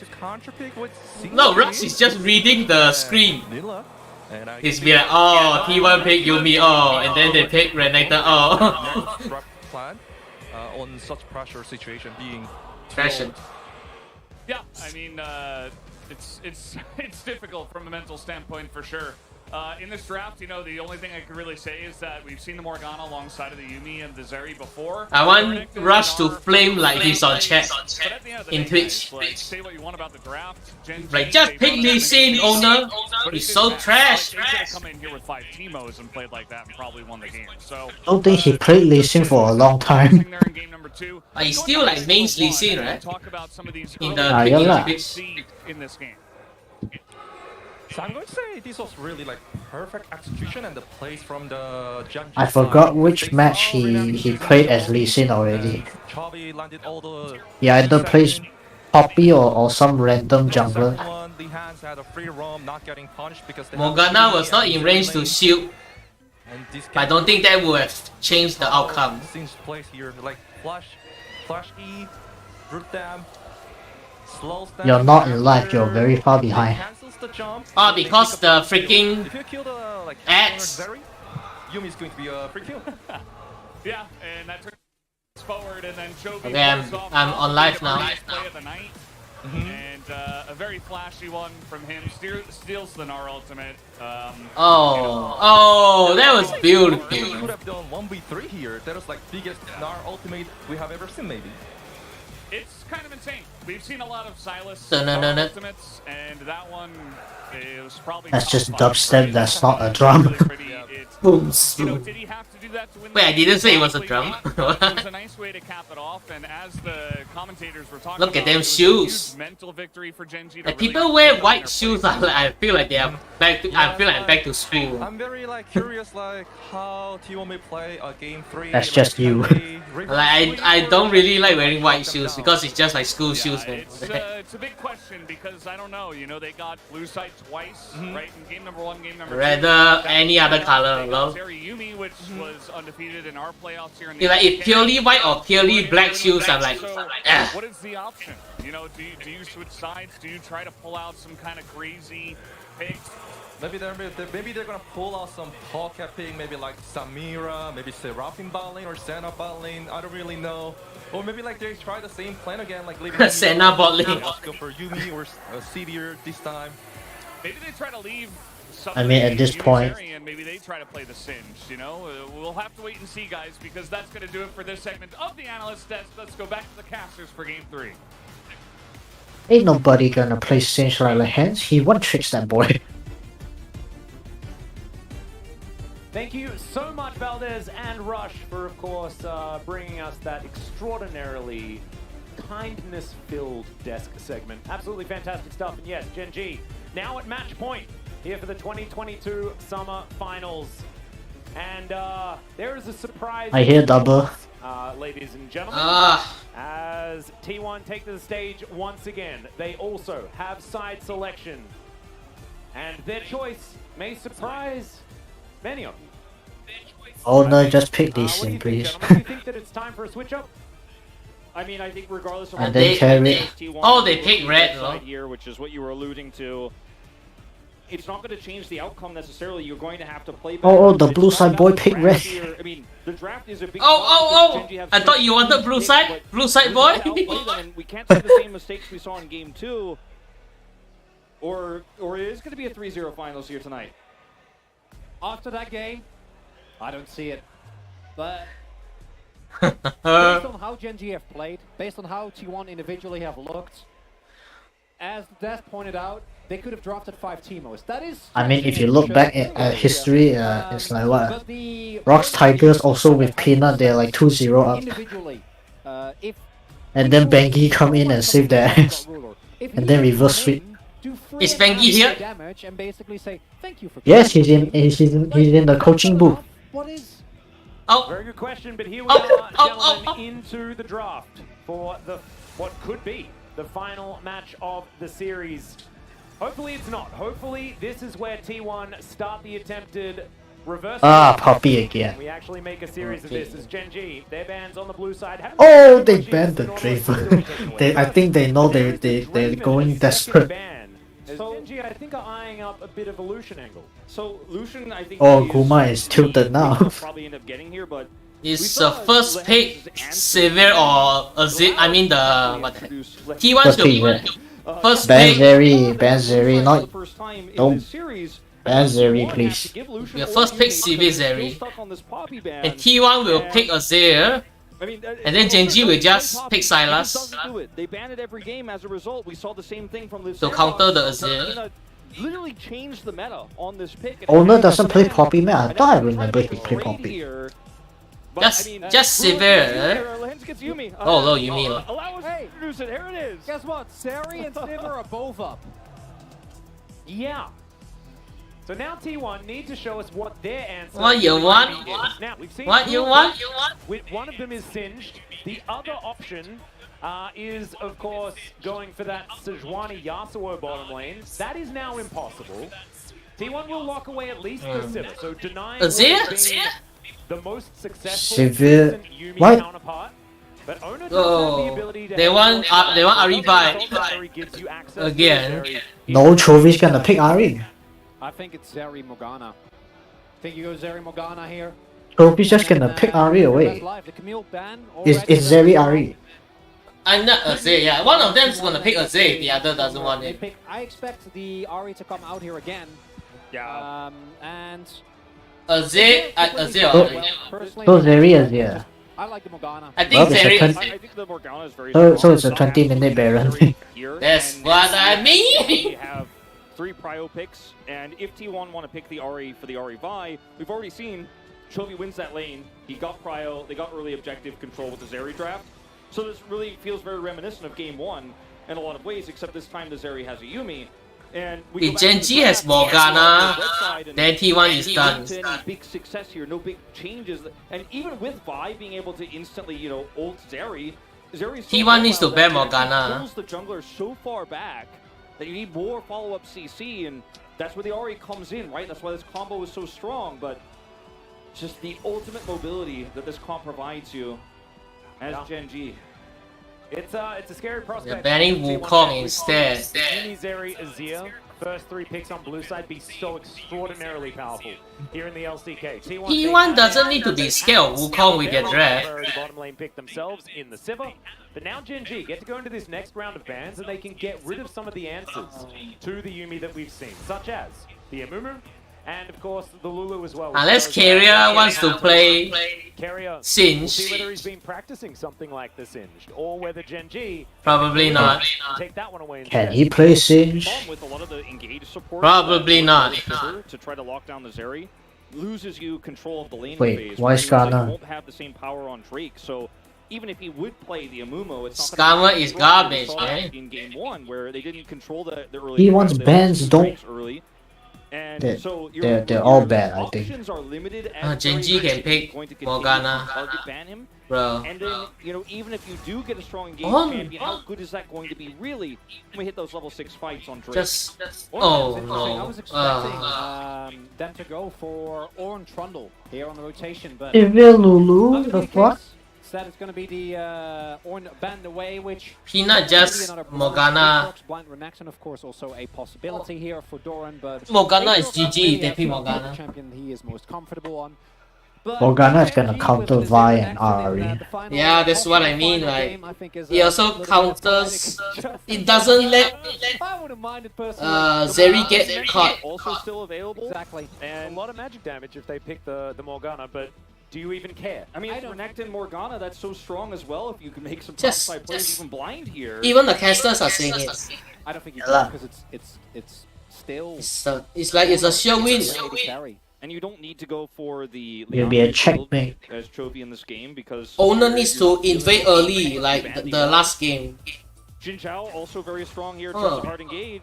No, Rush is just reading the screen. He's be like, oh, T1 pick Yumi, oh, and then they pick Renekton, oh. Plan on such pressure situation being Pressure. Yeah, I mean, it's difficult from a mental standpoint for sure. In this draft, you know, the only thing I could really say is that we've seen the Morgana alongside of the Yumi and the Zeri before. I want Rush to flame like he's on chat in Twitch. Like, say what you want about the draft. Like, just pick Lee Sin, Oner. He's so trash. He could have come in here with 5 Teemos and played like that and probably won the game. So I don't think he played Lee Sin for a long time. But he's still like mains Lee Sin, right? In the in this game. So I'm going to say this was really like perfect execution and the plays from the Gen.G. I forgot which match he played as Lee Sin already. Chovy landed all the He either plays Poppy or some random jungler. Lehends had a free roam, not getting punished because they Morgana was not in range to shield. I don't think that would have changed the outcome. Things plays here like flash E, root them, slows them. You're not in life, you're very far behind. Oh, because the freaking If you kill the like ads. Yumi's going to be a free kill. Yeah, and that turns forward, and then Chovy. Okay, I'm on live now. Play of the night. And a very flashy one from him. Steals the Gnar ultimate. Oh, that was beautiful. We could have done 1v3 here. That was like biggest Gnar ultimate we have ever seen, maybe. It's kind of insane. We've seen a lot of Silas ultimates, and that one is probably. That's just dubstep, that's not a drum. Boom. You know, did he have to do that to win? Wait, I didn't say it was a drum. It was a nice way to cap it off, and as the commentators were talking, Look at them shoes. Mental victory for Gen.G. Like, people wear white shoes. I feel like they are back to. I feel like back to school. I'm very like curious, like how T1 may play a game 3. That's just you. Like I don't really like wearing white shoes because it's just like school shoes. Man. It's a big question because I don't know. You know, they got blue side twice, right? In game number 1, game number 2. Rather any other color, love. Yumi, which was undefeated in our playoffs here in Like if purely white or purely black shoes, I'm like, what is the option? You know, do you switch sides? Do you try to pull out some kind of crazy pick? Maybe they're gonna pull out some pocket pick, maybe like Samira, maybe Seraphim bot lane or Senna bot lane. I don't really know. Or maybe like they try the same plan again, like leaving Senna bot lane. Go for Yumi or Sevier this time. Maybe they try to leave. I mean, at this point, and maybe they try to play the Singe, you know? We'll have to wait and see, guys, because that's going to do it for this segment of the Analyst Desk. Let's go back to the casters for Game 3. ain't nobody gonna play Singe like Lehends. He one-tricks that boy. Thank you so much, Valdez and Rush, for, of course, bringing us that extraordinarily kindness-filled desk segment. Absolutely fantastic stuff. And yes, Gen.G now at match point here for the 2022 Summer Finals. And there is a surprise. I hear double. Ladies and gentlemen, as T1 take to the stage once again, they also have side selection. And their choice may surprise many of you. Oner, just pick Lee What do Sin, you think, please. gentlemen? Do you think that it's time for a switch up? I mean, I think regardless of And then carry. Oh, they pick red, side here, which is what you were alluding to. It's not going to change the outcome necessarily. You're going to have to play better. Oh, the blue side boy picked red. I mean, the draft is a big Oh! I thought you wanted blue side? Blue side boy? We can't see the same mistakes we saw in game 2. Or it is going to be a 3-0 finals here tonight. After that game, I don't see it. But based on how Gen.G have played, based on how T1 individually have looked, as Death pointed out, they could have drafted 5 Teemos. That is. I mean, if you look back at history, it's like what? Rocks Tigers also with Peanut, they're like 2-0 up. Individually, And then Bengi come in and save their ass. And then reverse sweep. Is Bengi here? And basically say, thank you for Yes, he's in the coaching booth. What is? Oh! Very good question, but here we are, gentlemen, into the draft for what could be the final match of the series. Hopefully it's not. Hopefully this is where T1 start the attempted reverse. Poppy again. We actually make a series of this as Gen.G. Their bands on the blue side. Oh, they banned the Draven. I think they know they're going desperate. So Gen.G, I think, are eyeing up a bit of a Lucian angle. So Lucian, I think. Oh, Guma is tilted now. Probably end up getting here, but. Is the first pick Severe or Azir? I mean the what? T1 to first pick. Ban Zeri, not. Don't ban Zeri, please. Your first pick Severe Zeri, and T1 will pick Azir. And then Gen.G will just pick Sylas They ban it every game as a result. We saw the same thing from to counter the Azir. Literally changed the meta on this pick. Oner doesn't play Poppy, man. I thought I remember he played Poppy. Just Severe. Oh, no, you mean. Allow us to introduce it. Here it is. Guess what? Sari and Sniver are both up. Yeah. So now T1 need to show us what their answer. What you want? Now, we've seen What you want? One of them is Singed. The other option is, of course, going for that Sejuani Yasuo bottom lane. That is now impossible. T1 will lock away at least the Sivir. So denying the most successful recent Yuumi counterpart. But Oner does have the ability to they want Aribai again. No, Chovy's gonna pick Ari. I think it's Zeri Morgana. Think you go Zeri Morgana here? Chovy's just gonna pick Ari away. It's Zeri Ari. I'm not Azir, yeah. One of them is gonna pick Azir, the other doesn't want it. I expect the Ari to come out here again. Yeah. And Azir. So Zeri is here. I like the Morgana. I think Zeri. I think the Morgana is very So it's a 20-minute Baron. That's what I mean. We have 3 prio picks, and if T1 want to pick the Ahri for the Ahri Vi, we've already seen Chovy wins that lane. He got prio, they got early objective control with the Zeri draft. So this really feels very reminiscent of game 1 in a lot of ways, except this time the Zeri has a Yuumi. And if Gen.G has Morgana, then T1 is done. Any big success here, no big changes. And even with Vi being able to instantly, ult Zeri, T1 needs to ban Morgana. Pulls the jungler so far back that you need more follow-up CC, and that's where the Ahri comes in, right? That's why this combo is so strong, but just the ultimate mobility that this comp provides you as Gen.G. It's a scary prospect. They're banning Wukong instead. Yuumi, Zeri, Azir, first 3 picks on blue side be so extraordinarily powerful here in the LCK. T1 doesn't need to be scared of Wukong with their draft. Bottom lane pick themselves in the Sivir. But now Gen.G get to go into this next round of bans and they can get rid of some of the answers to the Yuumi that we've seen, such as the Amumu, and of course the Lulu as well. Unless Keria wants to play Singed. We'll see whether he's been practicing something like the Singed, or whether Gen.G probably not. Take that one away. Can he play Singed? With a lot of the engaged support, probably not. To try to lock down the Zeri, loses you control of the lane Wait, phase. why Skarmer? You won't have the same power on Drake, so even if he would play the Amumu, it's not Skarmer is garbage, man. In game 1, where they didn't control the early. He wants bans, don't. Early. And They're- so they're all bad, I think. options are limited as Gen.G can pick going to continue Morgana. to target ban him. Bro. And then, even if you do get a strong engaged Oh. champion, how good is that going to be really when we hit those level 6 fights on Drake? Just. Well, Oh that's interesting. I was no. expecting them to go for Oren Trundle here on the rotation, but Evil Lulu, the fuck? that is going to be the Oren banned away, which Peanut just Morgana. Blind Renekton, of course, also a possibility here for Doran, but Morgana is Aatrox GG, really they has pick not been the Morgana. champion he is most comfortable on. But Morgana is gonna Gen.G counter with Vi the and Renekton in, Ahri. the final Yeah, that's what I final mean, game, like, I think is he a also little bit counters. poetic. It doesn't let I wouldn't mind it personally. Zeri get caught. Also still available. Exactly. And a lot of magic damage if they pick the Morgana, but do you even care? I mean, Renekton Morgana, that's so strong as well. If you can make some Just- top 5 players just- even blind here. Even the casters are saying it. I don't think you Yeah. can because it's still It's like it's a sure win. carry. And you don't need to go for the It'll be a Leon build checkmate. as Chovy in this game because Owner needs to invade early, like the last game. Jin Zhao also very strong here in Oh. terms of hard engage.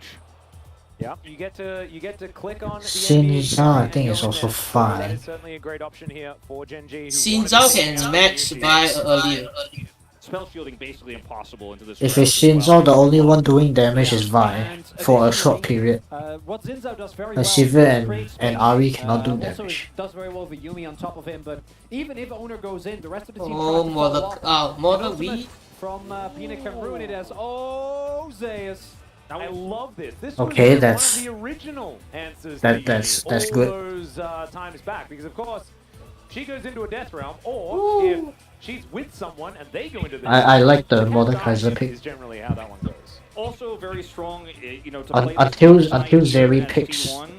Yeah, you get to click on the Xin NBA Zhao, I and think go is in also there. fine. That is certainly a great option here for Gen.G. who Xin wanted to Zhao see out can match the by UC. early. Spell shielding basically impossible into this. If round it's as well. Xin Zhao, the only one doing damage is Vi for a short period. What Xin Zhao does very And well. Sivir is and create Ahri space. cannot do Also damage. does very well with Yumi on top of him, but even if Oner goes in, the rest of the team Oh, tries to more follow the up. more An the ultimate we. from Pina can ruin it as Zeus. I love this. This Okay, was that's- one of the original answers that- to that's- Yumi that's all good. those times back, because of course she goes into a death realm, or if she's with someone and they go into the I like the death Modern realm, Kaiser is pick. generally how that one goes. Also very strong, to Un- play until- this until side Zeri here as picks- T1.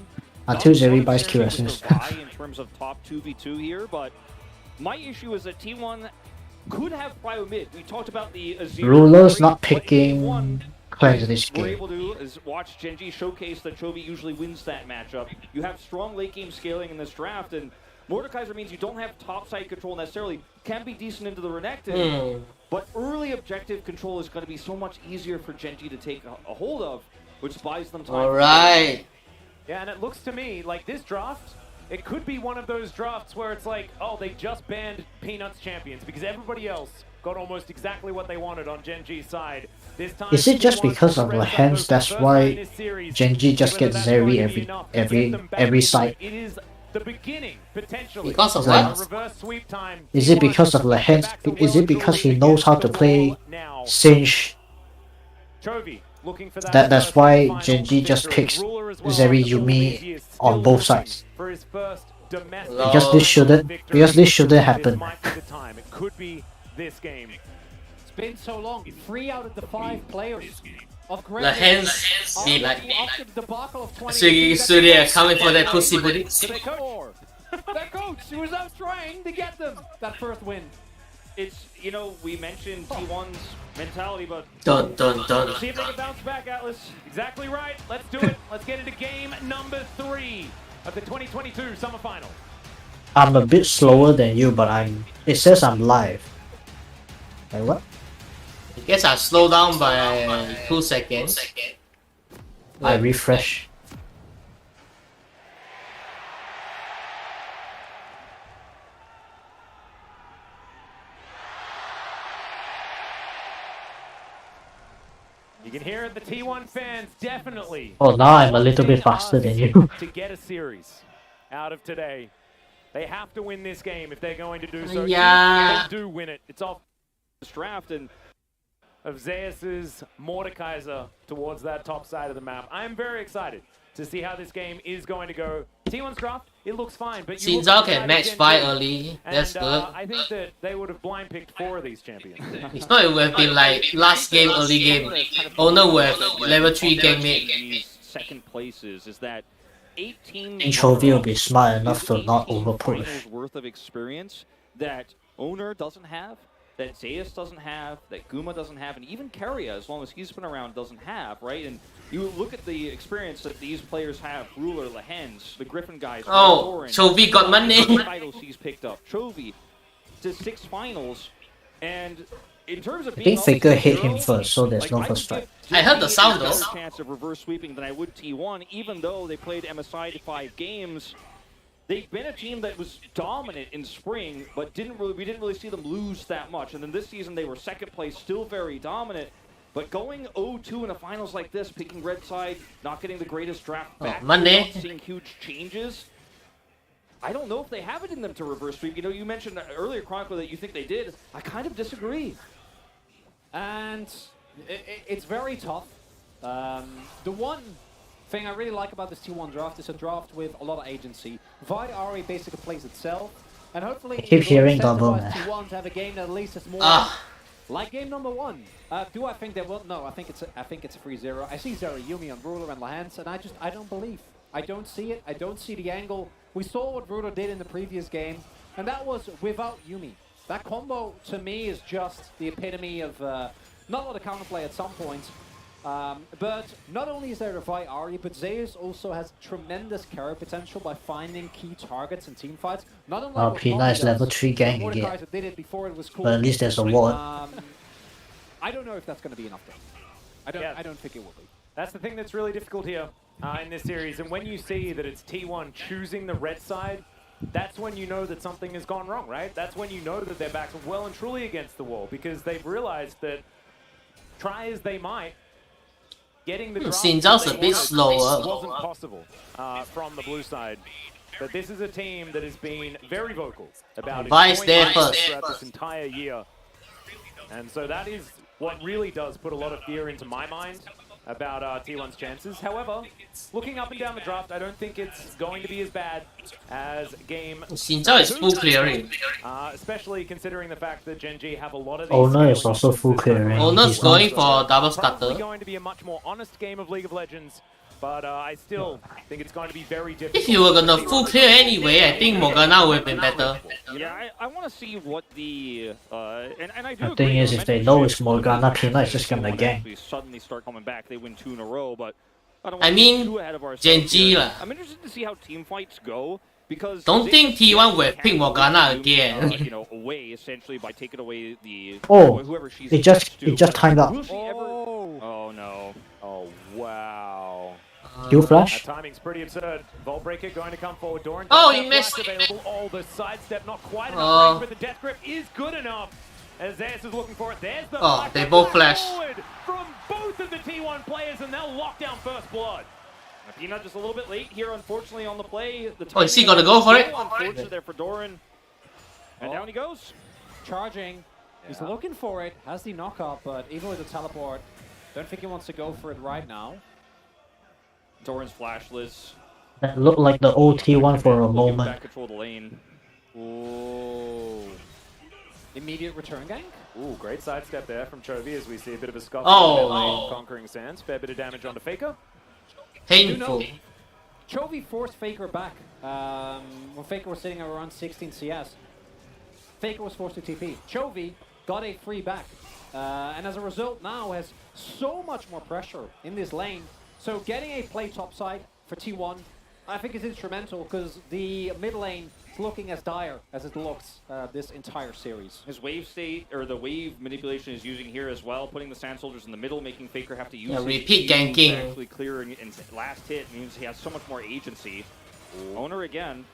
Until Not a Zeri lot buys of Q synergy essence. with Vi in terms of top 2v2 here, but my issue is that T1 could have prio mid. We talked about the Azir. Ruler's not but in picking T1, clans in this we're game. able to is watch Gen.G showcase that Chovy usually wins that matchup. You have strong late game scaling in this draft, and Mordekaiser means you don't have top side control necessarily. Can be decent into the Renekton, but early objective control is going to be so much easier for Gen.G to take a hold of, which buys them time. Alright. Yeah, and it looks to me like this draft, it could be one of those drafts where it's like, oh, they just banned Peanuts champions because everybody else got almost exactly what they wanted on Gen.G's side. This time, Is it just T1 because of spreads out Lehends those that's first why nine in this series, Gen.G just whether gets that's Zeri going to be every enough to get them back every into side? it. It is the beginning, potentially. Because of what? Reverse sweep time. Is it because of Lehends? Is it because he knows how to play Singe? Chovy looking for That's first why final Gen.G just victory. picks Ruler as well Zeri at the full Yumi lead. He is on still both looking sides. for his first domestic Because this shouldn't This happen. might be the time. It could be this game. It's been so long. 3 out of the 5 players of The hands be like after the debacle of 20. Surya coming for that pussy booty. Their coach, he was out trying to get them that first win. It's, we mentioned T1's mentality, but Dun dun dun. See if they can bounce back, Atlas. Exactly right. Let's do it. Let's get into game number 3 of the 2022 Summer Final. I'm a bit slower than you, but it says I'm live. Like what? I guess I slow down by 2 seconds. I refresh. You can hear it, the T1 fans definitely. Oh, now I'm a little bit faster than you. To get a series out of today, they have to win this game if they're going to do so. Yeah. If they do win it, it's off this draft and of Zeus's Mordekaiser towards that top side of the map. I'm very excited to see how this game is going to go. T1's draft, it looks fine, but you Xin look Zhao at the can side match of Vi Gen.G, early. That's and, good. I think that they would have blind picked 4 of these champions. If not, it would have been like last game, early game. Owner would have level 3 game mate. Gen.G's second places is that 18 I think Chovy will be smart enough to not 18 overpush. finals worth of experience that Oner doesn't have, that Zeus doesn't have, that Guma doesn't have, and even Keria, as long as he's been around, doesn't have, right? And you look at the experience that these players have, Ruler, Lehends, the Griffin guys, Oh, Doran, Chovy got money. titles he's picked up. Chovy to 6 finals. And in terms of I think being Faker hit him first, so there's no I first would strike. give I heard the Gen.G sound a though. better chance of reverse sweeping than I would T1, even though they played MSI to 5 games. They've been a team that was dominant in spring, but we didn't really see them lose that much. And then this season they were second place, still very dominant. But going 0-2 in a finals like this, picking red side, not getting the greatest draft back, Monday. not seeing huge changes. I don't know if they have it in them to reverse sweep. You know, you mentioned earlier, Chronicle, that you think they did. I kind of disagree. And it's very tough. The one thing I really like about this T1 draft is a draft with a lot of agency. Vi Ari basically plays itself, and hopefully I keep it will hearing double, incentivize man. T1 to have a game that at least is more like game number 1. Do I think they will? No, I think it's a 3-0. I see Zero Yumi on Ruler and Lehends, and I don't believe. I don't see it. I don't see the angle. We saw what Ruler did in the previous game, and that was without Yumi. That combo, to me, is just the epitome of not a lot of counterplay at some points. But not only is there a Vi Ari, but Zeus also has tremendous carry potential by finding key targets in teamfights. Not only what P9 Tommy is level does, 3 gang Mordekaiser again. did it before it was cool. But at least there's a ward. I don't know if that's going to be enough though. I don't think it will be. That's the thing that's really difficult here in this series. And when you see that it's T1 choosing the red side, that's when you know that something has gone wrong, right? That's when you know that their backs are well and truly against the wall, because they've realized that try as they might, getting the draft Xinjiao's that a they bit wanted slower. wasn't possible from the blue side. But this is a team that has been very vocal about Vice enjoying there life first. throughout this entire year. And so that is what really does put a lot of fear into my mind about T1's chances. However, looking up and down the draft, I don't think it's going to be as bad as game Xinjiao is full clearing. especially considering the fact that Gen.G have a lot of these Oner is scaling also options full this time clearing. around. Oner's He's going not- for double Probably starter. going to be a much more honest game of League of Legends, but I still think it's going to be very difficult. If you were gonna full clear anyway, I think Morgana would have been better. Yeah, I want to see what the and I do. The thing agree, is, you if they mentioned know it's Shill, Morgana, because P9 is just gonna T1 gang. actually suddenly start coming back. They win 2 in a row, but I don't I want to mean, get too ahead of ourselves Gen.G here. lah. I'm interested to see how team fights go, because Don't think T1 will pick Morgana again. you know, away essentially by taking away the Oh, whoever she's it just attached to. timed up. Will she ever? Oh no. Oh, wow. Q That flash. timing's pretty absurd. Vault Breaker going to come forward. Doran Oh, does he have missed. flash available. Oh, the sidestep not quite enough Oh. range, but the death grip is good enough. As Zeus is looking for it. There's the Oh, flash they up both and flash. forward from both of the T1 players, and they'll lock down first blood. Peanut just a little bit late here, unfortunately, on the play. The Oh, is he timing gonna go for so it? Unfortunate there for Doran. And down he goes. Charging. He's looking for it. Has the knock-up, but even with the teleport, don't think he wants to go for it right now. Doran's flashless. That looked like the OT1 for a Looking moment. back control the lane. Oh. Immediate return gank? Ooh, great sidestep there from Chovy as we see a bit of a scuffle. Oh. in the lane, conquering Sands. Fair bit of damage onto Faker. Painful. Chovy forced Faker back when Faker was sitting around 16 CS. Faker was forced to TP. Chovy got a free back. And as a result now has so much more pressure in this lane. So getting a play topside for T1 I think is instrumental because the mid lane is looking as dire as it looks this entire series. His wave state, or the wave manipulation is using here as well, putting the Sand Soldiers in the middle, making Faker have to use his repeat shields to ganking. actually clearing and last hit means he has so much more agency. Oner again.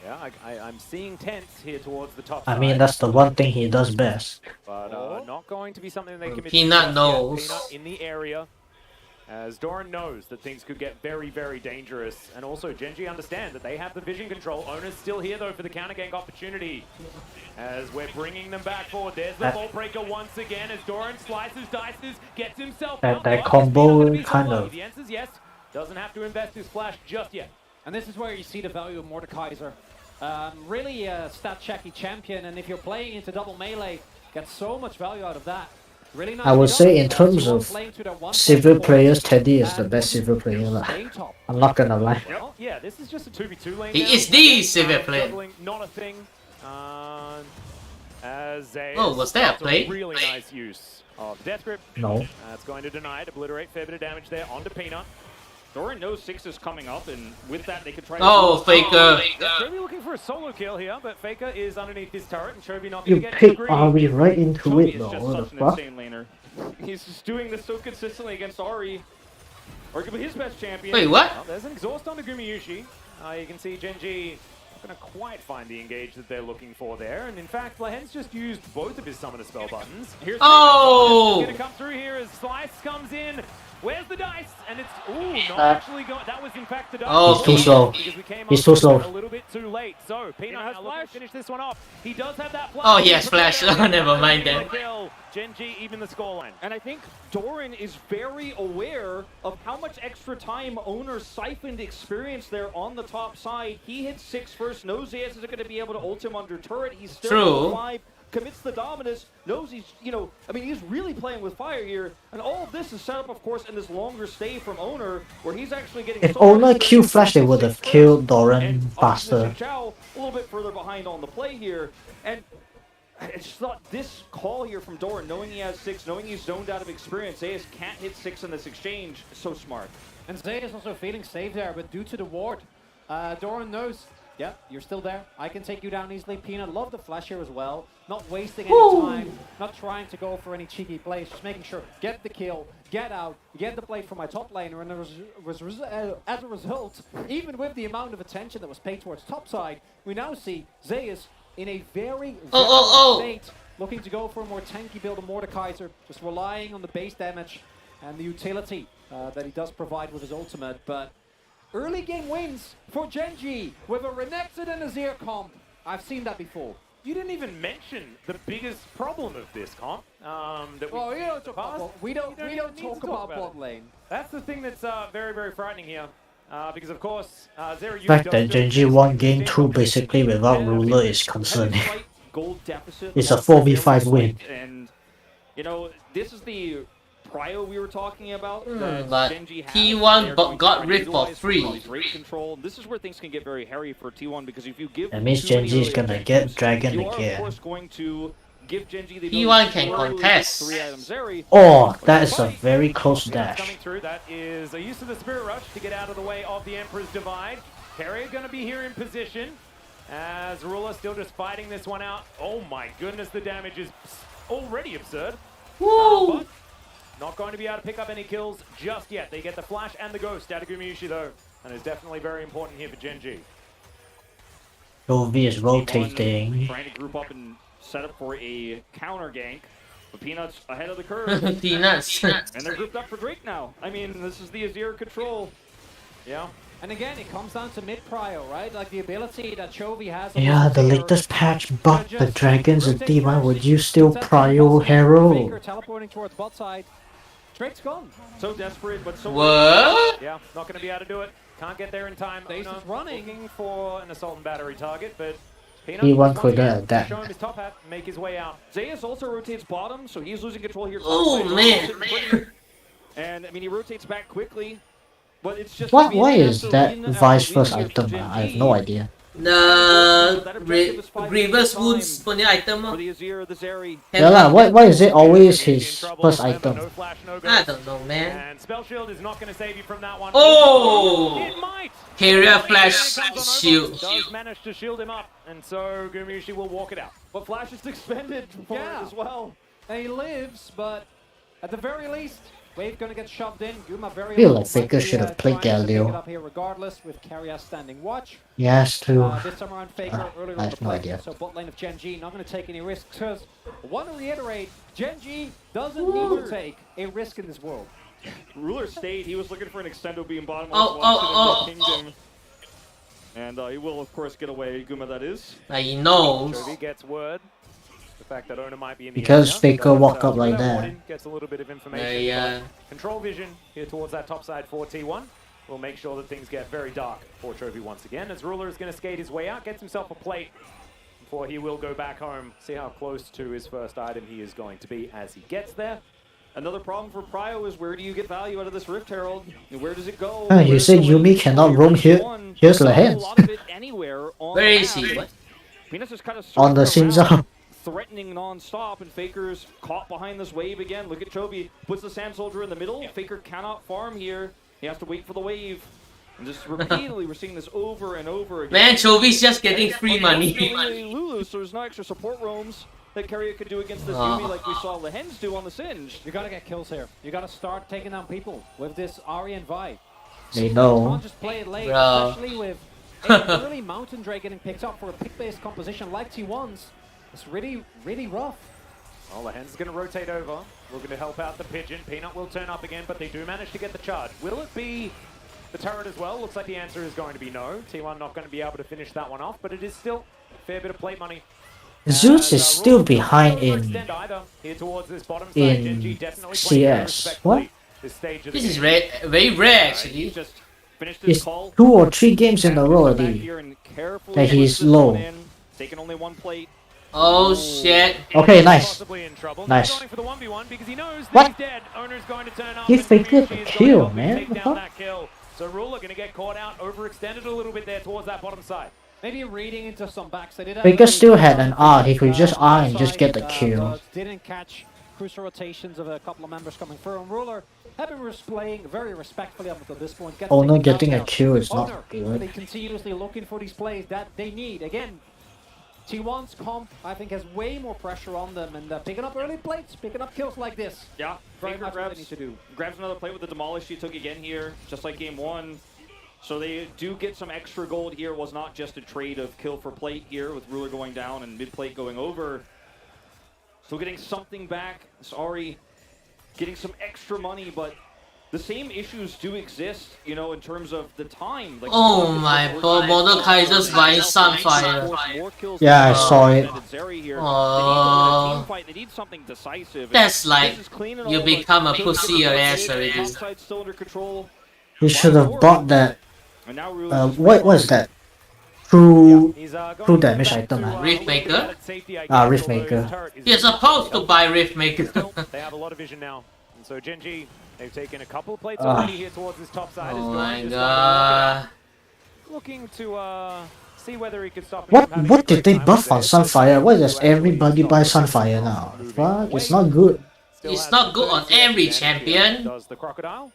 Yeah, I'm seeing tense here towards the top I mean, side, that's the one thing he does best. but not going to be something they commit to Peanut just yet. knows. Peanut in the area, as Doran knows that things could get very, very dangerous, and also Gen.G understand that they have the vision control. Oner's still here though for the counter gank opportunity, as we're bringing them back forward. There's the Vault Breaker once again as Doran slices, dices, gets himself out. That Is combo Peanut gonna be so kind low? of- The answer's yes. Doesn't have to invest his flash just yet. And this is where you see the value of Mordekaiser. Really a stat checky champion, and if you're playing into double melee, get so much value out of that. Really nice. I would say in T1 terms of playing to their one civil point players, forward, Teddy is the and best civil player. lah. staying top. I'm not gonna lie. Well, yeah, this is just a 2v2 lane. He now. is the civil player. Juggling, not a thing. As Zeus Oh, was that a starts play? really nice use of Death Grip. No. That's going to deny it, obliterate, fair bit of damage there onto Peanut. Doran knows 6 is coming up, and with that, they could try Oh, to... Faker. Chovy looking for a solo kill here, but Faker is underneath his turret, and Chovy not going You to get pick too greedy. Ari right into Chovy it is though, just what the such an fuck? insane laner. He's just doing this so consistently against Ari. Arguably his best champion. Wait, what? Well, there's an exhaust on the Gumayusi. You can see Gen.G not going to quite find the engage that they're looking for there. And in fact, Lehends just used both of his summoner spell buttons. Here's Oh! going to come through here as Slice comes in. Where's the dice? And it's, ooh, not actually going. That was in fact the dice. Oh, He's too slow. Because we came He's up too slow. a little bit too late. So, Peanut has flash. Finish this one off. He does have that flash. Oh, he has flash. Never mind then. Gen.G even the scoreline. And I think Doran is very aware of how much extra time Oner siphoned experience there on the top side. He hits 6 first, knows Zeus isn't going to be able to ult him under turret. He's still True. alive, commits the Dominus, knows he's, I mean, he's really playing with fire here. And all of this is set up, of course, in this longer stay from Oner, where he's actually getting... If Oner Q flash, they would have killed Doran faster. Chow a little bit further behind on the play here. And I just thought this call here from Doran, knowing he has 6, knowing he's zoned out of experience, Zeus can't hit 6 in this exchange, so smart. And Zeus also feeling safe there, but due to the ward, Doran knows, yeah, you're still there. I can take you down easily. Peanut, love the flash here as well. Not wasting any time, not trying to go for any cheeky plays, just making sure, get the kill, get out, get the play from my top laner, and as a result, even with the amount of attention that was paid towards top side, we now see Zeus in a very state, looking to go for a more tanky build of Mordekaiser, just relying on the base damage and the utility that he does provide with his ultimate. But early game wins for Gen.G with a Renekton and a Zir comp. I've seen that before. You didn't even mention the biggest problem of this comp. That we don't talk about bot lane. That's the thing that's very, very frightening here. Because of course, The fact that Gen.G won game 2 basically without ruler is concerning. It's a 4v5 win. And, this is the prio we were talking about. But T1 got ripped for free. Great control. This is where things can get very hairy for T1, because if you give That means Gen.G is gonna get Dragon you are, of again. course, going to give Gen.G the T1 ability can to early contest. 3 items area. Oh, that is a very close dash. coming through, that is a use of the Spirit Rush to get out of the way of the Emperor's Divide. Keria going to be here in position as Ruler still just fighting this one out. Oh my goodness, the damage is already absurd. But not going to be able to pick up any kills just yet. They get the flash and the ghost out of Gumayusi though, and it's definitely very important here for Gen.G. Chovy is rotating. Trying to group up and set up for a counter gank. But Peanut's ahead of the curve. Peanuts. And they're grouped up for Drake now. I mean, this is the Azir control. Yeah. And again, it comes down to mid-prio, right? Like the ability that Chovy has. Yeah, the latest patch bugged the dragons in D1. Would you still prio Hero? Teleporting towards bot side. Drake's gone. So desperate, but so... What? Yeah, not going to be able to do it. Can't get there in time. Zeus is running. Looking for an assault and battery target, but T1 could adapt. show him his top hat, make his way out. Zeus also rotates bottom, so he's losing control here. Oh, man. And, I mean, he rotates back quickly. But it's just Why is that Vi's first item? I have no idea. Reverse wounds punya item. For the Azir, the Zeri. Yeah lah, why is it always his first item? No flash, no I ghost. don't know, man. And Spell Shield is not going to save you from that one. Oh! It might! Keria flash shield. Does manage to shield him up, and so Gumayusi will walk it out. But Flash is expended for it as well. And he lives, but at the very least, Wave gonna get shoved in. Guma very Feel like Faker should have played Galileo. up here regardless, with Keria standing watch. Yes, too. This time around Faker earlier I on have the no play. idea. So bot lane of Gen.G not gonna take any risks. Because I want to reiterate, Gen.G doesn't need to take a risk in this world. Ruler stayed. He was looking for an extendo beam bottom. Kingdom. And he will, of course, get away. Guma, that is. He knows. Chovy gets word. The fact that Oner might be in the Because area. Faker walk up like that. Gets a little bit of information. Yeah. Control vision here towards that top side for T1. Will make sure that things get very dark for Chovy once again. As Ruler is going to skate his way out, gets himself a plate before he will go back home. See how close to his first item he is going to be as he gets there. Another problem for Prio is where do you get value out of this Rift Herald? Where does it go? You said Yuumi cannot roam here. Here's Lehends. Where is he? What? Venus is kind of On the Shinzo. threatening non-stop, and Faker's caught behind this wave again. Look at Chovy, puts the Sand Soldier in the middle. Faker cannot farm here. He has to wait for the wave. And just repeatedly, we're seeing this over and over again. Man, Chovy's just getting free money. Lulu, so there's no extra support roams that Keria could do against this Yumi like we saw Lehends do on the Singe. You gotta get kills here. You gotta start taking down people with this Ari and Vi. They You know. can't just play it late, Bro. especially with an early Mountain Drake getting picked up for a pick-based composition like T1's. It's really, really rough. Well, Lehends is going to rotate over. Looking to help out the Pigeon. Peanut will turn up again, but they do manage to get the charge. Will it be the turret as well? Looks like the answer is going to be no. T1 not going to be able to finish that one off, but it is still a fair bit of plate money. Zeus is still behind in CS. What? This is very rare actually. It's 2 or 3 games in a row already that he's low. Taking only 1 plate. Oh shit. Okay, nice. Nice. What? He faked the kill, man. What the fuck? So Ruler going to get caught out, overextended a little bit there towards that bottom side. Maybe reading into some backs. They did Faker still had an R. He could just R and just get the kill. Didn't catch crucial rotations of a couple of members coming through. And Ruler have been playing very respectfully up until this point. Oner getting a kill is Oner not really good. continuously looking for these plays that they need. Again, T1's comp, I think, has way more pressure on them, and picking up early plates, picking up kills like this. Yeah, Very Faker much what they need to do. grabs another plate with the demolish he took again here, just like game 1. So they do get some extra gold here. It was not just a trade of kill for plate here with Ruler going down and mid plate going over. So getting something back. Sorry, getting some extra money, but the same issues do exist, you know, in terms of the time. Like, Oh my god, Mordekaiser's buying Sunfire. Yeah, I saw it. Oh, They need something decisive. that's like This is clean and you all, become a but pussy your ass already. outside still under control. He should have bought that. And now Ruler's What is that? True damage item. Riftmaker? Riftmaker. You're supposed to buy Riftmaker. They have a lot of vision now. And so Gen.G, they've taken a couple of plates already here towards this top side. Oh Doran my just god. looking to see whether he could stop him What from having what a did great they time buff with on it. Sunfire? Why does everybody buy Sunfire now? What? It's not good. Still It's has not the good on third set every advantage champion. here. Does the Crocodile?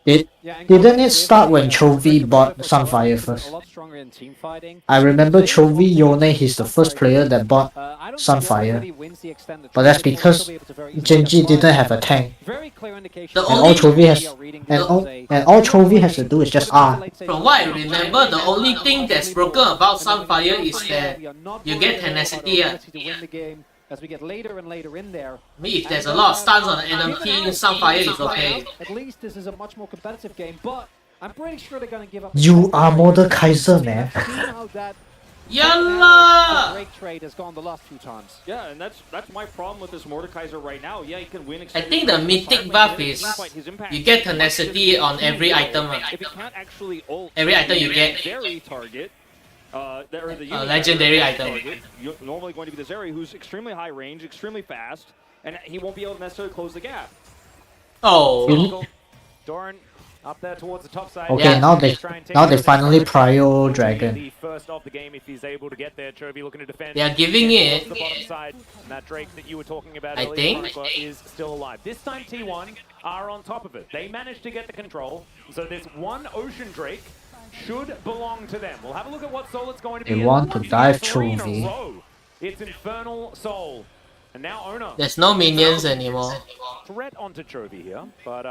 Didn't it start when Chovy bought Sunfire first? A lot stronger in team fighting. I remember Chovy Oner, he's the first player that bought Sunfire. But that's because Gen.G didn't have a tank. Very clear indication. The And all only Chovy has and all Chovy has to do is just R. From what I remember, the only thing that's broken about Sunfire is that you get tenacity. As we get later and later in there. I mean, if there's a lot of stuns on the NMP, Sunfire is okay. At least this is a much more competitive game, but I'm pretty sure they're gonna give up. You are Mordekaiser, man. Yalla! Break trade has gone the last few times. Yeah, and that's my problem with this Mordekaiser right now. Yeah, he can win. I think the mythic buff is you get tenacity on every item. If he can't actually ult, Every item you get. Zeri target. Or the Legendary item. target, normally going to be the Zeri, who's extremely high range, extremely fast, and he won't be able to necessarily close the gap. Oh. Doran up there towards the top side. Okay, Yeah. now they finally prio Dragon. The first of the game if he's able to get there. Chovy looking to defend. They are giving it. The bottom side. And that Drake that you were talking about I earlier, think. Chronicler, is still alive. This time T1 are on top of it. They managed to get the control. So this one Ocean Drake should belong to them. We'll have a look at what soul it's going to be. They want to dive Three in a Chovy. row. It's Infernal Soul. And now Oner. There's no minions anymore. Threat onto Chovy here, but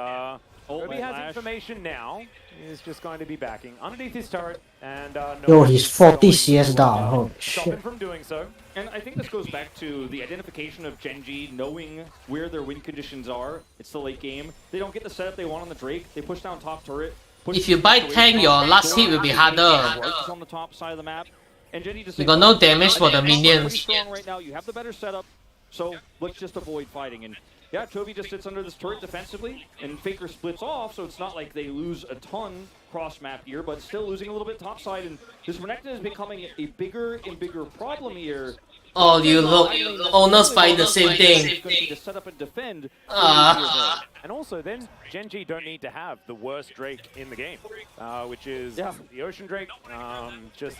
Chovy has information now. He's just going to be backing underneath his turret, and Yo, he's 40 CS down. Holy stop him shit. from doing so. And I think this goes back to the identification of Gen.G, knowing where their win conditions are. It's the late game. They don't get the setup they want on the Drake. They push down top turret. If you buy tank, your last hit will be harder. It's on the top side of the map. And Gen.G just You got no damage for the pretty minions. strong right now. You have the better setup, so let's just avoid fighting. And yeah, Chovy just sits under this turret defensively, and Faker splits off, so it's not like they lose a ton cross map here, but still losing a little bit top side. And this Renekton is becoming a bigger and bigger problem here. Oh, you look. Owners fight the same thing. It's going to be to set up and defend. And also, then Gen.G don't need to have the worst Drake in the game, which is the Ocean Drake. Just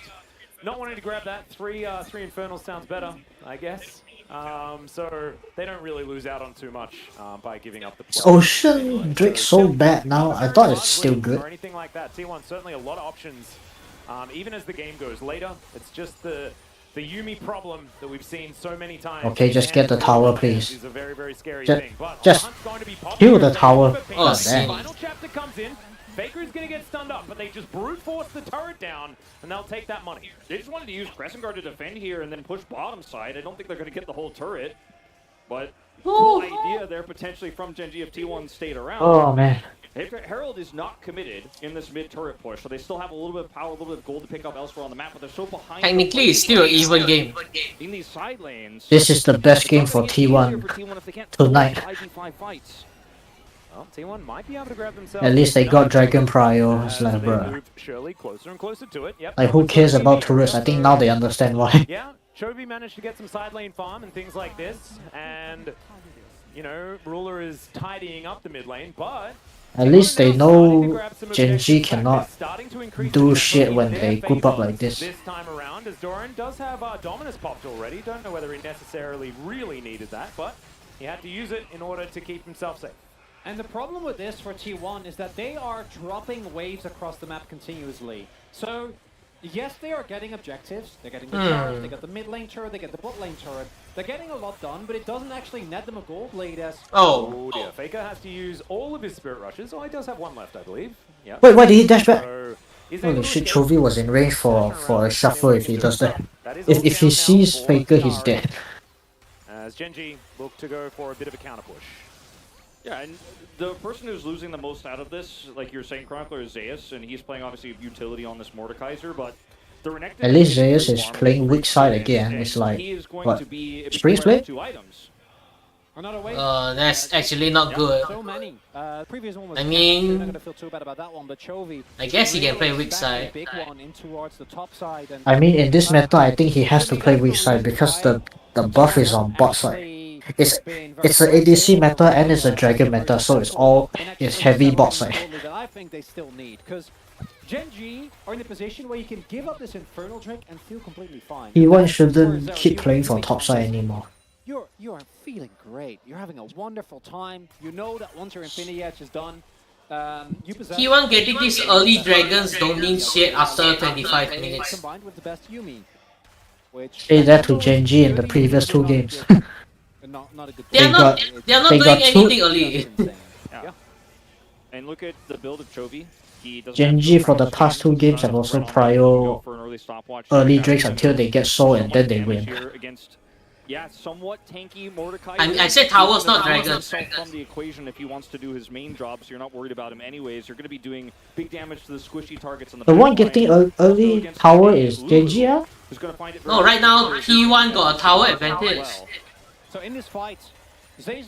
not wanting to grab that. Three Infernals sounds better, I guess. So they don't really lose out on too much by giving up the play. Ocean Drake so bad now. I thought it's still good. Or anything like that. T1 certainly a lot of options, even as the game goes later. It's just the Yuumi problem that we've seen so many times. Okay, just get the tower, please. Is a very, very scary thing. But Just kill the tower. Oh, damn. Final chapter comes in. Faker is going to get stunned up, but they just brute force the turret down, and they'll take that money. They just wanted to use Crescent Guard to defend here and then push bottom side. I don't think they're going to get the whole turret, but cool idea there potentially from Gen.G if T1 stayed around. Oh, man. Herald is not committed in this mid-turret push, so they still have a little bit of power, a little bit of gold to pick up elsewhere on the map, but they're so behind. Technically, it's still an even game. In these side lanes. This is the best game for T1 tonight. Well, T1 might be able to grab themselves. At least they got Dragon Prio. It's like, bruh. Surely closer and closer to it. Yep. Like, who cares about turrets? I think now they understand why. Yeah, Chovy managed to get some side lane farm and things like this, and you know, Ruler is tidying up the mid lane, but at least they know Gen.G cannot do shit when they group up like this. This time around, as Doran does have Dominus popped already. Don't know whether he necessarily really needed that, but he had to use it in order to keep himself safe. And the problem with this for T1 is that they are dropping waves across the map continuously. So, yes, they are getting objectives. They're getting the turret, they got the mid lane turret, they get the bot lane turret. They're getting a lot done, but it doesn't actually net them a gold blade as... Oh dear, Faker has to use all of his Spirit Rushes. Oh, he does have one left, I believe. Yep. Wait, why did he dash back? Holy shit, Chovy was in range for a shuffle if he does that. If he sees Faker, he's dead. As Gen.G look to go for a bit of a counter push. Yeah, and the person who's losing the most out of this, like you're saying, Chronicler, is Zeus, and he's playing obviously utility on this Mordekaiser, but the Renekton... At least Zeus is playing weak side again. It's like, what, Spring Split? That's actually not good. I mean, I guess he can play weak side. I mean, in this meta, I think he has to play weak side because the buff is on bot side. It's an ADC meta and it's a dragon meta, so it's heavy bot side. I think they still need, because Gen.G are in a position where you can give up this Infernal Drink and feel completely fine. T1 shouldn't keep playing for top side anymore. You are feeling great. You're having a wonderful time. You know that once your Infinity Edge is done, T1 getting these early dragons don't mean shit after 25 minutes. Combined with the best Yuumi, Say that to Gen.G in the previous 2 games. They are not doing anything early. Yeah. And look at the build of Chovy. Gen.G for the past 2 games have also prio early drakes until they get soul and then they win. Yeah, somewhat tanky Mordekaiser. I said towers, not dragons. From the equation if he wants to do his main job, so you're not worried about him anyways. You're going to be doing big damage to the squishy targets on the. The one getting early tower is Gen.G. No, right now T1 got a tower advantage. So in this fight, Say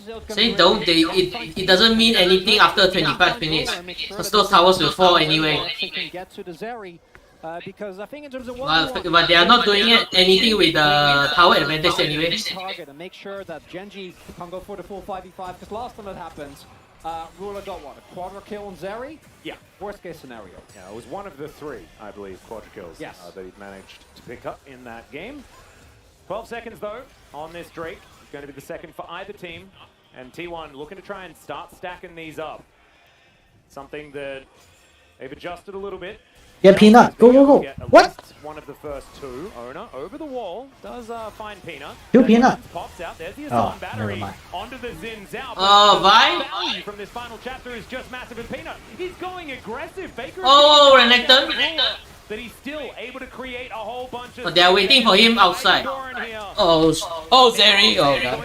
don't, it doesn't mean anything after 25 minutes. Because those towers will fall anyway. Because I think in terms of but they are not doing anything with the tower advantage anyway. And make sure that Gen.G can go for the full 5v5, because last time that happened, Ruler got what, a quadra kill on Zeri? Yeah. Worst case scenario. Yeah, it was one of the 3, I believe, quadra kills that he managed to pick up in that game. 12 seconds though on this Drake. It's going to be the second for either team. And T1 looking to try and start stacking these up. Something that they've adjusted a little bit. Yeah, Peanut, go, go, go. What? One of the first 2. Oner over the wall does find Peanut. Kill Peanut. Pops out. There's the assault battery onto the Zins out. Vi? From this final chapter is just massive, and Peanut is going aggressive. Baker. Oh, Renekton. That he's still able to create a whole bunch of. But they are waiting for him outside. Oh, Zeri. Oh, God.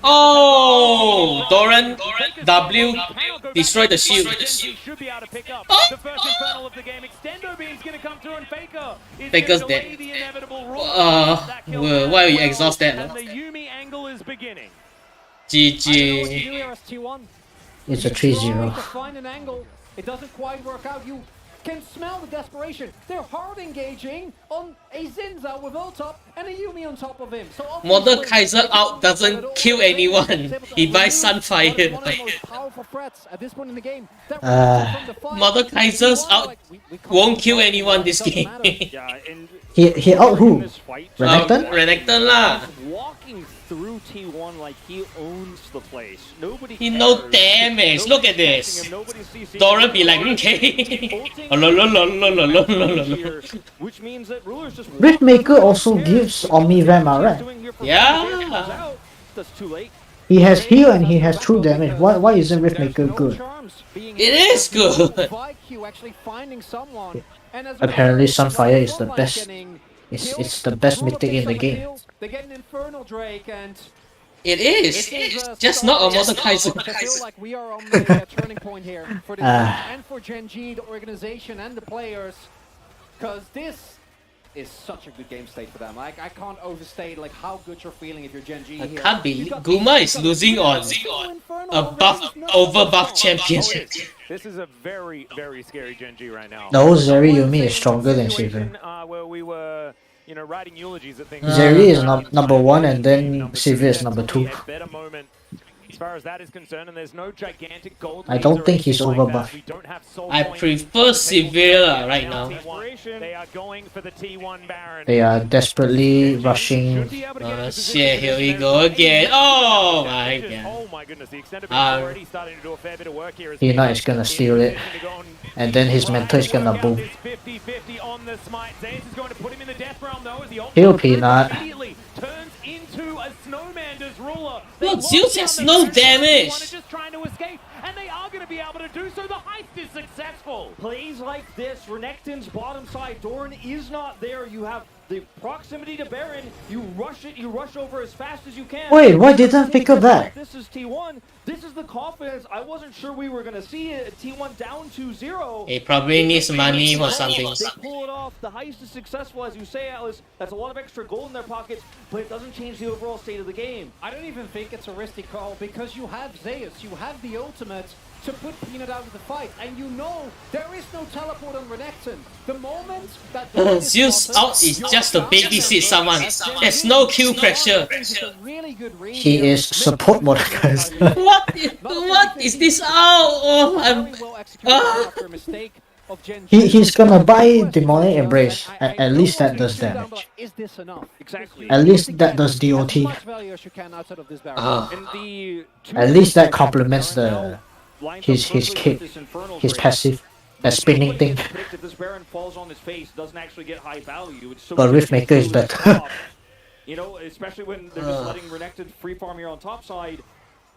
Oh, Doran W destroy the shield. Faker's dead. Why will you exhaust that? GG. It's a 3-0. It doesn't quite work out. You can smell the desperation. They're hard engaging on a Zinza with ult top and a Yuumi on top of him. So Mordekaiser out doesn't kill anyone. He buys Sunfire. Mordekaiser's out won't kill anyone this game. Yeah, and He out who? Renekton? Renekton lah. Walking through T1 like he owns the place. Nobody He no cares. damage. Look at this. Nobody sees Doran be like, okay. Which means that Ruler's just Riftmaker also gives Omni Rama, right? Yeah. That's too late. He has heal and he has true damage. Why isn't Riftmaker good? It is good. Apparently Sunfire is the best. It's the best mythic in the game. They get an Infernal Drake and It is. Just not a Mordekaiser. I feel like we are on the turning point here for this and for Gen.G, the organization and the players, because this is such a good game state for them. Like, I can't overstate like how good you're feeling if you're Gen.G I here. can't believe Guma is losing on a over buff champion. This is a very, very scary Gen.G right now. No, Zeri Yumi is stronger than Sivir. Where we were, you know, writing eulogies at things. Zeri is number 1 and then Sivir is number 2. Better moment as far as that is concerned, and there's no gigantic gold. I don't think he's overbuffed. I prefer Severe right now. They are going for the T1 Baron. They are desperately rushing. Shit, here we go again. Oh my god. Oh my goodness, the extended already starting to do a fair bit of work here. Hina is gonna steal it. And then his mentor is gonna boom. 50-50 on the smite. Zeus is going to put him in the death realm though. Heal Peanut. Immediately turns into a snowmander's ruler. Look, Zeus has no damage. Just trying to escape, and they are going to be able to do so. The heist is successful. Plays like this, Renekton's bottom side, Doran is not there. You have the proximity to Baron, you rush it, you rush over as fast as you can. Wait, why didn't I pick up that? This is T1, this is the confidence. I wasn't sure we were going to see it. T1 down 2-0. He probably needs money or something. They pull it off, the heist is successful, as you say, Alice. That's a lot of extra gold in their pockets, but it doesn't change the overall state of the game. I don't even think it's a risky call because you have Zeus, you have the ultimate to put Peanut out of the fight, and you know there is no teleport on Renekton. The moment that Zeus out is just to babysit someone. There's no kill pressure. He is support Mordekaiser. What is this? Oh, He's gonna buy Demonic Embrace. At least that does damage. At least that does DOT. At least that complements his kick, his passive, that spinning thing. But Riftmaker is better. You know, especially when they're just letting Renekton free farm here on top side.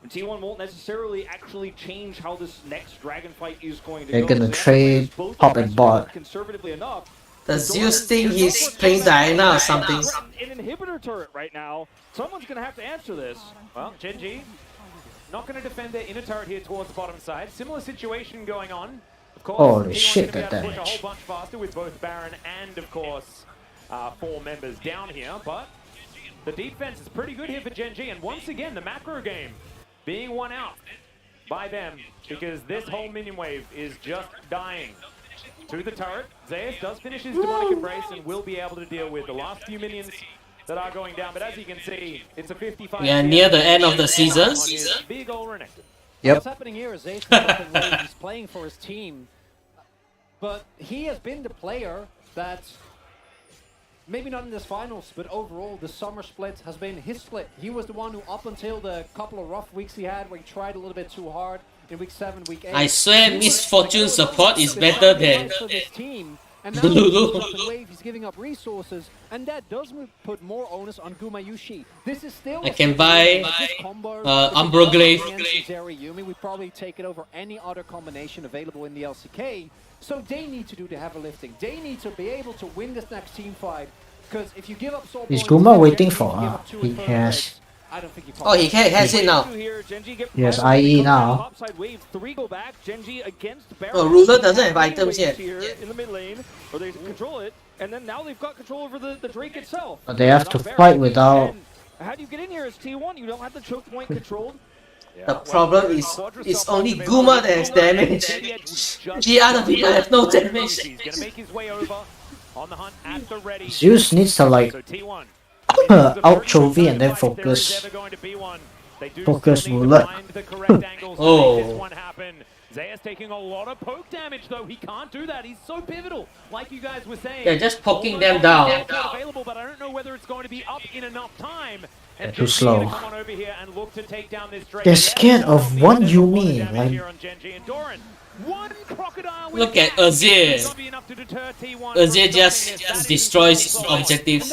And T1 won't necessarily actually change how this next dragon fight is going to go. They're gonna trade top and bot. Conservatively enough. Does Zeus think he's playing Diana or something? An inhibitor turret right now. Someone's gonna have to answer this. Well, Gen.G not going to defend their inner turret here towards the bottom side. Similar situation going on. Of course, holy T1's shit, gonna that be able to push a damage. whole bunch faster with both Baron and, of course, 4 members down here. But the defense is pretty good here for Gen.G. And once again, the macro game being won out by them because this whole minion wave is just dying. To the turret, Zeus does finish his demonic embrace and will be able to deal with the last few minions that are going down. But as you can see, it's a 55. We are near the end of the season. Big ol' Renekton. Yep. What's happening here is Zeus he's playing for his team, but he has been the player that, maybe not in this finals, but overall the summer split has been his split. He was the one who, up until the couple of rough weeks he had where he tried a little bit too hard in week 7, week 8. I swear Misfortune support is better than and now Lulu. he's giving up resources, and that does put more onus on Gumayusi. This is still I can buy Umbro Glaive. Yumi. We probably take it over any other combination available in the LCK. So they need to do the heavy lifting. They need to be able to win this next team fight. Because if you give up soul Is points, Guma waiting for? He has. I don't think Oh, he has it now. Yes, IE now. Oh, Ruler doesn't have items yet. In the mid lane, or they control it, and then now they've got control over the Drake itself. But they have to fight without. And how do you get in here as T1? You don't have the choke point controlled. The problem is, it's only Guma that has damage. The other people have no damage. Zeus needs to like out Chovy and then focus Ruler. Oh. Zeus taking a lot of poke damage though. He can't do that. He's so pivotal. Like you guys were saying. They're just poking them down. Available, but I don't know whether it's going to be up in enough time. They're too slow. Come on over here and look to take down this Drake. They're scared of one Yumi. Like, GEN.G and Doran. One crocodile. Look at Azir. Azir just destroys objectives.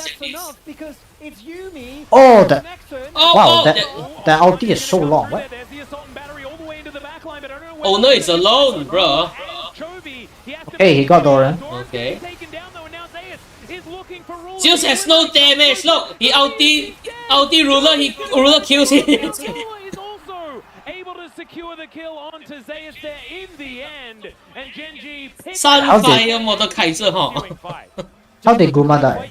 oh, that. Wow, that ulti is so long. What? Oner is alone, bro. Okay, he got Doran. Okay. Zeus has no damage. Look, he ulti ruler. Ruler kills him. Secure the kill onto Zeus there in the end, and GEN.G Sunfire Mordekaiser, huh? How did Guma die?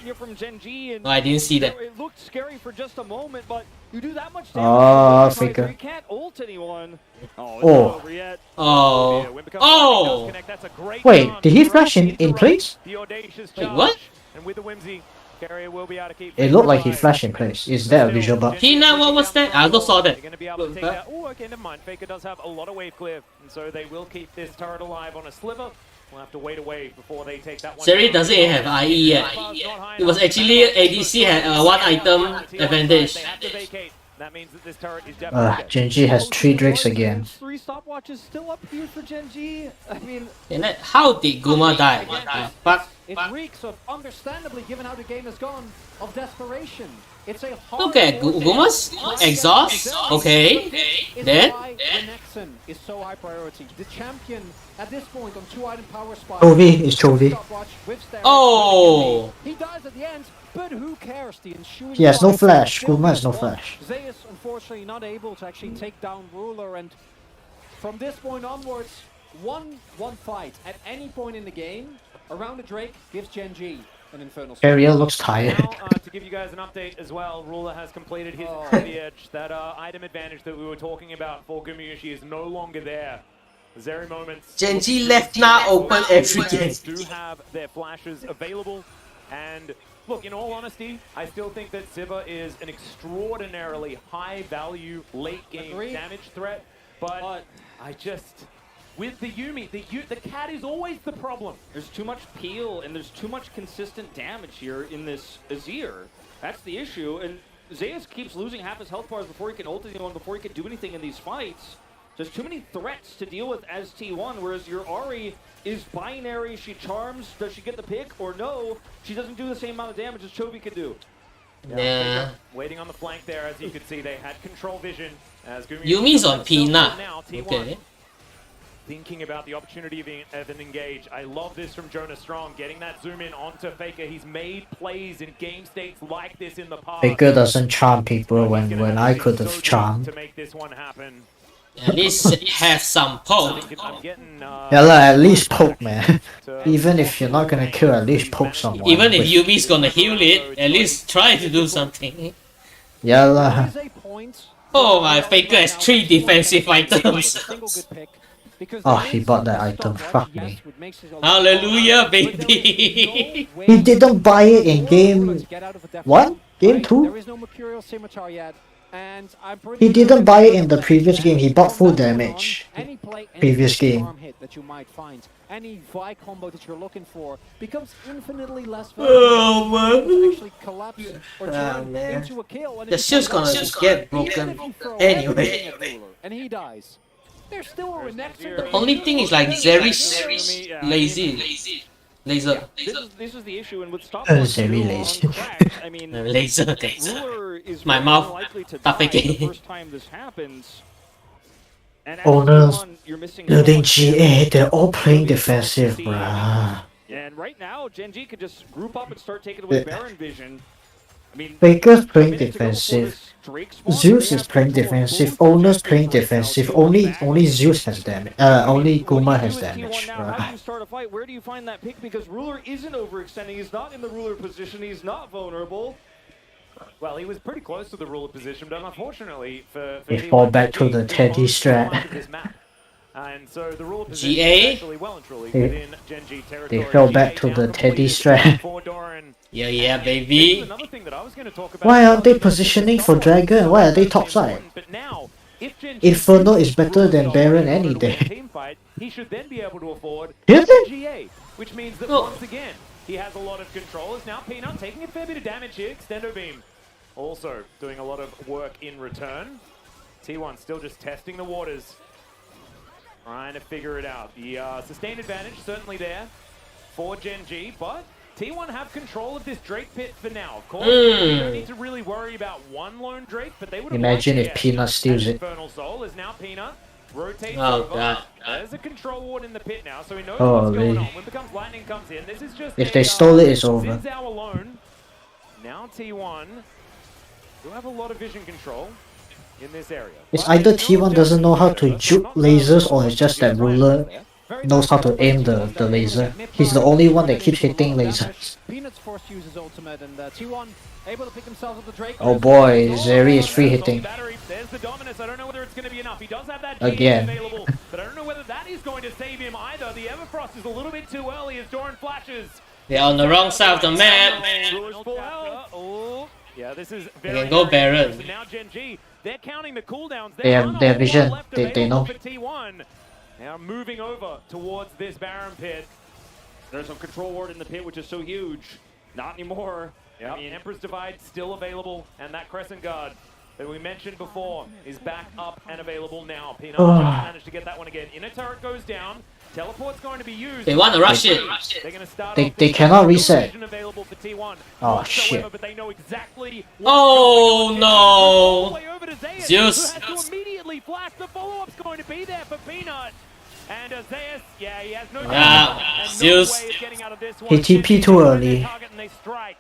No, I didn't see that. It looked scary for just a moment, but you do that much Oh, damage. Faker. You can't ult anyone. Oh. Oh. Wait, did he flash in place? Wait, what? And with the whimsy, Keria will be able to keep It looked like he flashed in place. Is that a visual bug? Tina, what was that? I also saw that. They're going to be able to take that. Oh, okay, never mind. Faker does have a lot of wave clear, and so they will keep this turret alive on a sliver. We'll have to wait a wave before they take that one. Seri doesn't even have IE yet. It was actually ADC had one item advantage. That means that this turret is definitely GEN.G has 3 Drakes again. 3 stopwatches still up here for GEN.G. I mean, How did Guma die? What the fuck? It reeks of, understandably, given how the game has gone, of desperation. It's a hard Look at Guma's exhaust. Okay. Then Renekton is so high priority. The champion at this point on 2-item power spot. Chovy is Chovy. Oh. He dies at the end, but who cares? The ensuing He has no flash. Guma has no flash. Zeus unfortunately not able to actually take down Ruler, and from this point onwards, one fight at any point in the game around the Drake gives GEN.G an infernal. Keria looks tired. Now, to give you guys an update as well, Ruler has completed his heavy edge. That item advantage that we were talking about for Gumayusi is no longer there. Zeri moments. GEN.G left now open every game. Do have their flashes available, and look, in all honesty, I still think that Siva is an extraordinarily high value late game damage threat, but I just, with the Yuumi, the cat is always the problem. There's too much peel and there's too much consistent damage here in this Azir. That's the issue, and Zeus keeps losing half his health bars before he can ult anyone, before he can do anything in these fights. There's too many threats to deal with as T1, whereas your Ahri is binary. She charms. Does she get the pick or no? She doesn't do the same amount of damage as Chovy could do. Yeah. Waiting on the flank there, as you could see, they had control vision. As Yumi's on Pina. Okay. Thinking about the opportunity of an engage. I love this from Jonah Strong, getting that zoom in onto Faker. He's made plays in game states like this in the past. Faker doesn't charm people when I could have charmed. To make this one happen. At least have some poke. Yeah, at least poke, man. Even if you're not gonna kill, at least poke someone. Even if Yumi's gonna heal it, at least try to do something. Yeah. Oh, my Faker has 3 defensive items. Oh, he bought that item. Fuck me. Hallelujah, baby. He didn't buy it in game 1? Game 2? He didn't buy it in the previous game. He bought full damage. Previous game. Any Vi combo that you're looking for becomes infinitely less Oh man. actually collapse or turn into a kill. The shield's gonna get broken anyway. And he dies. There's still a Renekton. The only thing is like Zeri's lazy. Laser. This is the issue, and with stop Zeri lazy. I mean, laser. Ruler is My mouth. die the first time this happens. And Oner, you're missing Building GA, they're all playing defensive, bruh. And right now, GEN.G could just group up and start taking away Baron Vision. I mean, Faker's playing defensive. Zeus is playing defensive. Oner's playing defensive. Only Zeus has damage. Only Guma has damage. How do you start a fight? Where do you find that pick? Because Ruler isn't overextending. He's not in the Ruler position. He's not vulnerable. Well, he was pretty close to the Ruler position, but unfortunately for They fall back to the Teddy strat. And so the Ruler position GA? is actually well and truly within GEN.G territory. They fell back to the Teddy strat. Yeah, baby. Why aren't they positioning for Dragon? Why are they topside? But now if Gen.G Inferno is better than Baron in order any to win a day. team fight, he should then be able to afford Is it? GA, which means that Oh. once again, he has a lot of control. Is now Peanut taking a fair bit of damage here. Extendo Beam also doing a lot of work in return. T1 still just testing the waters, trying to figure it out. The sustained advantage certainly there for Gen.G, but T1 have control of this Drake pit for now. Of course, they don't need to really worry about one lone Drake, but they would have Imagine liked if to Peanut get steals an it. Infernal Soul is now Peanut. Rotates Oh, over. God. There's a control ward in the pit now, so he knows Oh, what's going really? on. When becomes lightning comes in, this is just If they stole it, it's over. Xin Zhao alone. Now T1 do have a lot of vision control in this area. It's But either it's T1 not doesn't know how just to Peanut, juke not lasers or it's Zhao, just that but Ruler knows how to aim the laser. He's the only one that keeps hitting lasers. Peanut's forced to use his ultimate, and T1 able to pick themselves up the Drake. Oh boy, Zeri is free hitting. There's the Dominus. I don't know whether it's going to be enough. He does have that Again. GE available, but I don't know whether that is going to save him either. The Everfrost is a little bit too early as Doran flashes. They're on the wrong side of the map. Oh, yeah, this is They very, can go very Baron. dangerous. And now Gen.G, they're counting the cooldowns. They have vision. They know. For T1. Now moving over towards this Baron pit. There's some control ward in the pit, which is so huge. Not anymore. I mean, Emperor's Divide still available, and that Crescent Guard that we mentioned before is back up and available now. Peanut just managed to get that one again. Inner turret goes down. Teleport's going to be used. They want to rush it. They're going to start They off this cannot no reset. vision available for T1 Oh, whatsoever, shit. But they know exactly Oh, no. all the way over to Zeus, Zeus. who has to immediately flash. The follow-up's going to be there for Peanut. And Zeus, yeah, he has no Yeah, and Zeus. no way of getting out of this one. He TP too early. Target and they strike.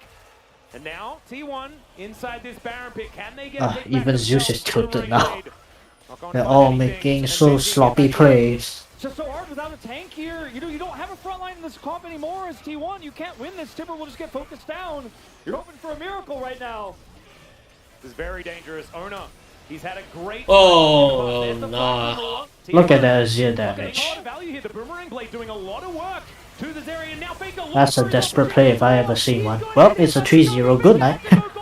And now T1 inside this Baron pit. Can they get a pick back Even Zeus themselves? is tilted Silvering now. Blade. Not going to They're find all anything. making And so Gen.G sloppy gets back in. plays. It's just so hard without a tank here. You know, you don't have a front line in this comp anymore as T1. You can't win this. Timber will just get focused down. You're hoping for a miracle right now. This is very dangerous. Oner, he's had a great Oh, There's the no. flash rule. Look at T1 the Azir looking at damage. a lot of value here. The Boomerang Blade doing a lot of work to this area. Now Faker That's a looks desperate for play if I ever seen one. Well, it's a 3-0. Good night.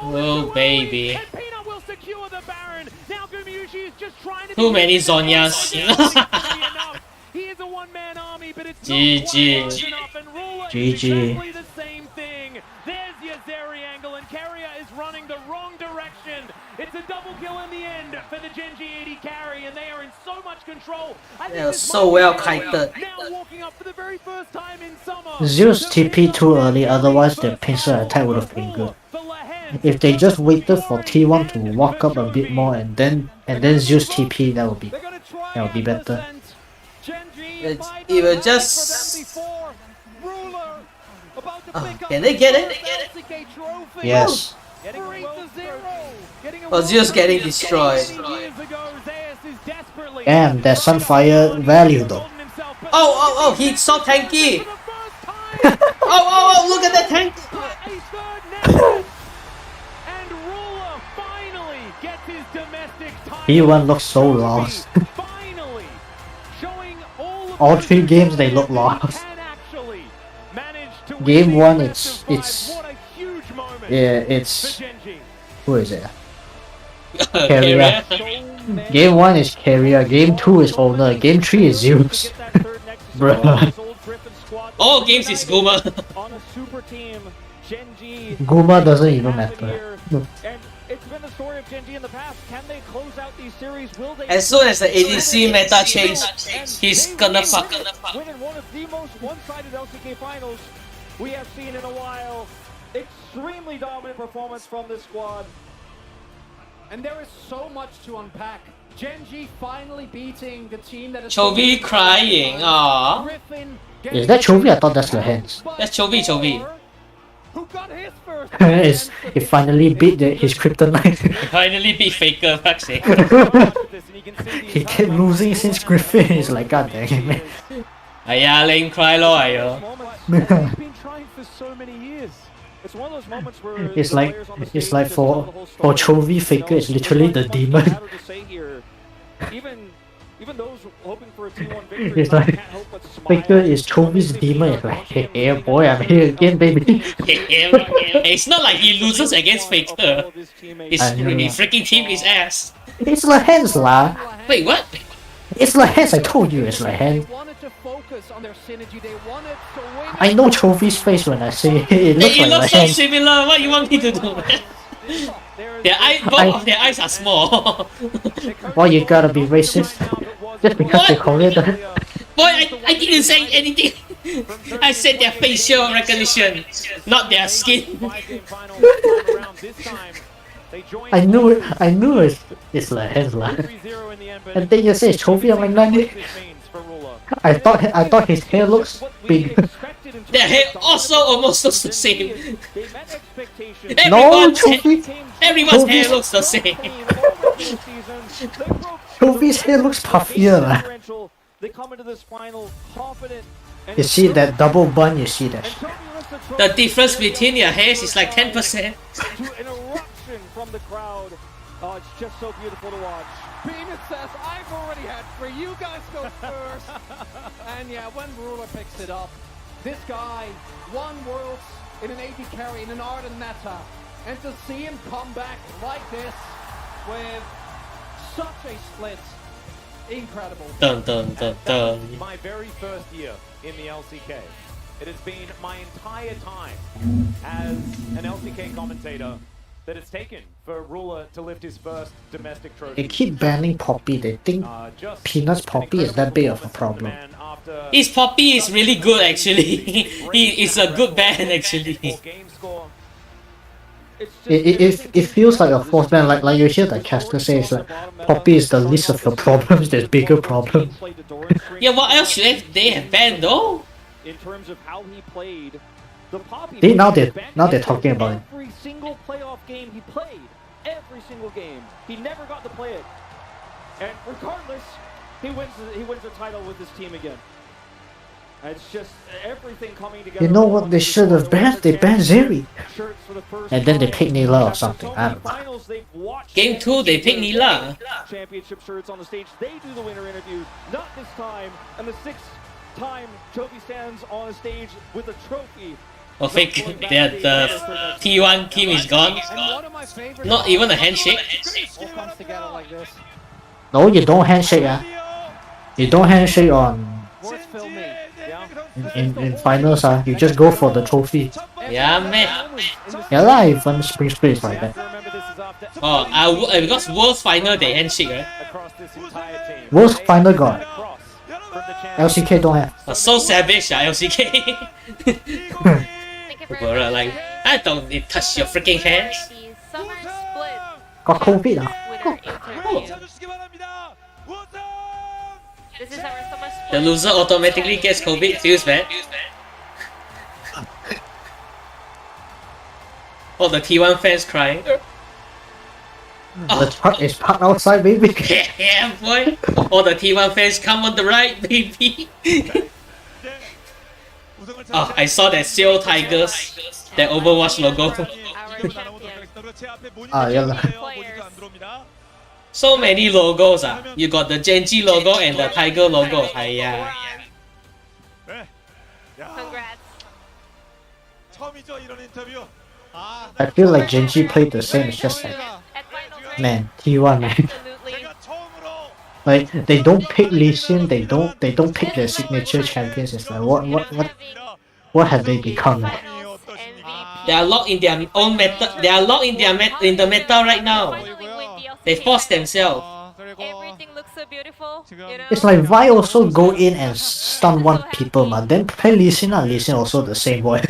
Oh, baby. And Peanut will secure the Baron. Now Gumayusi is just trying to Too many Zonyas. He is a one-man army, but it's GG. not quite close enough. And Ruler GG. is exactly the same thing. There's your Zeri angle, and Keria is running the wrong direction. It's a double kill in the end for the Gen.G 80 carry, and they are in so much control. I think They're this so might be well Keria kited. Now walking up for the very first time in summer. Zeus The TP Peanut too early, Gen.G otherwise their first pincer battle attack would was have been full good. for Lehends If they just waited for Doran T1 to and walk up a bit more and then Zeus TP, that would be They're gonna try that would be and better. present Gen.G It's might even have just- for them before. Ruler about to pick up Can they the get it? first LCK trophy. Yes. Getting 3-0. Getting a Oh, Zeus getting destroyed. Years ago, Zeus is desperately Damn, that Sunfire value though. Oh, he so tanky. Oh, look at that tank. And Ruler finally gets his domestic title. T1 looks so lost. Finally showing All the 3 games they look can lost. actually manage to win Game the 1 best of it's five. What a huge moment yeah, for it's Gen.G. who is it? Keria. Game 1 is Keria, Game 2 is Oner, Game 3 is Zeus. Bruh. All games is Guma. On a super team, Gen.G. Guma doesn't even have it matter. here. And it's been the story of Gen.G in the past. Can they close out these series? Will they? As soon as the ADC meta change, he's gonna fuck. Winning one of the most one-sided LCK finals we have seen in a while. Extremely dominant performance from this squad. And there is so much to unpack. Gen.G finally beating the team that is Chovy crying. Aww. Griffin, Is that Chovy? I thought that's Lehends. That's Chovy. Who got his first? He finally beat his kryptonite. Finally beat Faker, fuck's sake. He kept losing since Griffin. He's like, god dang it, man. Aya, lane cry lo, ayo. He's been trying for so many years. It's one of those moments where It's the like players on the it's stage like just tell the for whole story Chovy, Faker is literally the demon. Even those hoping for a T1 victory. It's like Victor is Chovy's demon. It's like, hey boy, I'm here again, baby. It's not like he loses against Faker. His I know. freaking team is ass. It's Lehends lah. Wait, what? It's Lehends. I told you it's Lehends. They wanted to focus on their synergy. They wanted to win. I know Chovy's face when I say it looks It like looks so Lehends. similar. What you want me to do, man? Both of their eyes are small. Why you gotta be racist? Just because they Korean. Boy, I didn't say anything. I said their facial recognition, not their skin. I knew it. I knew it's Lehends lah. And then you say it's Chovy. I'm like, Nani. I thought his hair looks big. Their hair also almost looks the same. No, Chovy. Everyone's hair looks the same. Chovy's hair looks puffier lah. They come into this final confident. You see that double bun? You see that? The difference between your hairs is like 10%. An eruption from the crowd. Oh, it's just so beautiful to watch. Peanut says, I've already had three. You guys go first. And yeah, when Ruler picks it up, this guy won Worlds in an AD carry in an Arden meta. And to see him come back like this with such a split, incredible. Dun dun dun dun. My very first year in the LCK. It has been my entire time as an LCK commentator that it's taken for Ruler to lift his first domestic trophy. They keep banning Poppy. They think Peanut's Poppy is that big of a problem. His Poppy is really good actually. He is a good band actually. It feels like a forced ban. Like you hear the caster say, it's like Poppy is the least of your problems. There's bigger problems. Yeah, what else should they have banned though? In terms of how he played, the Poppy. Now they're talking about it. Every single playoff game he played, every single game, he never got to play it. And regardless, he wins the title with his team again. It's just everything coming together. You know what they should have banned? They banned Zeri. And then they picked Nila or something. I don't know. Game 2 they picked Nila. Championship shirts on the stage. They do the winner interview. Not this time. And the sixth time Chovy stands on a stage with a trophy. Oh, fake. The T1 team is gone. Not even a handshake. All comes together like this. No, you don't handshake. You don't handshake on in finals. You just go for the trophy. Yeah, man. Yeah lah, even Spring Split is like that. Oh, because World Final they handshake, right? Worst final got. LCK don't have. So savage, LCK. Bro, like, I don't need to touch your freaking hands. Got COVID The loser automatically gets COVID. Feels bad. All the T1 fans crying. The truck is parked outside, baby. Yeah, boy. All the T1 fans come on the right, baby. Oh, I saw that Seal Tigers, that Overwatch logo. Yeah. So many logos. You got the Gen.G logo and the Tiger logo. Hiya. Congrats. I feel like Gen.G played the same. It's just like, man, T1 man. Like they don't pick Lucian. They don't pick their signature champions. It's like what have they become? Man? They are locked in their own meta. They are locked in the meta right now. They force themselves. Everything looks so beautiful. You know? It's like Vi also go in and stun one people, man. Then play Lucian and Lucian also the same way.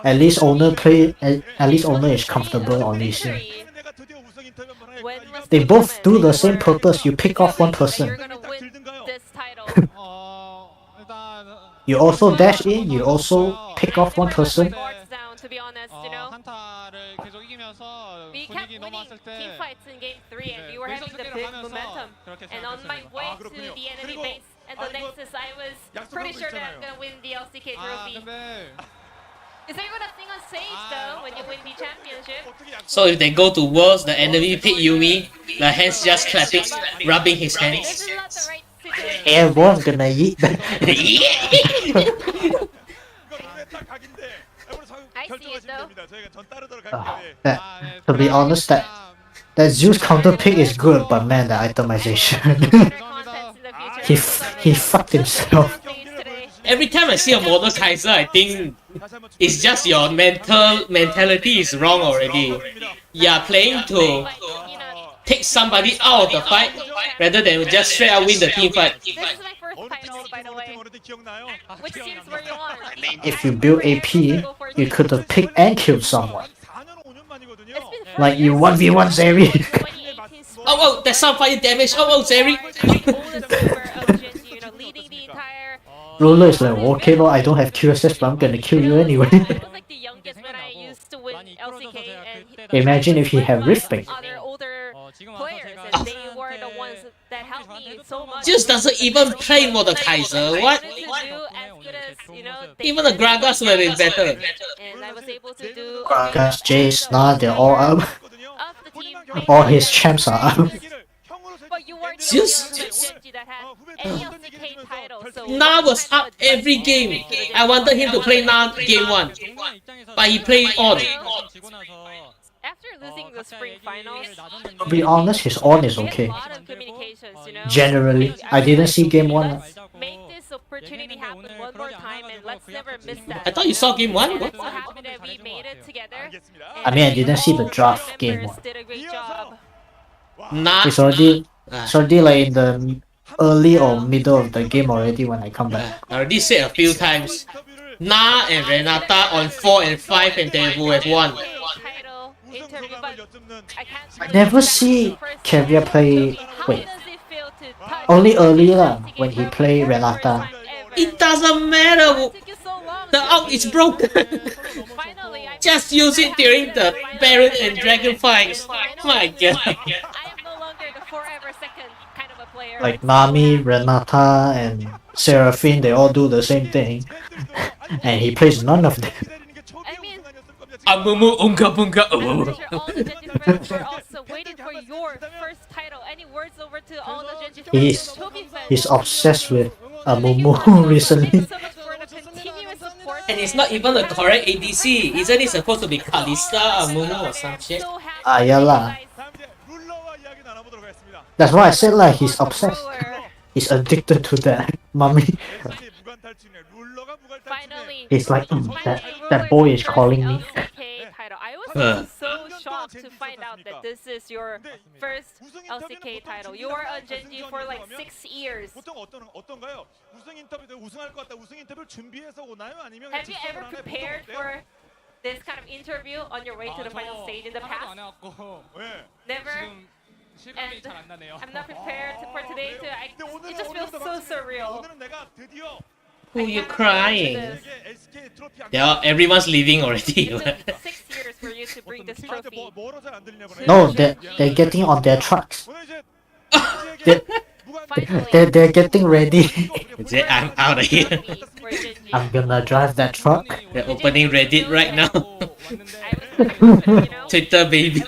At least Oner is comfortable on Lucian. They both do the same purpose. You pick off one person. You also dash in. You also pick off one person. To be honest, you know, we kept winning team fights in game 3 and we were having the big momentum. And on my way to the enemy base and the Nexus, I was pretty sure that I'm gonna win the LCK trophy. Is everyone a thing on stage though when you win the championship? So if they go to Worlds, the enemy pick Yumi, Lehends just clapping, rubbing his hands. This is not the right situation airborne gonna eat that. I see it though. To be honest, that Zeus counter pick is good, but man, the itemization. he fucked himself. Every time I see a model Kaiser, I think it's just your mentality is wrong already. You're playing to take somebody out of the fight rather than just straight out win the team fight. This is my first title, by the way. Which teams were you on? If you build AP, you could have picked and killed someone. Like you 1v1 Zeri. Oh, that's some fire damage. Oh, Zeri. Ruler is like, okay, no, I don't have QSS, but I'm gonna kill you anyway. I was like the youngest when I used to win LCK, and Imagine if he had Rifting. other older players, and they were the ones that helped me so much. Just doesn't even play Model Kaiser. What? Even the Gragas would have been better. And I was able to do Gragas, Jace, nah, they're all up. All his champs are up. But you were the Zeus. only Gen.G that had any LCK title, so Na was up every game. I wanted him to play Na game 1, but he played on. after losing the spring finals, To be honest, his on is okay. a lot of communications, you know. Generally, I didn't see game 1. Let's make this opportunity happen one more time, and let's never miss that. I thought you saw game 1. And What? I'm so happy that we made it together. I mean, I didn't see the draft game Members 1. did a great job. Na. It's already like in the early or middle of the game already when I come back. I already said a few times. Na and Renata on 4 and 5 and they will have won. Title interview, but I can't I never really see first Keria time. play. How Wait, does it feel to touch only early lah LCK when he for play the very Renata. first time ever? It doesn't matter. It took you so long The to out is broken. finally, I Just use it during the Baron and Dragon fights. My god. I am no longer the forever second kind of a player. Like Nami, Renata, and Seraphine, they all do the same thing. And he plays none of them. I mean, Amumu unga bunga. I'm pretty sure all the Gen.G fans were also waiting for your first title. Any words over to all the Gen.G fans? He's obsessed with Amumu recently. Thank you so much for the continuous support. And it's not even the correct ADC. Isn't it supposed to be Kalista, Amumu or some shit? So happy Ah, yeah lah. That's why I said like he's obsessed. He's addicted to that mummy. Finally, He's like, that boy is calling me. LCK title. I was so shocked to find out that this is your first LCK title. You were on Gen.G for like 6 years. Have you ever prepared for this kind of interview on your way to the final stage in the past? Never? And I'm not prepared for today too. It just feels so surreal. Who you crying? Everyone's leaving already. It took 6 years for you to bring this trophy. No, they're getting on their trucks. Finally, They're getting ready. I'm out of here. for Gen.G. I'm gonna drive that truck. They're opening Reddit right now. Twitter baby.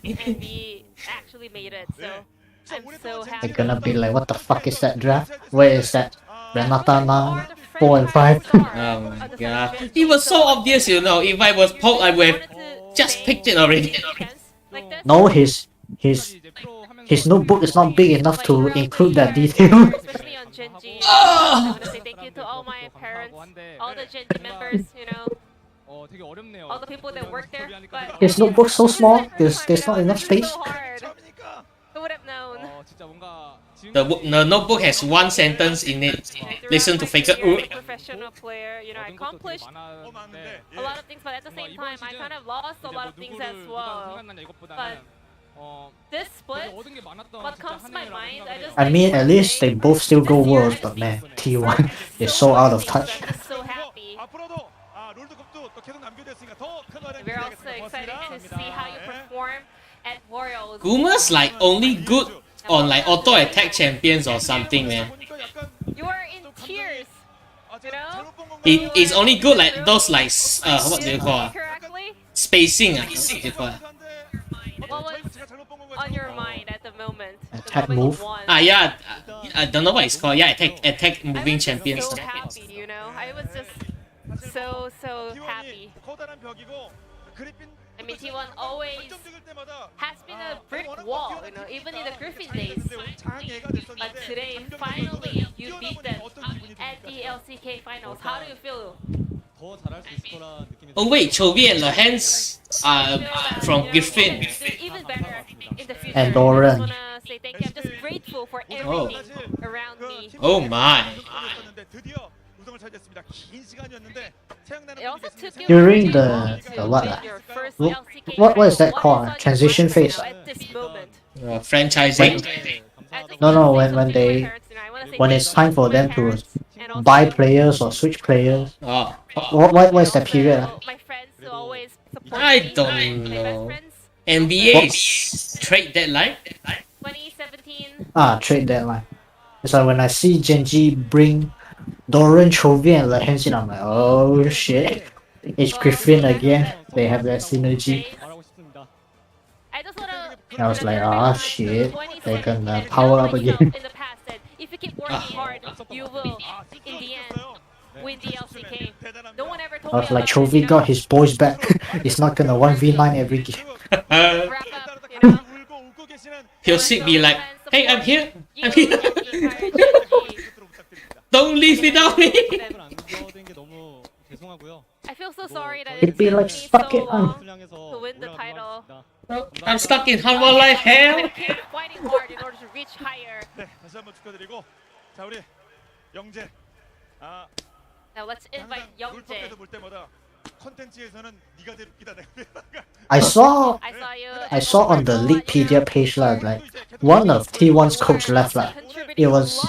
And we actually made it, so I'm so happy. They're gonna be like, what the fuck is that draft? Where is that? Renata now, 4 and 5. Oh my god. It was so obvious, you know. If I was Pope, I would have just picked it already. No, his notebook is not big enough to include that detail. Especially on Gen.G. I want to say thank you to all my parents, all the Gen.G members, you know, all the people that work there. But His notebook's so small, there's not enough space. so hard. Who would have known? The notebook has one sentence in it. Listen to Faker. Professional player, you know, I accomplished a lot of things, but at the same time, I kind of lost a lot of things as well. But this split, what comes to my mind, I mean, at least they both still go worlds, but man, T1 is so out of touch. I'm so happy. We're also excited to see how you perform at Royals. Guma's like only good on like auto attack champions or something, man. You are in tears, you know? It's only good like those like what do you call Correctly? spacing? What do you call it? What was on your mind at the moment? Attack move? Yeah. I don't know what it's called. Yeah, attack moving champions. So happy, you know. I was just so happy. I mean, T1 always has been a brick wall, you know, even in the Griffin days. But today, finally, you beat them at the LCK finals. How do you feel? Oh wait, Chovy and Lehends are from Griffin. Even better in the future. And Doran. I just want to say thank you. I'm just grateful for everything around me. Oh my. It also took you During pretty the long to what win ah? your first What- LCK what is that final. called? What is on your Transition mind phase? right now at this moment? Franchising. No, when it's time for them to buy players or switch players. Oh, What is that period? Ah? My friends who always support I me, don't my best know. friends. NBA's trade deadline. 2017. Trade deadline. It's like when I see Gen.G bring Doran, Chovy, and Lehends in, I'm like, oh shit. It's Griffin again. They have that synergy. I just wanna, I was like, ah shit. They're 2017, gonna and power now up I again. felt in the past that if you keep working hard, you will, in the end, win the LCK. No one ever told I me was like, about this, Chovy you got know? his boys back. It's not gonna 1v9 every game. Wrap up, you know? He'll sit be like, hey, I'm here. You I'm here. and the entire Gen.G. Don't leave without me. I feel so sorry that It'd it be took like, me fuck so it, long to win the title. I'm stuck in Hanwha Life hell. I keep fighting hard in order to reach higher. Now let's invite Youngjae. I saw you. I saw on the Leaguepedia page lah, like one of T1's coach left lah. It was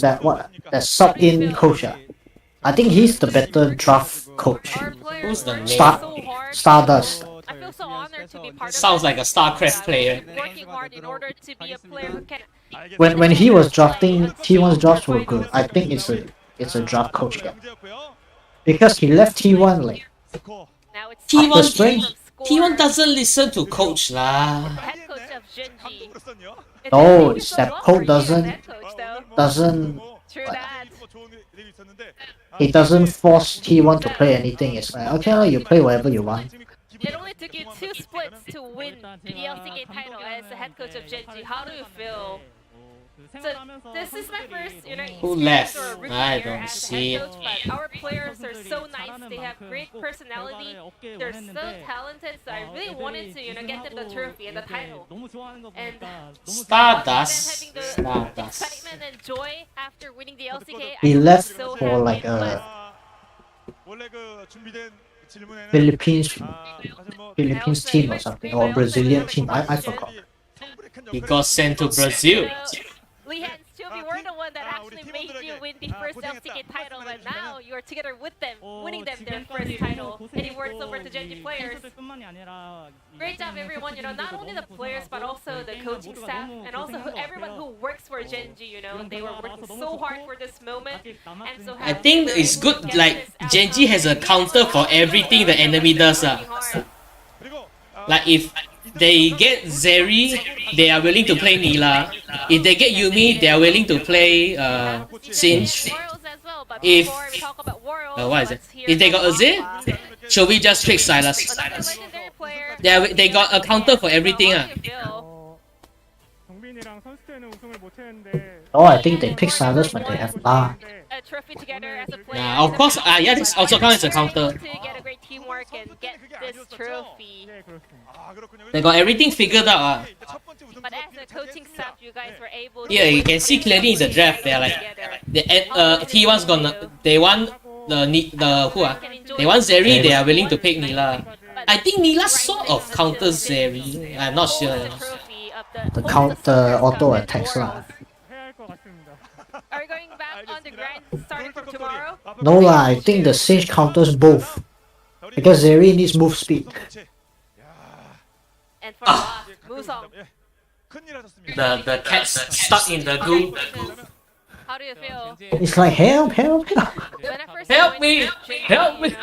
that sub in coach ah. I think he's the better draft coach. Who's the name? Stardust. I feel so honored to be part of Sounds it. like a StarCraft player. Working hard in order to be a player who can. When he was drafting, T1's drafts were good. I think it's a draft coach yeah. Because he left T1 like Now it's after spring. T1 doesn't listen to coach lah. head coach of Gen.G. No, it's that coach doesn't True that. he doesn't force T1 to play anything. It's like okay lah, you play whatever you want. It only took you 2 splits to win the LCK title as the head coach of Gen.G. How do you feel? So this is my first, you know, Who experience left? or rookie I year don't as see head it. coach, but our players are so nice. They have great personality. They're so talented. So I really wanted to, you know, get them the trophy and the title. And Stardust. then having the Stardust. excitement and joy after winning the LCK, He I was left so for happy, like but a Philippines team or something, or Brazilian team. I forgot. He got sent to Brazil. Lehends, Chovy, we're the one that actually made you win the first LCK title, and now you're together with them, winning them their first title, and it works over to Gen.G players. Great job, everyone. You know, not only the players, but also the coaching staff, and also everyone who works for Gen.G. You know, they were working so hard for this moment. I'm so happy. I think it's good. Like Gen.G has a counter for everything the enemy does. Like if they get Zeri, they are willing to play Nila. If they get Yuumi, they are willing to play Singe. If what is it? If they got Azir, Chovy just pick Sylas. They got a counter for everything. Oh, I think they pick Sylas when they have La. A trophy together as a player. Yeah, of course. Yeah, this also counts as a counter. To get a great teamwork and get this trophy. They got everything figured out. But as a coaching staff, you guys were able to. Yeah, you can see clearly in the draft. They're like, T1's gonna. They want the who ah? They want Zeri. They are willing to pick Nila. I think Nila sort of counters Zeri. I'm not sure. The counter auto attacks lah. Are we going back on the grind starting from tomorrow? No lah, I think the Singe counters both. Because Zeri needs move speed. And for Musong. The cat's stuck in the goo. How do you feel? It's like help. Help me! Help me!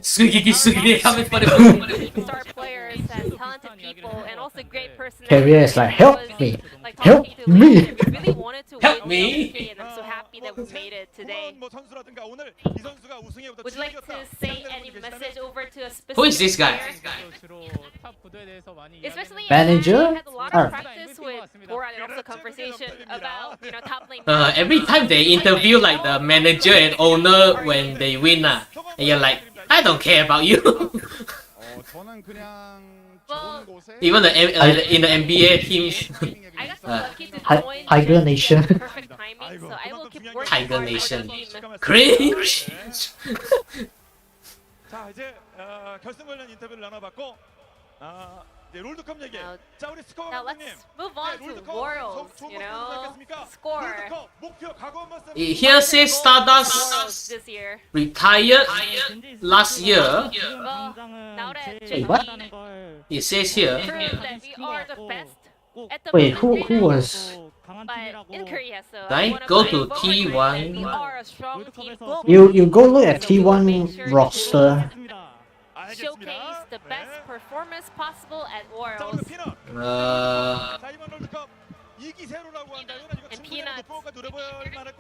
Squeaky, coming for the Star players and talented people and also great personalities. Keria is like help. me. like Help talking to me. Lucian. We really wanted to Help win me. the LCK, and I'm so happy that we made it today. Would you like to say any message over to a specific Who is this guy? player? Especially Manager? I had a lot of Ah. practice with Doran and also conversation about top lane. Every time they interview like the manager and owner when they win, and you're like, I don't care about you. Well, Even in the NBA team, I got so lucky to join Tiger Gen.G Nation. at the perfect timing, so I will keep working Tiger hard for the Nation. team. cringe. 자 이제 결승 관련 인터뷰를 나눠봤고 이제 롤드컵 얘기. 자 우리 스코어 Now 감독님. let's move on to Worlds, you know, score. 롤드컵 목표 각오 한 말씀. Here says Stardust Worlds this year. retired last year. Well, now that Wait, what? It says here. prove that we are the best at the Wait, moment who was? but in Korea, so Right, I wanna go put to it forward that T1. we are a strong team globally. You go look at T1 roster. Showcase the best performance possible at Worlds. And Peanuts.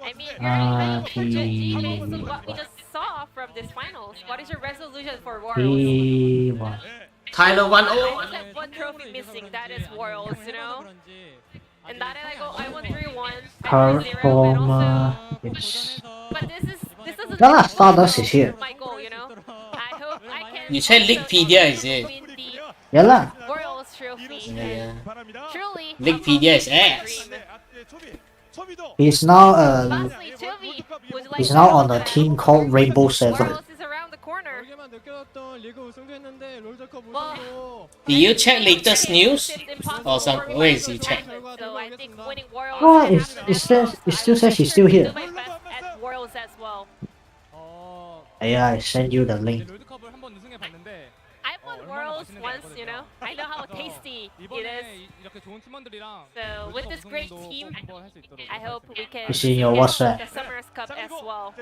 I mean, you're for Gen.G based on what we just saw from this finals. What is your resolution for Worlds? T1. Tyler 1-0. I just have one trophy missing, that is Worlds, you know? And that I won 3-1, I won 0, and Performer. also... Yes. But this doesn't Yeah lah, Stardust is here. my goal, you know? I hope I can You said also Wikipedia, is it? win the Yeah lah. Worlds trophy. Yeah. Truly, Wikipedia is my ass. dream. He's now Lastly, Chovy, would you like he's to now know on a that team called Rainbow Seven. Worlds is around the corner. Well, Did you check latest news? it's impossible Or some? for me Where to is he? lose Check. Worlds, so I think winning Worlds Oh, can happen. it still says he's still here. Do my best at Worlds as well. Yeah, I send you the link. I won Worlds once, you know. I know how tasty it is. So with this great team, I hope we can It's in your get WhatsApp. the Summers Cup as well.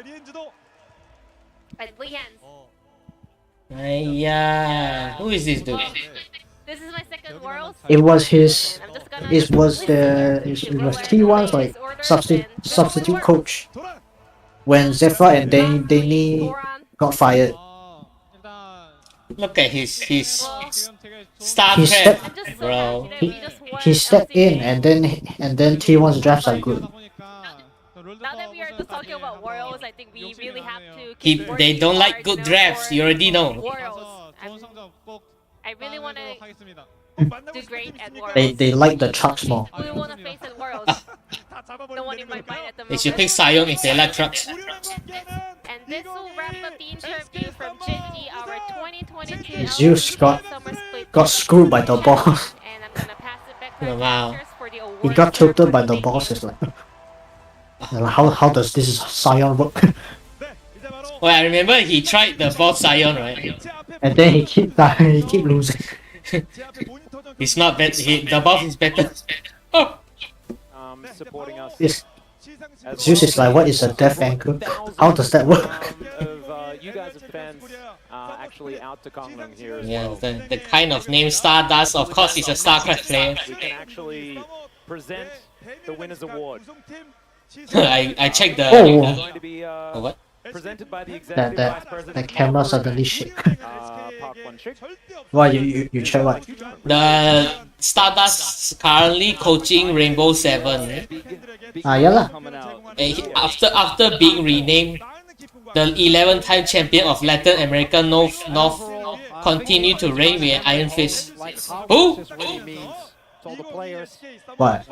And Lehends. Yeah. Who is this dude? This is my second Worlds. It was his. I'm just gonna It was listen it to was where T1's the like players ordered substitute and coach when Zephyr and Danny Doran. got fired. Look at his He StarCraft, stepped- I'm just so bro. happy that we just won He stepped in LCK. and then T1's drafts are good. Now that we are just talking about Worlds, I think we really have to He, keep they working don't like hard, good you know, drafts. for You already know. Worlds. I really want to do great at Worlds. They like the trucks more. Who you want to face at Worlds? No one in my mind at the They should moment. pick Sion if they like trucks. And this will wrap up the interview from Gen.G, our 2022 Zeus got- Summer Split. got screwed by the boss. And I'm gonna pass it back to our Wow. directors for the He awards got tilted by the ceremony. boss. It's like, how does this Sion work? Well, I remember he tried the boss Sion, right? And then he keep dying, he keep losing. He's not bad. The boss is better. Oh. Supporting us. It's, Zeus is like, what is a death anchor? How does that work? Of you guys of fans actually out to Kongnam here as Yeah, well. the kind of name Stardust. Of course, he's a StarCraft player. We can actually present the winners award. I checked the. Oh. It's going to be What? presented by the executive vice president. That camera suddenly shake. Park Won-shik. Why you check what? The Stardust currently coaching Rainbow Seven. Yeah lah. After being renamed the 11-time champion of Latin America North continue to reign with an Iron Fist. Who? Told the players. What?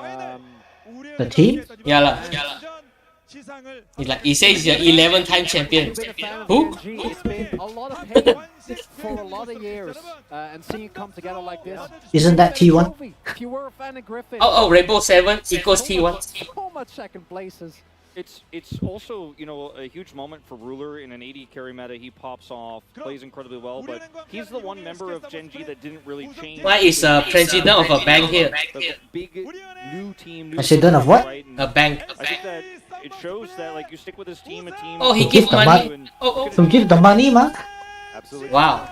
The team? Yeah lah. He says he's an 11-time champion. Who? It's been a lot of pain for a lot of years, and seeing it come together like this. Isn't that T1? If you were a fan of Griffin, Oh, Rainbow 7 equals T1. so much second places. It's also, you know, a huge moment for Ruler in an 80 carry meta. He pops off, plays incredibly well, but he's the one member of Gen.G that didn't really change. Why is a president of a bank here? The big new team. New President of what? right? And A bank. I think that it shows that like you stick with this team, a team. Oh, he To give give the money. money. Oh, To give the money, man. Absolutely. wow.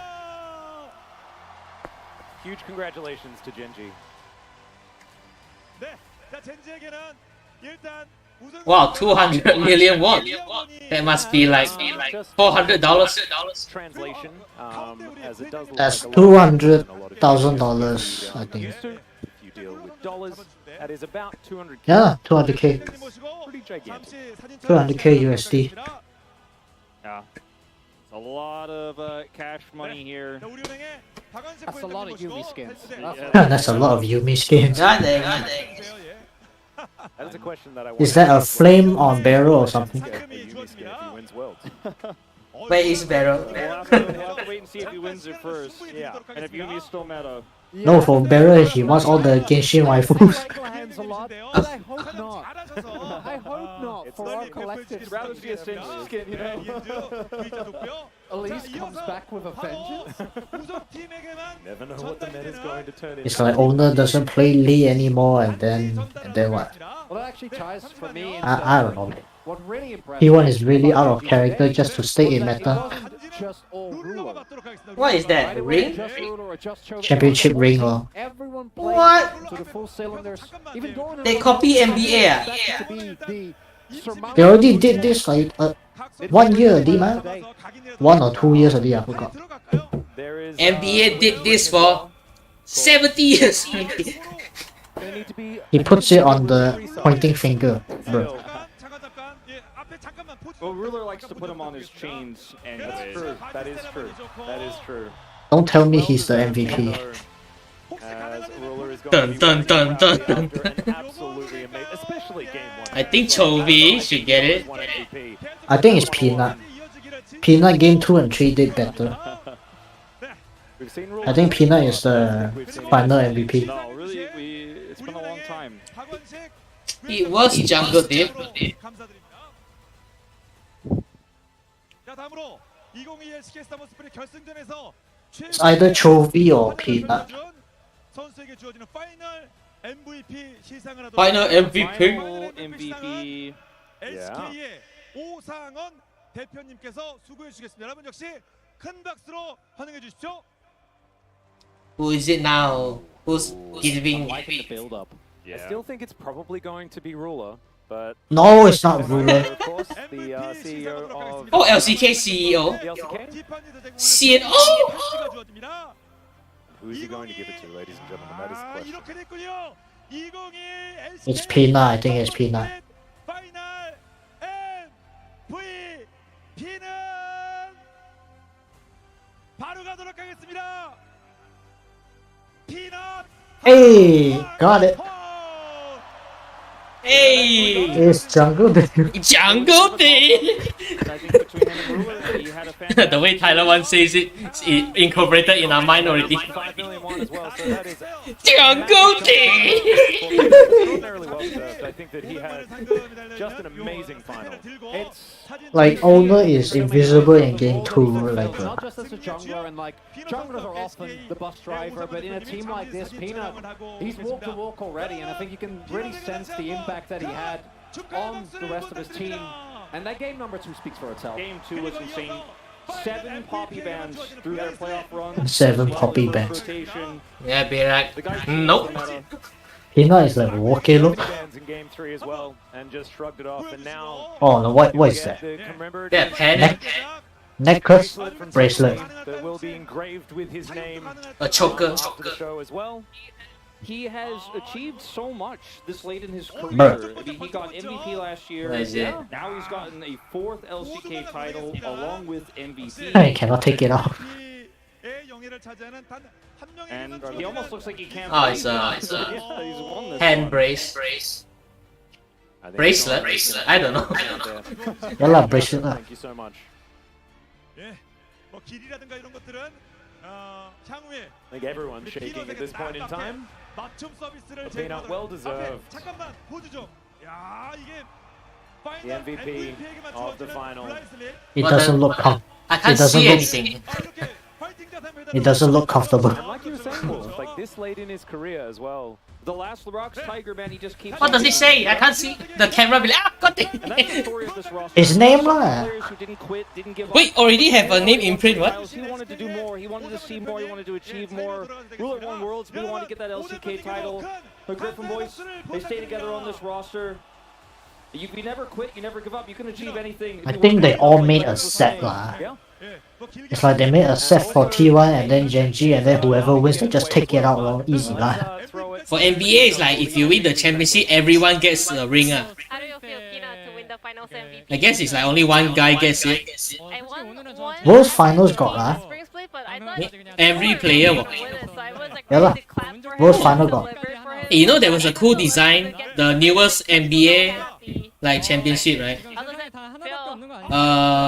Huge congratulations to Gen.G. Wow, 200 million won. That must be like $400. Translation, as it does look That's like a lot of $200,000, I think. used to. If you deal with dollars, that is about 200K. Yeah, 200K. Pretty gigantic. 200K USD. Yeah. It's a lot of cash money here. That's a lot of Yumi skins. That's a lot of Yumi skins. God dang. That is a question that I Is that a flame on barrel or something? If he wins Worlds. Where is Barrel? We'll have to wait and see if he wins it first. Yeah. And if Yumi is still meta. No, for barrel he wants all the Genshin waifus. Lehends a lot, but I hope not. I hope not for our collective. Rather see a Singe skin, you know. Elise comes back with a vengeance. Never know what the meta is going to turn into. It's like Oner doesn't play Lee anymore, and then what? Well, that actually ties for me. I don't know. What really impressed P1 is really out of character just to stay in meta. just all ruler. What is that? Ring? Championship ring or Everyone played What? to the full cylinders. Even Doran They copy NBA. they already did this like 1 year already, man. 1 or 2 years already, I forgot. NBA did this for 70 years. He puts it on the pointing finger, bro. Well, Ruler likes to put him on his chains, and That's true. That is true. That is true. Don't tell me he's the MVP. As Ruler is Dun, going to dun, be dun, after dun, an absolutely amazing, especially game 1. I think Chovy should get it. I think it's Peanut. Peanut game 2 and 3 did better. I think Peanut is the final MVP. no, really, it's been a long time. It was Jungle Dip. It's either Chovy or Peanut. Final MVP. Final MVP. SK의 오상원 대표님께서 수고해 주시겠습니다. 여러분 역시 큰 박수로 환영해 주십시오. Who is it now? Who's giving? Liking the build up. I still think it's probably going to be Ruler, but No, it's not Ruler. of course the CEO of Oh, LCK CEO. the LCK. CNO. Who is he going to give it to, ladies and gentlemen? That is the question. 이렇게 됐군요. 2021 It's Peanut, I think it's Peanut. 파이널 MVP는 바로 가도록 하겠습니다. 피넛. Hey, got it. Hey, It's Jungle Dip. Jungle Dip. I think between him and Ruler, he had a fantastic The way Tyler one says it, it's incorporated in our mind already. 5 million won as well, so that is Jungle Dip. extraordinarily well served. I think that he had just an amazing final. It's Like Oner is invisible in game 2, like not just as a jungler, and like junglers are often the bus driver, but in a team like this, Peanut, he's walked the walk already, and I think you can really sense the impact that he had on the rest of his team. And that game number 2 speaks for itself. Game 2 was insane. 7 poppy bans through their playoff run. 7 poppy bans. Rotation. Yeah, be like, The guy nope. Peanut is like, okay, look. Bans in game 3 as well, and just shrugged it off. And now, Oh no, what is that? Remember Yeah, panic. Necklace? Bracelet. that will be engraved with his name A choker. after the show as well. He has achieved so much this late in his career. Bruh. I mean, he got MVP last year. What is it? Now he's gotten a 4th LCK title along with MVP. I cannot take it off. And he almost looks like he can't. Oh, it's believe a- it. it's a Yeah, he's won this Hand one. brace. I think Bracelet. I don't know. Yeah lah, bracelet lah. Thank you so much. 예, 뭐 길이라든가 이런 것들은 향후에 I think everyone's shaking at this point in time. 맞춤 서비스를 But Peanut well deserved. 잠깐만 포즈 좀. 야 이게 The MVP of the final. It But doesn't look I can't doesn't see look- anything. it doesn't look comfortable. And like you were saying, Wolf, like this late in his career as well. The last Rocks Tiger man, he just keeps. What does it say? I can't see. The camera be like, ah, got And that's the it. story of this roster. His name lah. Players who didn't quit, didn't give up. Wait, already have a name imprint, what? He wanted to do more. He wanted to see more. He wanted to achieve more. Ruler won Worlds. We want to get that LCK title. The Griffin boys, they stay together on this roster. You never quit, you never give up, you can achieve anything. I think they all made a set lah. It's like they made a set for T1 and then Gen.G and then whoever wins they just take it out lor. Easy lah. For NBA, it's like if you win the championship, everyone gets a ring. How do you feel, Kina, to win the finals MVP? I guess it's like only one guy gets it. I won one Most finals got lah. spring split, but I thought Every player will. so I was like Yeah lah. ready to clap for him. Most final got. You know there was a cool design, the newest NBA like championship, right? How does that feel?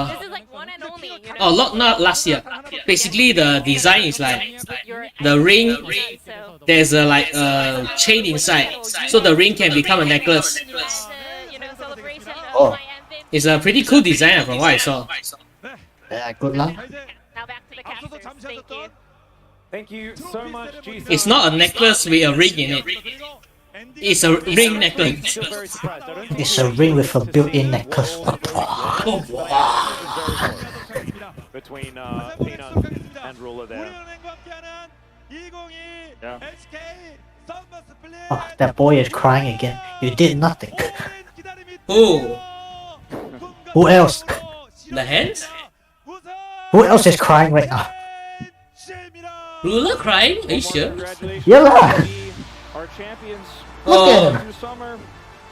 This is like one and only, you know? Oh, not last year. Basically, the design is like the ring. There's a like a chain inside, so the ring can become a necklace. Oh, It's a pretty cool design from what I saw. yeah, good luck. Now back to the casters. Thank you. Thank you so much, Jesus. It's not a necklace with a ring in it. It's a ring necklace. It's a ring with a built-in necklace. Between Peanut and Ruler there. Yeah. Oh, that boy is crying again. You did nothing. Who? Who else? Lehends? Who else is crying right now? Ruler crying? Are you sure? Yeah lah. Our champions. Look at Oh, him. Summer.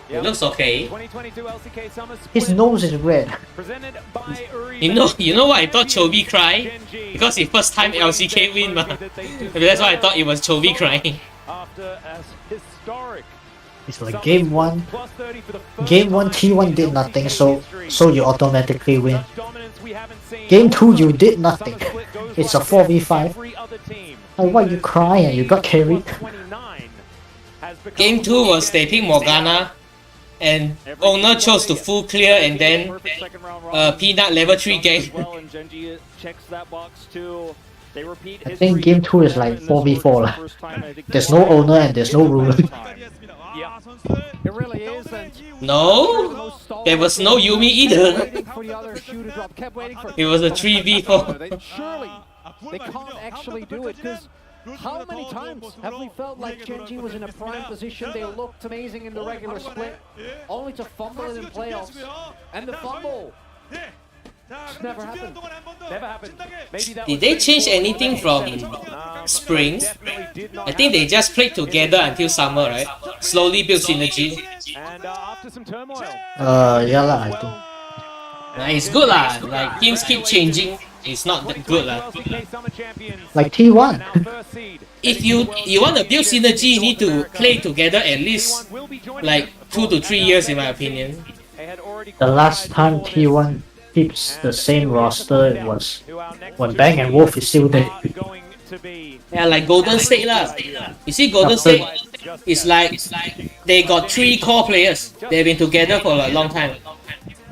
it looks okay. 2022 LCK Summer His Split nose is red. presented by Uri. You know what I thought Chovy cried? Because it's first time LCK win, ma. That's why I thought it was Chovy crying. After as historic. It's like game 1. Plus 30 for the first Game 1 T1 did nothing, so you automatically win. Game 2 you did nothing. It's a 4v5. Like why you crying? You got carried. Game 2 was they picked Morgana, and Oner chose to full clear, and then Peanut level 3 gang. I think game 2 is like 4v4 lah. There's no Oner and there's no ruler. It really is, and No, there was no Yumi either. waiting for the other shoe to drop, kept waiting for It was a 3v4. Surely they can't actually do it, because how many times have we felt like Gen.G was in a prime position, they looked amazing in the regular split, only to fumble it in playoffs, and the fumble just never happened. Never happened. Maybe that Did they change anything from spring? I think they just played together until summer, right? Slowly build synergy. And after some turmoil. Yeah lah, I think. It's good lah. Like teams keep changing. It's not that good lah. Like T1. If you want to build synergy, you need to play together at least like 2 to 3 years, in my opinion. The last time T1 keeps the same roster was when Bang and Wolf is still there. Yeah, like Golden State lah. You see Golden State, it's like they got 3 core players. They've been together for a long time.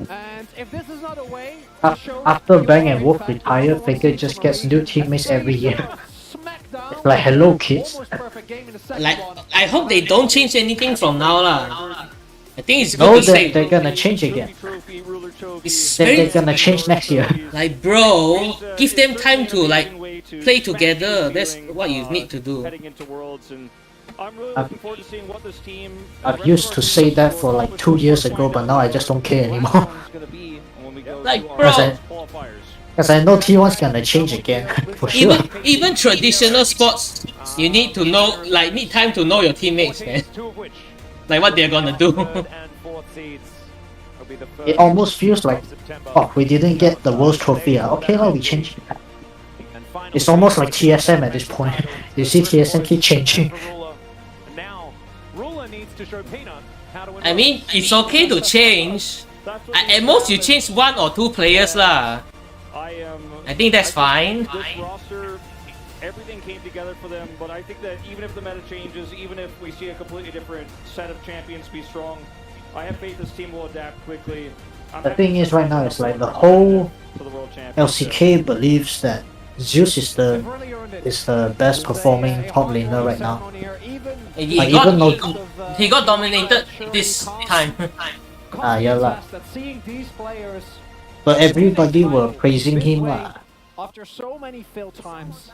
And if this is not a way After Bang and Wolf retire, Faker just gets new teammates every year. It's like, hello kids. Like, I hope they don't change anything from now lah. I think it's good No, to say. they're gonna change again. It's They're very, gonna change next year. like bro, give them time to like play together. That's what you need to do. I've used to say that for like 2 years ago, but now I just don't care anymore. Like bro, Because I know T1's gonna change again, for sure. even traditional sports, you need to know, like need time to know your teammates, man. Like what they're gonna do. It almost feels like, oh, we didn't get the World Trophy. Okay, now we change it. It's almost like TSM at this point. You see TSM keep changing. I mean, it's okay to change. At most, you change 1 or 2 players lah. I think that's fine. Everything came together for them, but I think that even if the meta changes, even if we see a completely different set of champions be strong, I have faith this team will adapt quickly. The thing is right now, it's like the whole LCK believes that Zeus is the best performing top laner right now. He got dominated this time. Yeah lah. But everybody were praising him lah. After so many fill times,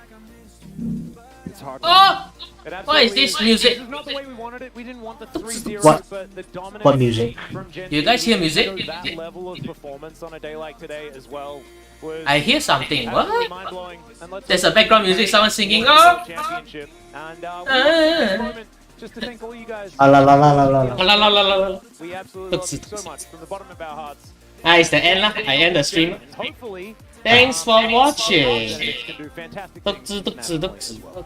It's hard. Oh! It What is absolutely this music? This is not the way we wanted it. We didn't want the 3-0, What? but the dominance What music? from Gen Do you guys hear G music? to show that level of performance on a day like today as well was I hear something. absolutely What? mind-blowing. And let's There's a hope background we music, make someone singing. the Oh! championship. And we want to take this moment just to thank all you guys. Ah, la la la la la. La la la la la. We absolutely love you so much from the bottom of our hearts. Ah, it's the end lah. I end the stream. And hopefully, Thanks for watching. Gen 6 can do fantastic things in that play as well.